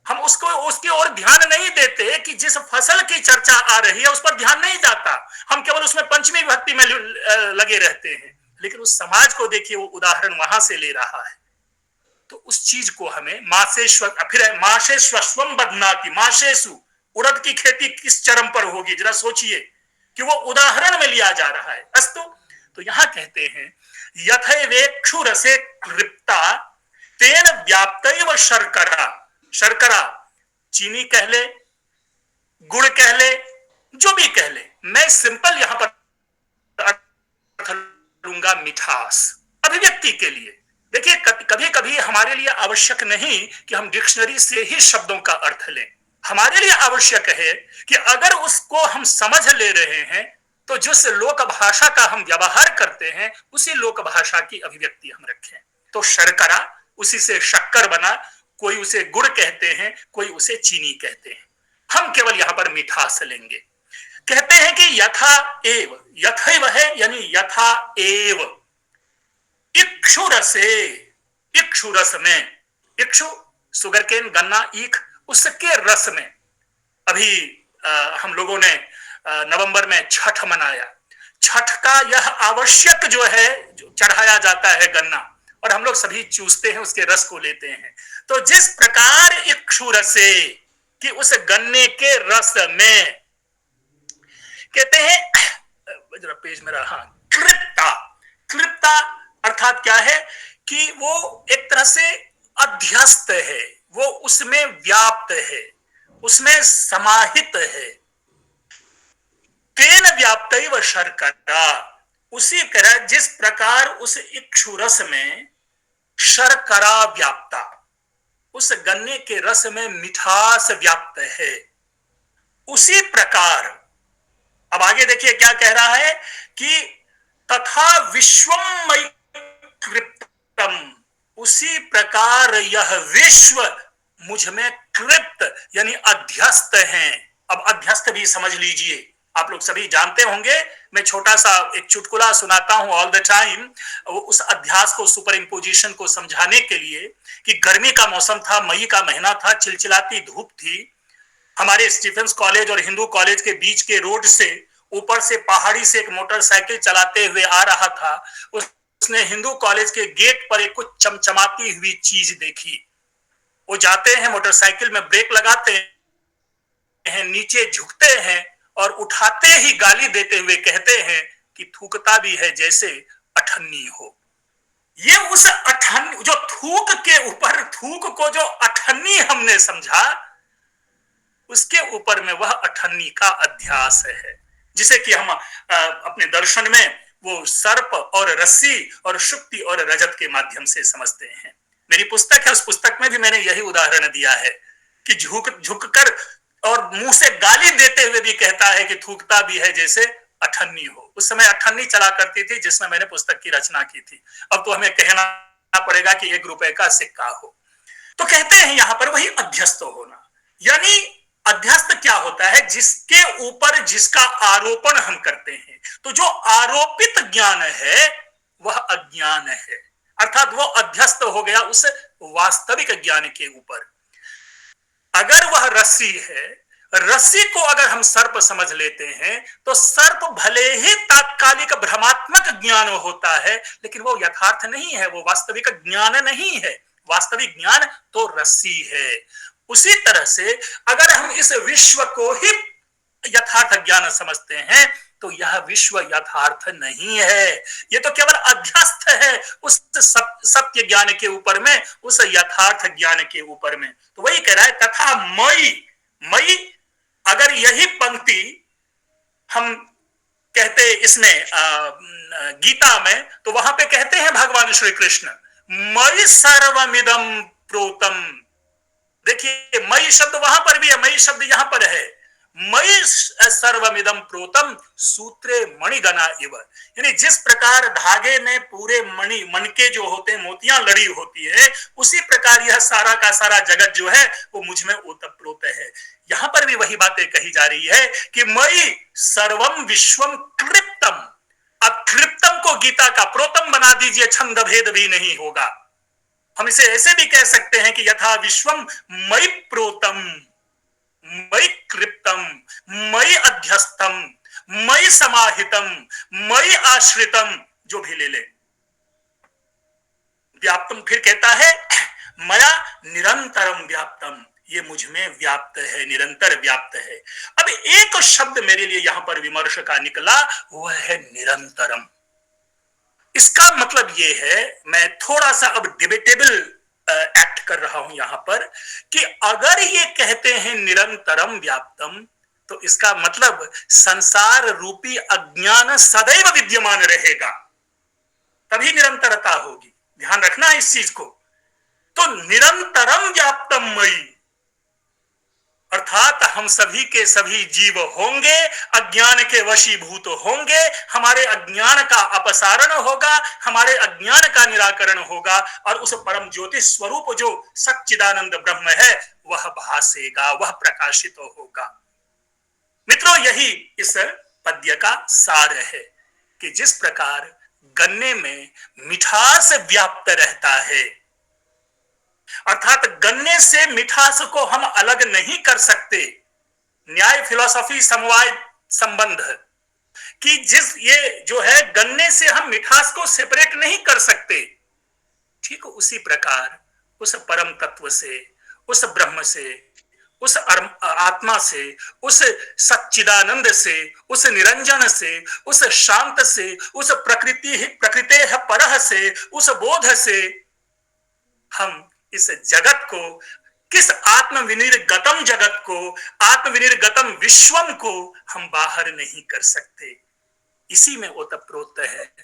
हम उसकी ओर ध्यान नहीं देते कि जिस फसल की चर्चा आ रही है उस पर ध्यान नहीं जाता, हम केवल उसमें पंचमी विभक्ति में लगे रहते हैं। लेकिन उस समाज को देखिए, वो उदाहरण वहां से ले रहा है। तो उस चीज को हमें माशेश्वम बदनाति, माशेसु, उड़द की खेती किस चरम पर होगी, जरा सोचिए कि वो उदाहरण में लिया जा रहा है। अस्तु, तो यहां कहते हैं यथैवेक्षु रसे कृप्ता तेन व्याप्तैव शर्करा। शर्करा चीनी कह ले, गुड़ कह ले, जो भी कह ले, मैं सिंपल यहां पर अर्थ लूंगा मिठास, अभिव्यक्ति के लिए। देखिए, कभी कभी हमारे लिए आवश्यक नहीं कि हम डिक्शनरी से ही शब्दों का अर्थ लें। हमारे लिए आवश्यक है कि अगर उसको हम समझ ले रहे हैं तो जिस लोक भाषा का हम व्यवहार करते हैं उसी लोक भाषा की अभिव्यक्ति हम रखें। तो शर्करा, उसी से शक्कर बना, कोई उसे गुड़ कहते हैं, कोई उसे चीनी कहते हैं। हम केवल यहां पर मिठास लेंगे। कहते हैं कि यथा एव, यथैव है यानी यथा एव, इक्षु रसे, इक्षु रस में, इक्षु सुगरकेन, गन्ना, ईख, उसके रस में। अभी हम लोगों ने नवंबर में छठ मनाया। छठ का यह आवश्यक जो है, जो चढ़ाया जाता है गन्ना, और हम लोग सभी चूसते हैं, उसके रस को लेते हैं। तो जिस प्रकार इक्षु रसे, कि उस गन्ने के रस में, कहते हैं, जरा पेज मेरा, हाँ, कृप्ता, कृप्ता अर्थात क्या है कि वो एक तरह से अध्यस्त है, वो उसमें व्याप्त है, उसमें समाहित है। तेन व्याप्तैव शर्करा, उसी तरह जिस प्रकार उस इक्षुरस में शर्करा व्याप्ता, उस गन्ने के रस में मिठास व्याप्त है, उसी प्रकार अब आगे देखिए क्या कह रहा है कि तथा विश्वम मयि कृप्तम, उसी प्रकार यह विश्व मुझ में कृप्त यानी अध्यस्त हैं। अब अध्यस्त भी समझ लीजिए, आप लोग सभी जानते होंगे, मैं छोटा सा एक चुटकुला सुनाता हूं ऑल द टाइम, उस अध्यास को, सुपर इंपोजिशन को समझाने के लिए, कि गर्मी का मौसम था, मई का महीना था, चिलचिलाती धूप थी। हमारे स्टीफेंस कॉलेज और हिंदू कॉलेज के बीच के रोड से ऊपर से पहाड़ी से एक मोटरसाइकिल चलाते हुए आ रहा था। उसने हिंदू कॉलेज के गेट पर एक कुछ चमचमाती हुई चीज देखी। वो जाते हैं, मोटरसाइकिल में ब्रेक लगाते हैं, नीचे झुकते हैं और उठाते ही गाली देते हुए कहते हैं कि थूकता भी है जैसे अठन्नी हो। ये उस अठन्नी, जो थूक के ऊपर, थूक को जो अठन्नी हमने समझा, उसके ऊपर में वह अठन्नी का अध्यास है, जिसे कि हम अपने दर्शन में वो सर्प और रस्सी और शुक्ति और रजत के माध्यम से समझते हैं। मेरी पुस्तक है, उस पुस्तक में भी मैंने यही उदाहरण दिया है कि झुककर और मुंह से गाली देते हुए भी कहता है कि थूकता भी है जैसे अठन्नी हो। उस समय अठन्नी चला करती थी जिसमें मैंने पुस्तक की रचना की थी। अब तो हमें कहना पड़ेगा कि 1 रुपए का सिक्का हो। तो कहते हैं यहां पर वही अध्यस्त होना, यानी अध्यस्त क्या होता है, जिसके ऊपर जिसका आरोपण हम करते हैं। तो जो आरोपित ज्ञान है वह अज्ञान है, अर्थात वो अध्यस्त हो गया उस वास्तविक ज्ञान के ऊपर। अगर वह रस्सी है, रस्सी को अगर हम सर्प समझ लेते हैं तो सर्प भले ही तात्कालिक भ्रमात्मक ज्ञान होता है, लेकिन वो यथार्थ नहीं है, वो वास्तविक ज्ञान नहीं है। वास्तविक ज्ञान तो रस्सी है। उसी तरह से अगर हम इस विश्व को ही यथार्थ ज्ञान समझते हैं तो यह विश्व यथार्थ नहीं है, ये तो केवल अध्यस्त है उस सत्य ज्ञान के ऊपर में, उस यथार्थ ज्ञान के ऊपर में। तो वही कह रहा है तथा मई, मई, अगर यही पंक्ति हम कहते इसमें गीता में, तो वहां पे कहते हैं भगवान श्री कृष्ण, मई सर्वमिदं प्रोतम। देखिए मई शब्द वहां पर भी है, मई शब्द यहां पर है, मई सर्वमिदं प्रोतम सूत्रे मणिगणा इव। यानी जिस प्रकार धागे में पूरे मणि मनके जो होते हैं, मोतियां लड़ी होती है, उसी प्रकार यह सारा का सारा जगत जो है वो मुझ में ओतप्रोत है। यहां पर भी वही बातें कही जा रही है कि मई सर्वम विश्वम कृप्तम। अब कृप्तम को गीता का प्रोतम बना दीजिए, छंद भेद भी नहीं होगा। हम इसे ऐसे भी कह सकते हैं कि यथा विश्वम मई प्रोतम, मई कृप्तम, मई अध्यस्थम, मई समाहितम, मई आश्रितम, जो भी ले ले। व्याप्तम फिर कहता है मया निरंतरम व्याप्तम, ये मुझ में व्याप्त है, निरंतर व्याप्त है। अब एक शब्द मेरे लिए यहां पर विमर्श का निकला, वह है निरंतरम। इसका मतलब ये है, मैं थोड़ा सा अब डिबेटेबल एक्ट कर रहा हूं यहां पर, कि अगर ये कहते हैं निरंतरम व्याप्तम, तो इसका मतलब संसार रूपी अज्ञान सदैव विद्यमान रहेगा, तभी निरंतरता होगी। ध्यान रखना है इस चीज को। तो निरंतरम व्याप्तम मई, अर्थात हम सभी के सभी जीव होंगे, अज्ञान के वशीभूत होंगे, हमारे अज्ञान का अपसारण होगा, हमारे अज्ञान का निराकरण होगा, और उस परम ज्योति स्वरूप जो सच्चिदानंद ब्रह्म है वह भासेगा, वह प्रकाशित होगा। मित्रों, यही इस पद्य का सार है कि जिस प्रकार गन्ने में मिठास व्याप्त रहता है, अर्थात गन्ने से मिठास को हम अलग नहीं कर सकते। न्याय फिलॉसफी समवाय संबंध कि ये जो है गन्ने से हम मिठास को सेपरेट नहीं कर सकते, ठीक उसी प्रकार उस परम तत्व से, उस ब्रह्म से, उस आत्मा से, उस सच्चिदानंद से, उस निरंजन से, उस शांत से, उस प्रकृते परह से, उस बोध से हम इस जगत को, किस आत्मविनिर्गतम जगत को, आत्मविनिर्गतम विश्वम को हम बाहर नहीं कर सकते। इसी में ओतप्रोत है।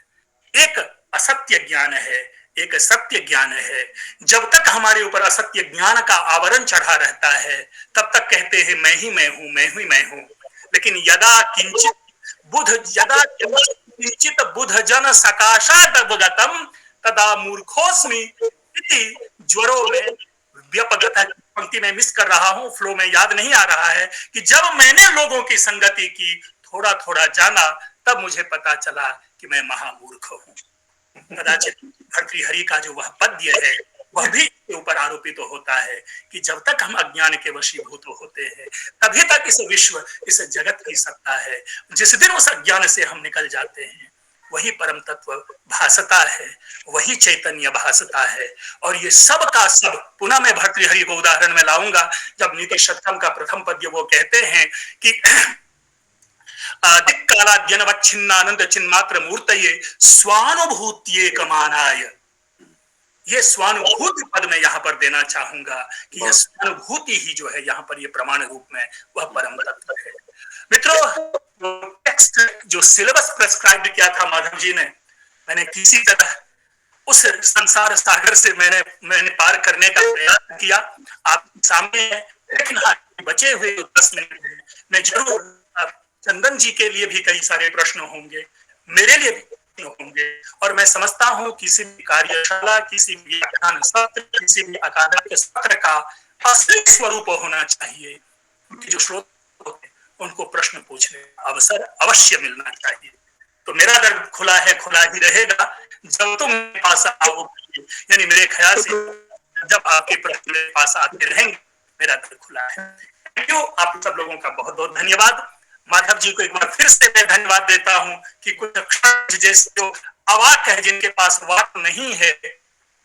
एक असत्य ज्ञान है, एक सत्य ज्ञान है। जब तक हमारे ऊपर असत्य ज्ञान का आवरण चढ़ा रहता है, तब तक कहते हैं मैं ही मैं हूं, मैं ही मैं हूं। लेकिन यदा किंचित बुध जन सकाशादवगतम तदा मूर्खोस्मि ज्वरों में व्यपगत है। पंक्ति में मिस कर रहा हूं, फ्लो में याद नहीं आ रहा है कि जब मैंने लोगों की संगति की, थोड़ा थोड़ा जाना, तब मुझे पता चला कि मैं महामूर्ख हूं। कदाचित भर्तृहरि का जो वह पद्य है वह भी इसके ऊपर आरोपित तो होता है कि जब तक हम अज्ञान के वशीभूत होते हैं, तभी तक इस विश्व, इस जगत की सत्ता है। जिस दिन उस अज्ञान से हम निकल जाते हैं, वही परम तत्व भासता है, वही चैतन्य भासता है। और ये सब का सब, पुनः मैं भर्तृहरि को उदाहरण में लाऊंगा, जब नीति शतकम का प्रथम पद्य वो कहते हैं कि दिक्कालाद्यनवच्छिन्नानंद चिन्मात्र मूर्तये स्वानुभूत्येकमानाय। ये स्वानुभूति पद में यहाँ पर देना चाहूंगा कि यह स्वानुभूति ही जो है यहाँ पर ये प्रमाण रूप में वह परम तत्व है। मित्रों, टेक्स्ट जो सिलेबस प्रेस्क्राइब किया था माधव जी ने, मैंने किसी तरह उस संसार सागर से मैंने पार करने का प्रयास किया। आप सामने है, लेकिन हाँ, बचे हुए 10 मिनट में जरूर चंदन जी के लिए भी कई सारे प्रश्न होंगे, मेरे लिए भी होंगे, और मैं समझता हूं किसी भी कार्यशाला, किसी भी व्याख्यान सत्र, किसी भी अकादमिक सत्र का असली स्वरूप होना चाहिए कि जो श्रोता होते हैं उनको प्रश्न पूछने का अवसर अवश्य मिलना चाहिए। तो मेरा दर खुला है, खुला ही रहेगा जब तुम मेरे पास आओगे। यानी मेरे ख्याल से जब आपके प्रश्न मेरे पास आते रहेंगे, मेरा दर खुला है। थैंक यू, आप सब लोगों का बहुत बहुत धन्यवाद। माधव जी को एक बार फिर से मैं धन्यवाद देता हूं कि कुछ अक्षर जैसे जो अवाक है, जिनके पास वाक नहीं है,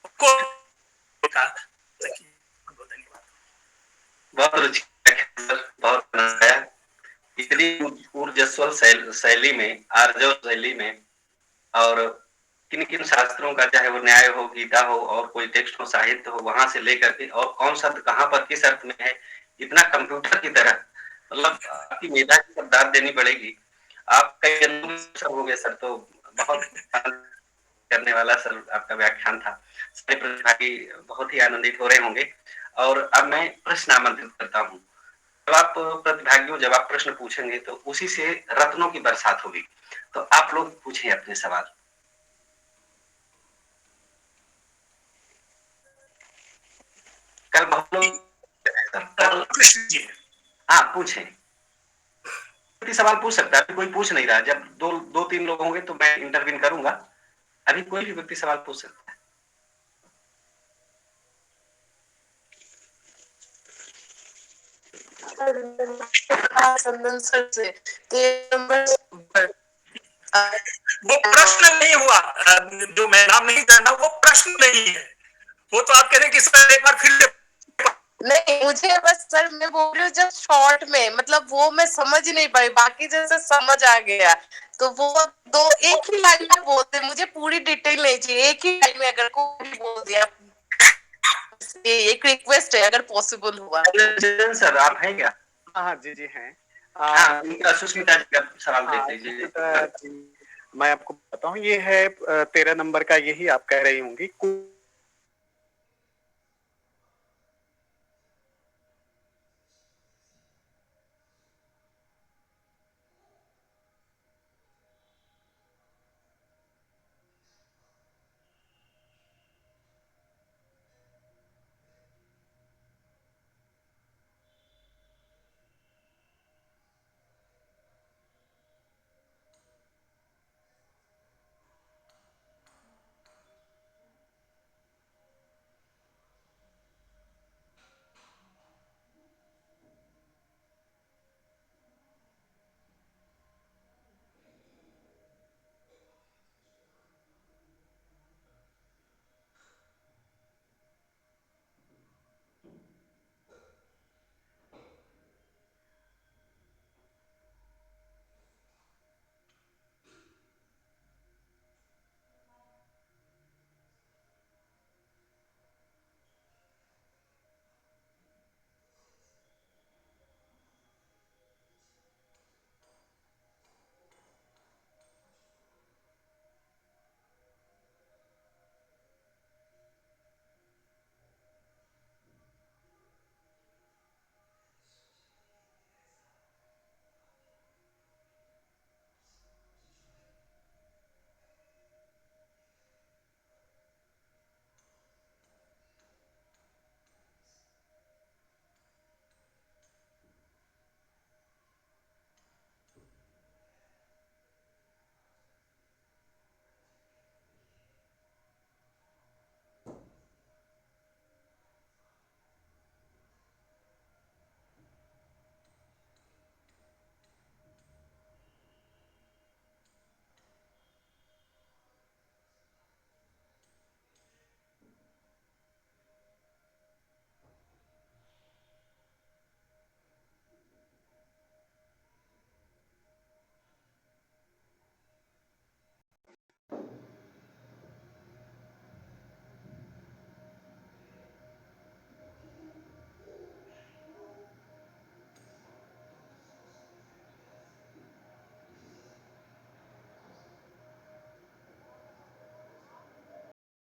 उनको बहुत धन्यवाद। बहुत रुचि, बहुत आया। इतनी ऊर्जस्वल शैली में, आर्जव शैली में, और किन किन शास्त्रों का, चाहे वो न्याय हो, गीता हो, और कोई टेक्स्ट हो, साहित्य हो, वहां से लेकर के और कौन शब्द कहाँ पर किस अर्थ में है, इतना कंप्यूटर की तरह, मतलब आपकी मेधा की दाद देनी पड़ेगी। आप कई अनुभव हो गए सर, तो बहुत करने वाला सर आपका व्याख्यान था। सारे प्रतिभागी बहुत ही आनंदित हो रहे होंगे। और अब मैं प्रश्न आमंत्रित करता हूँ। जब आप प्रश्न पूछेंगे तो उसी से रत्नों की बरसात होगी। तो आप लोग पूछें अपने सवाल। कल बहुत लोग कृष्ण जी, हाँ पूछें, सवाल पूछ सकता है। अभी कोई पूछ नहीं रहा। जब दो तीन लोग होंगे तो मैं इंटरवीन करूंगा। अभी कोई भी व्यक्ति सवाल पूछ सकता है। चंदन सर से 13 नंबर पर वो प्रश्न नहीं हुआ, जो मैं नाम नहीं जानना वो प्रश्न नहीं है। वो तो आप कह रहे हैं कि सर एक बार फिर से। नहीं, मुझे बस सर मैं बोल रही हूँ जब शॉर्ट में, मतलब वो मैं समझ नहीं पाई, बाकी जैसे समझ आ गया। तो वो दो एक ही लाइन में बोलते, मुझे पूरी डिटेल नहीं चाहिए, एक ही लाइन में अगर कोई भी बोल दिया। एक रिक्वेस्ट है अगर पॉसिबल हुआ तो। सर आप हैं क्या? हाँ जी जी हैं। हाँ, सुष्मिता जी का सवाल देख लीजिए। सुष्मिता जी, मैं आपको बताता हूँ, ये है 13 नंबर का, यही आप कह रही होंगी।